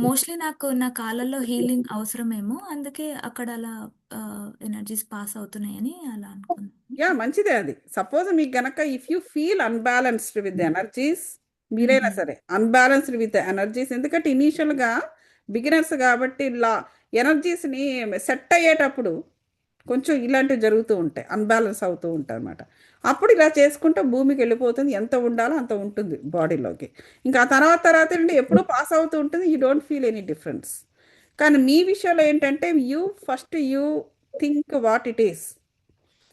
మోస్ట్లీ నాకు నా కాళ్ళల్లో హీలింగ్ అవసరమేమో, అందుకే అక్కడ అలా ఎనర్జీస్ పాస్ అవుతున్నాయని అలా అనుకున్నాను. యా, మంచిదే అది. సపోజ్ మీకు గనక if you feel unbalanced with energies, మీరైనా సరే అన్బ్యాలెన్స్డ్ విత్ ఎనర్జీస్, ఎందుకంటే ఇనీషియల్గా బిగినర్స్ కాబట్టి ఇలా ఎనర్జీస్ని సెట్ అయ్యేటప్పుడు కొంచెం ఇలాంటివి జరుగుతూ ఉంటాయి, అన్బ్యాలెన్స్ అవుతూ ఉంటాయి అన్నమాట. అప్పుడు ఇలా చేసుకుంటే భూమికి వెళ్ళిపోతుంది, ఎంత ఉండాలో అంత ఉంటుంది బాడీలోకి. ఇంకా ఆ తర్వాత నుండి ఎప్పుడూ పాస్ అవుతూ ఉంటుంది, you don't feel any difference. కానీ మీ విషయంలో ఏంటంటే first you think what it is.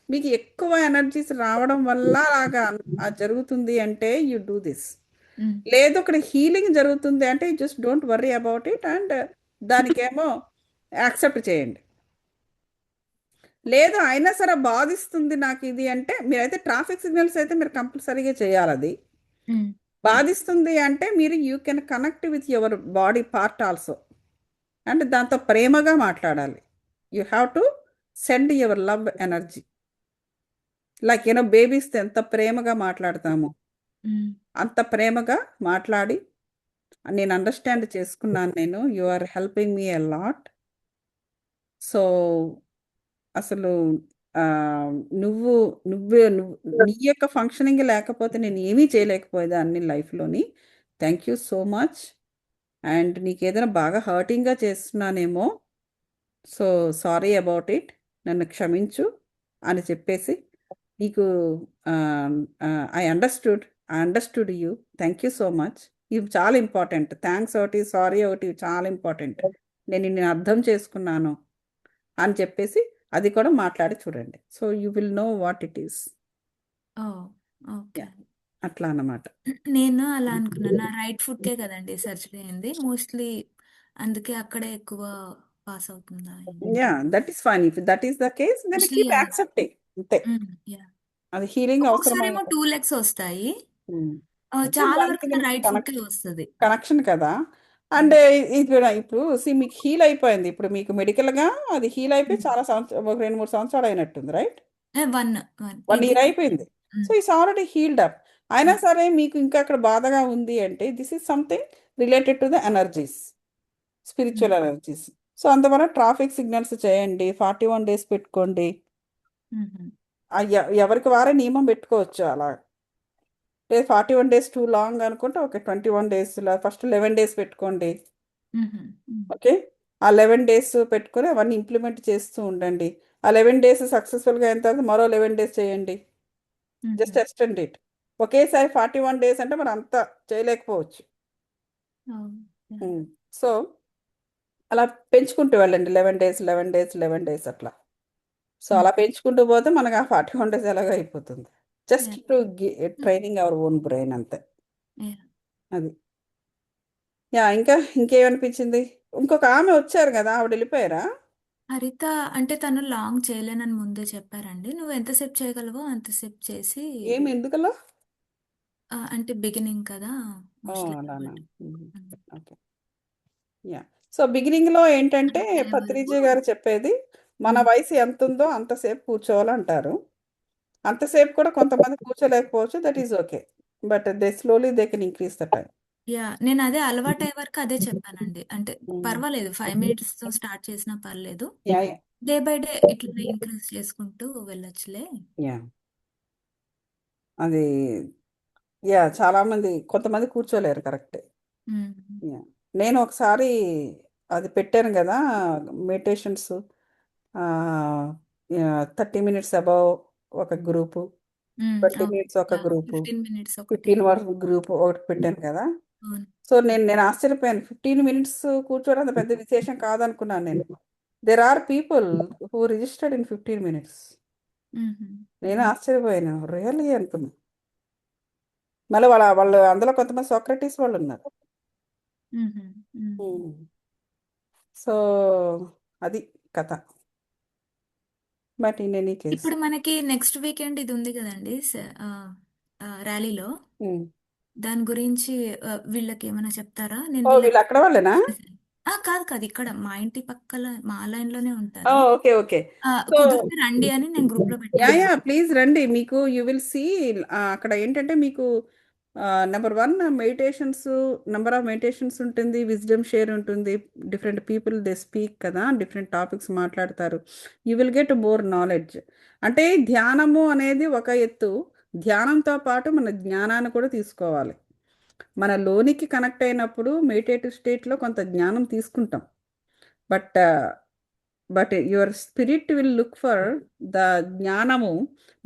మీకు ఎక్కువ ఎనర్జీస్ రావడం వల్ల అలాగా జరుగుతుంది అంటే యూ డూ దిస్. లేదు అక్కడ హీలింగ్ జరుగుతుంది అంటే just don't worry about it and దానికేమో యాక్సెప్ట్ చేయండి. లేదు అయినా సరే బాధిస్తుంది నాకు ఇది అంటే మీరైతే ట్రాఫిక్ సిగ్నల్స్ అయితే మీరు కంపల్సరీగా చేయాలి. అది బాధిస్తుంది అంటే మీరు you can connect with your body part also and దాంతో ప్రేమగా మాట్లాడాలి. You have to send your love energy. Like బేబీస్తో ఎంత ప్రేమగా మాట్లాడతామో అంత ప్రేమగా మాట్లాడి నేను అండర్స్టాండ్ చేసుకున్నాను నేను. You are helping me a lot. So అసలు నువ్వు నువ్వు నీ యొక్క ఫంక్షనింగ్ లేకపోతే నేను ఏమీ చేయలేకపోయేదాన్ని లైఫ్లోని. Thank you so much. And నీకు ఏదైనా బాగా హర్టింగ్గా చేస్తున్నానేమో, సో సారీ అబౌట్ ఇట్, నన్ను క్షమించు అని చెప్పేసి నీకు I understood you. Thank you so much. ఇవి చాలా ఇంపార్టెంట్. థ్యాంక్స్ ఒకటి, సారీ ఒకటి చాలా ఇంపార్టెంట్. నేను నిన్ను అర్థం చేసుకున్నాను అని చెప్పేసి అది కూడా మాట్లాడి చూడండి. So you will know what it is. Oh okay. అట్లా అన్నమాట. నేను అలా అనుకున్నాను. నా రైట్ ఫుట్కే కదండి సర్జరీ అయింది మోస్ట్లీ, అందుకే అక్కడే ఎక్కువ పాస్ అవుతుందా yeah, that is fine. If that is the case then mostly. Keep accepting. అంతే, అది హీలింగ్ అవసరమైన ఒక్కొక్కసారేమో 2 లెగ్స్ వస్తాయి, అంటే చాలా దానికి వరకు నా రైట్ ఫుట్కే కనెక్షన్ వస్తుంది. కనెక్షన్ కదా. అండ్ ఇది కూడా ఇప్పుడు మీకు హీల్ అయిపోయింది. ఇప్పుడు మీకు మెడికల్గా అది హీల్ అయిపోయి చాలా సంవత్సరం, ఒక 2-3 సంవత్సరాలు అయినట్టుంది, రైట్? 1 ఇది ఇయర్ అయిపోయింది. So it's already healed up. అయినా సరే మీకు ఇంకా అక్కడ బాధగా ఉంది అంటే this is something related to the energies, spiritual energies. So అందువల్ల ట్రాఫిక్ సిగ్నల్స్ చేయండి, 41 డేస్ పెట్టుకోండి. ఎవరికి వారే నియమం పెట్టుకోవచ్చు అలా. లేదు 41 డేస్ టూ లాంగ్ అనుకుంటే ఓకే, 21 డేస్ ఫస్ట్ 11 డేస్ పెట్టుకోండి. ఓకే, ఆ 11 డేస్ పెట్టుకొని అవన్నీ ఇంప్లిమెంట్ చేస్తూ ఉండండి. ఆ 11 డేస్ సక్సెస్ఫుల్గా అయిన తర్వాత మరో 11 డేస్ చేయండి. Just extend it. ఒకేసారి 41 డేస్ అంటే మరి అంత చేయలేకపోవచ్చు. సో అలా పెంచుకుంటూ వెళ్ళండి, 11 డేస్ 11 డేస్ 11 డేస్ అట్లా. సో అలా పెంచుకుంటూ పోతే మనకు ఆ 41 డేస్ ఎలాగో అయిపోతుంది. Just to training our own brain అంతే. అది యా. ఇంకేమనిపించింది? ఇంకొక ఆమె వచ్చారు కదా, ఆవిడ వెళ్ళిపోయారా? హరిత అంటే తను లాంగ్ చేయలేనని ముందే చెప్పారండి. నువ్వు ఎంతసేపు చేయగలవో అంతసేపు చేసి, ఏమి ఎందుకలా? అంటే బిగినింగ్ కదా మోస్ట్లీ అలానా. కాబట్టి. Okay, yeah. సో బిగినింగ్లో ఏంటంటే అంతే పత్రిజీ వరకు. గారు చెప్పేది మన వయసు ఎంత ఉందో అంతసేపు కూర్చోవాలంటారు. అంతసేపు కూడా కొంతమంది కూర్చోలేకపోవచ్చు, that is okay. But they can increase the time. నేను అదే అలవాటు అయ్యే వరకు అదే చెప్పానండి. అంటే పర్వాలేదు 5 మినిట్స్ తో స్టార్ట్ చేసినా పర్లేదు, యా డే బై డే ఇట్లా ఇంక్రీజ్ చేసుకుంటూ వెళ్ళొచ్చులే. యా అది యా చాలామంది కొంతమంది కూర్చోలేరు, కరెక్టే. ఉమ్. యా, నేను ఒకసారి అది పెట్టాను కదా మెడిటేషన్స్, 30 మినిట్స్ అబౌవ్ ఒక గ్రూపు, 20 మినిట్స్ ఒక గ్రూపు, 15 మినిట్స్ ఒకటి. 15 వరకు గ్రూప్ ఒకటి పెట్టాను కదా. అవును. సో నేను ఆశ్చర్యపోయాను. 15 మినిట్స్ కూర్చోవడం అంత పెద్ద విశేషం కాదనుకున్నాను నేను. There are people who registered in 15 minutes. నేను ఆశ్చర్యపోయాను, రియల్లీ అనుకున్నా. మళ్ళీ వాళ్ళు అందులో కొంతమంది సోక్రటీస్ వాళ్ళు ఉన్నారు. సో అది కథ. బట్ ఇన్ ఎనీ కేస్ ఇప్పుడు మనకి నెక్స్ట్ వీకెండ్ ఇది ఉంది కదండి ర్యాలీలో, దాని గురించి వీళ్ళకి ఏమైనా చెప్తారా? నేను వీళ్ళు అక్కడ వాళ్ళేనా? కాదు కాదు, ఇక్కడ మా ఇంటి పక్కల మా లైన్ లోనే ఉంటారు. Okay okay. సో కుదిరితే రండి అని నేను గ్రూప్ లో యా పెట్టాను. యా ప్లీజ్ రండి. మీకు యూ విల్ సీ అక్కడ ఏంటంటే మీకు number 1 meditations, number of meditations ఉంటుంది, విజ్డమ్ షేర్ ఉంటుంది, డిఫరెంట్ పీపుల్ దే స్పీక్ కదా, డిఫరెంట్ టాపిక్స్ మాట్లాడతారు. You will get more knowledge. అంటే ధ్యానము అనేది ఒక ఎత్తు, ధ్యానంతో పాటు మన జ్ఞానాన్ని కూడా తీసుకోవాలి. మన లోనికి కనెక్ట్ అయినప్పుడు మెడిటేటివ్ స్టేట్లో కొంత జ్ఞానం తీసుకుంటాం. But your spirit will look for the జ్ఞానము.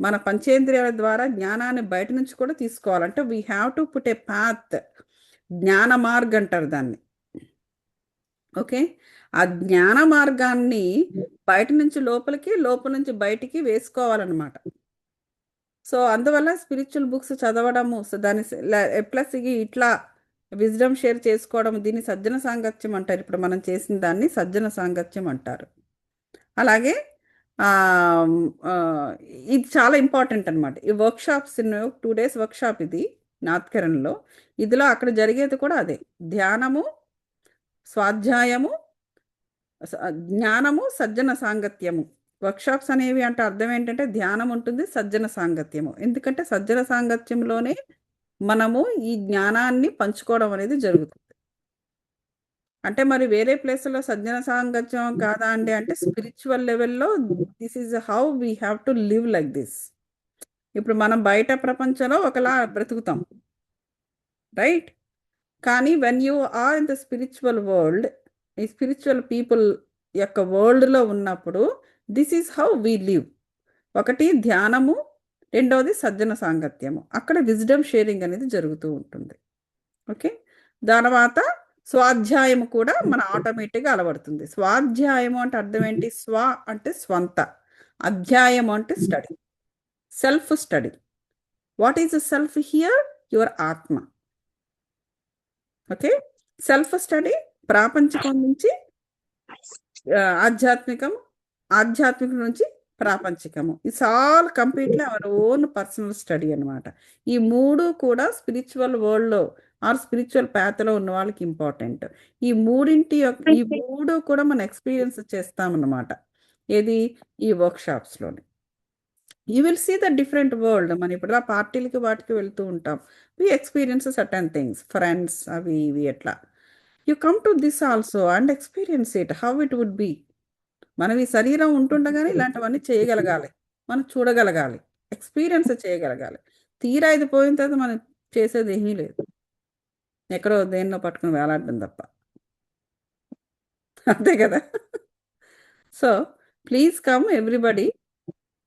మన పంచేంద్రియాల ద్వారా జ్ఞానాన్ని బయట నుంచి కూడా తీసుకోవాలంటే we have to put a path, జ్ఞాన మార్గ్ అంటారు దాన్ని. ఓకే, ఆ జ్ఞాన మార్గాన్ని బయట నుంచి లోపలికి, లోపల నుంచి బయటికి వేసుకోవాలన్నమాట. సో అందువల్ల స్పిరిచువల్ బుక్స్ చదవడము, సో దాని ప్లస్ ఇట్లా విజ్డమ్ షేర్ చేసుకోవడం, దీన్ని సజ్జన సాంగత్యం అంటారు. ఇప్పుడు మనం చేసిన దాన్ని సజ్జన సాంగత్యం అంటారు. అలాగే ఇది చాలా ఇంపార్టెంట్ అనమాట. ఈ వర్క్షాప్స్ 2 days వర్క్షాప్ ఇది నార్త్ కెరన్లో. ఇదిలో అక్కడ జరిగేది కూడా అదే, ధ్యానము, స్వాధ్యాయము, జ్ఞానము, సజ్జన సాంగత్యము. వర్క్షాప్స్ అనేవి అంటే అర్థం ఏంటంటే ధ్యానం ఉంటుంది, సజ్జన సాంగత్యము. ఎందుకంటే సజ్జన సాంగత్యంలోనే మనము ఈ జ్ఞానాన్ని పంచుకోవడం అనేది జరుగుతుంది. అంటే మరి వేరే ప్లేస్‌లో సజ్జన సాంగత్యం కాదా అండి? అంటే స్పిరిచ్యువల్ లెవెల్‌లో this is how we have to live like this. ఇప్పుడు మనం బయట ప్రపంచంలో ఒకలా బ్రతుకుతాం. రైట్? కానీ when you are in the spiritual world, ఈ స్పిరిచువల్ పీపుల్ యొక్క వరల్డ్‌లో ఉన్నప్పుడు this is how we live. ఒకటి ధ్యానము, రెండవది సజ్జన సాంగత్యము. అక్కడ విజ్డమ్ షేరింగ్ అనేది జరుగుతూ ఉంటుంది. ఓకే. తర్వాత స్వాధ్యాయం కూడా మన ఆటోమేటిక్‌గా అలవడుతుంది. స్వాధ్యాయము అంటే అర్థం ఏంటి? స్వ అంటే స్వంత, అధ్యాయము అంటే study, self study. What is self here? Your ఆత్మ. ఓకే. సెల్ఫ్ స్టడీ ప్రాపంచికం నుంచి ఆధ్యాత్మికము, ఆధ్యాత్మికం నుంచి ప్రాపంచికము. It's all completely our own personal study అనమాట. ఈ మూడు కూడా స్పిరిచువల్ వరల్డ్‌లో ఆర్ స్పిరిచువల్ పాత్‌లో ఉన్న వాళ్ళకి ఇంపార్టెంట్. ఈ మూడు కూడా మనం ఎక్స్పీరియన్స్ చేస్తామన్నమాట. ఏది? ఈ వర్క్షాప్స్‌లోని. You will see the different world. మనం ఇప్పుడు పార్టీలకి వాటికి వెళ్తూ ఉంటాం. We experience certain things, friends అవి ఇవి ఎట్లా. You come to this also and experience it how it would be. మనం ఈ శరీరం ఉంటుండగానే ఇలాంటివన్నీ చేయగలగాలి, మనం చూడగలగాలి, ఎక్స్పీరియన్స్ చేయగలగాలి. తీరా ఇది పోయిన తర్వాత మనం చేసేది ఏమీ లేదు, ఎక్కడో దేన్నో పట్టుకుని వేలాడడం తప్ప. అంతే కదా. So please come everybody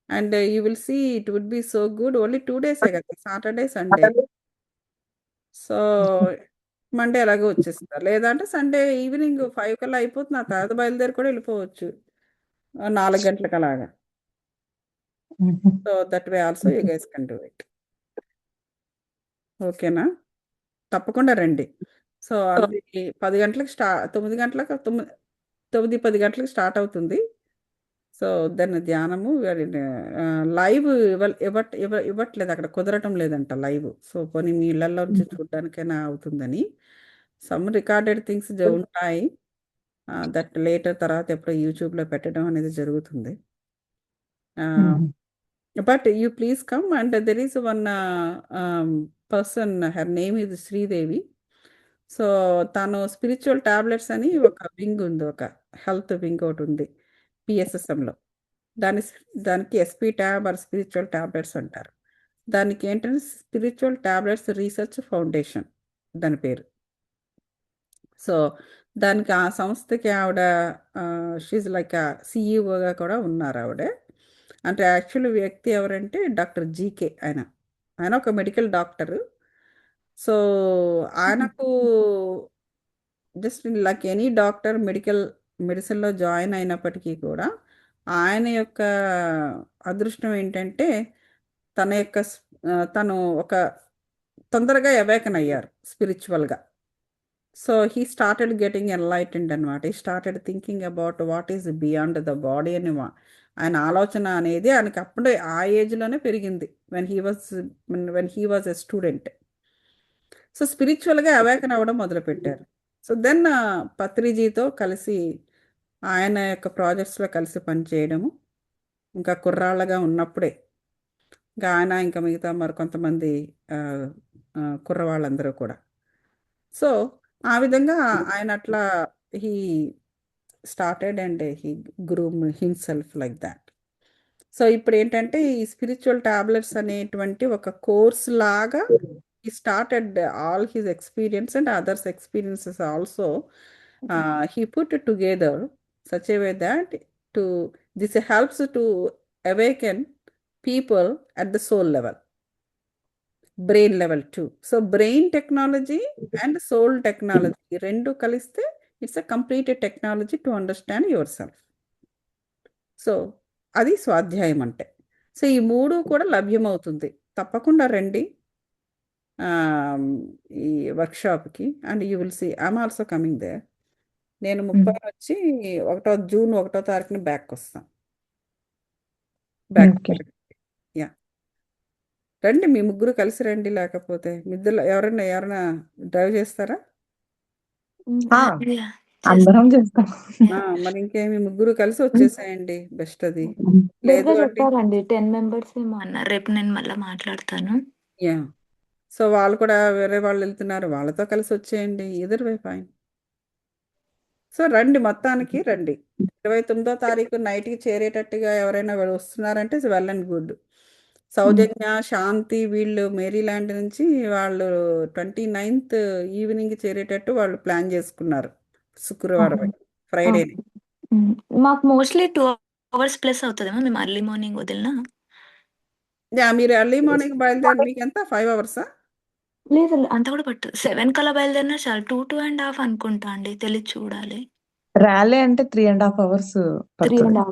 and you will see it would be so good. Only 2 డేసే కదా, సాటర్డే సండే. సో మండే ఎలాగో వచ్చేస్తారు, లేదంటే సండే ఈవినింగ్ 5 కల్లా అయిపోతుంది. ఆ తర్వాత బయలుదేరి కూడా వెళ్ళిపోవచ్చు 4 గంటలకు అలాగా. So that way also you guys can do it. ఓకేనా? తప్పకుండా రండి. సో అది 10 గంటలకు 9 గంటలకు 9-10 గంటలకు స్టార్ట్ అవుతుంది. సో దాన్ని ధ్యానము లైవ్ ఇవ్వట్లేదు, అక్కడ కుదరటం లేదంట లైవ్. సో పోనీ మీ ఇళ్లలో నుంచి చూడడానికైనా అవుతుందని. సమ్ రికార్డెడ్ థింగ్స్ ఉంటాయి, దట్ లేటర్ తర్వాత ఎప్పుడో యూట్యూబ్లో పెట్టడం అనేది జరుగుతుంది. But you please come and there is one person, her name ఇది శ్రీదేవి. సో తను స్పిరిచువల్ టాబ్లెట్స్ అని ఒక వింగ్ ఉంది, ఒక హెల్త్ వింగ్ ఒకటి ఉంది పిఎస్ఎస్ఎంలో. దానికి SP tab or spiritual tablets అంటారు. దానికి ఏంటంటే స్పిరిచువల్ టాబ్లెట్స్ రీసెర్చ్ ఫౌండేషన్ దాని పేరు. సో దానికి ఆ సంస్థకి ఆవిడ షీజ్ లైక్ సిఇఓగా కూడా ఉన్నారు ఆవిడ. అంటే యాక్చువల్ వ్యక్తి ఎవరంటే డాక్టర్ జీకే. ఆయన ఒక మెడికల్ డాక్టరు. సో ఆయనకు జస్ట్ లైక్ ఎనీ డాక్టర్ మెడిసిన్లో జాయిన్ అయినప్పటికీ కూడా ఆయన యొక్క అదృష్టం ఏంటంటే తను ఒక తొందరగా అవేకన్ అయ్యారు స్పిరిచువల్గా. So he started getting enlightened అనమాట. He started thinking about what is beyond the body అని ఆయన ఆలోచన అనేది ఆయనకి అప్పుడే ఆ ఏజ్లోనే పెరిగింది, when he was a student. So స్పిరిచువల్గా అవేకన్ అవ్వడం మొదలుపెట్టారు. సో దెన్ పత్రిజీతో కలిసి ఆయన యొక్క ప్రాజెక్ట్స్లో కలిసి పనిచేయడము, ఇంకా కుర్రాళ్ళగా ఉన్నప్పుడే ఇంకా ఆయన ఇంకా మిగతా మరి కొంతమంది కుర్రవాళ్ళందరూ కూడా. సో ఆ విధంగా ఆయన అట్లా he started and he groom himself like that. So ఇప్పుడు ఏంటంటే ఈ స్పిరిచువల్ టాబ్లెట్స్ అనేటువంటి ఒక కోర్స్ లాగా he started all his experience and others' experiences also. He put it together such a way that this helps to awaken people at the soul level, brain level too. So brain technology and soul technology rendu kaliste it's a complete technology to understand yourself. So అది స్వాధ్యాయం అంటే. So ఈ మూడు కూడా లభ్యమవుతుంది, తప్పకుండా రండి ఈ వర్క్షాప్కి and you will see I'm also coming there. నేను 30 వచ్చి జూన్ 1వ తారీఖున బ్యాక్ వస్తాను. యా రండి, మీ ముగ్గురు కలిసి రండి, లేకపోతే మిద్దరు ఎవరైనా డ్రైవ్ చేస్తారా? అందరం చేస్తాం. మరి ఇంకేమి, ముగ్గురు కలిసి వచ్చేసేయండి, బెస్ట్ అది. లేదు చెప్పారండి 10 మెంబర్స్ ఏమో అన్నారు. రేపు నేను మళ్ళీ మాట్లాడతాను. యా సో వాళ్ళు కూడా వేరే వాళ్ళు వెళ్తున్నారు, వాళ్ళతో కలిసి వచ్చేయండి. ఇదర్ వే ఫైన్. సో రండి, మొత్తానికి రండి. 29వ తారీఖు నైట్కి చేరేటట్టుగా ఎవరైనా వస్తున్నారంటే వెల్ అండ్ గుడ్. సౌజన్య, శాంతి వీళ్ళు మేరీల్యాండ్ నుంచి వాళ్ళు 29th ఈవినింగ్ చేరేటట్టు వాళ్ళు ప్లాన్ చేసుకున్నారు. శుక్రవారం ఫ్రైడే. మాకు మోస్ట్లీ 2 hours ప్లస్ అవుతుందేమో మేము అర్లీ మార్నింగ్ వదిలినా. మీరు ఎర్లీ మార్నింగ్ బయలుదేరి మీకు ఎంత 5 hours? లేదు అంత కూడా పట్టు 7 కల్లా బయలుదేరినా చాలు. 2.5 అనుకుంటా అండి, తెలిసి చూడాలి. ర్యాలీ అంటే 3.5 hours 3.5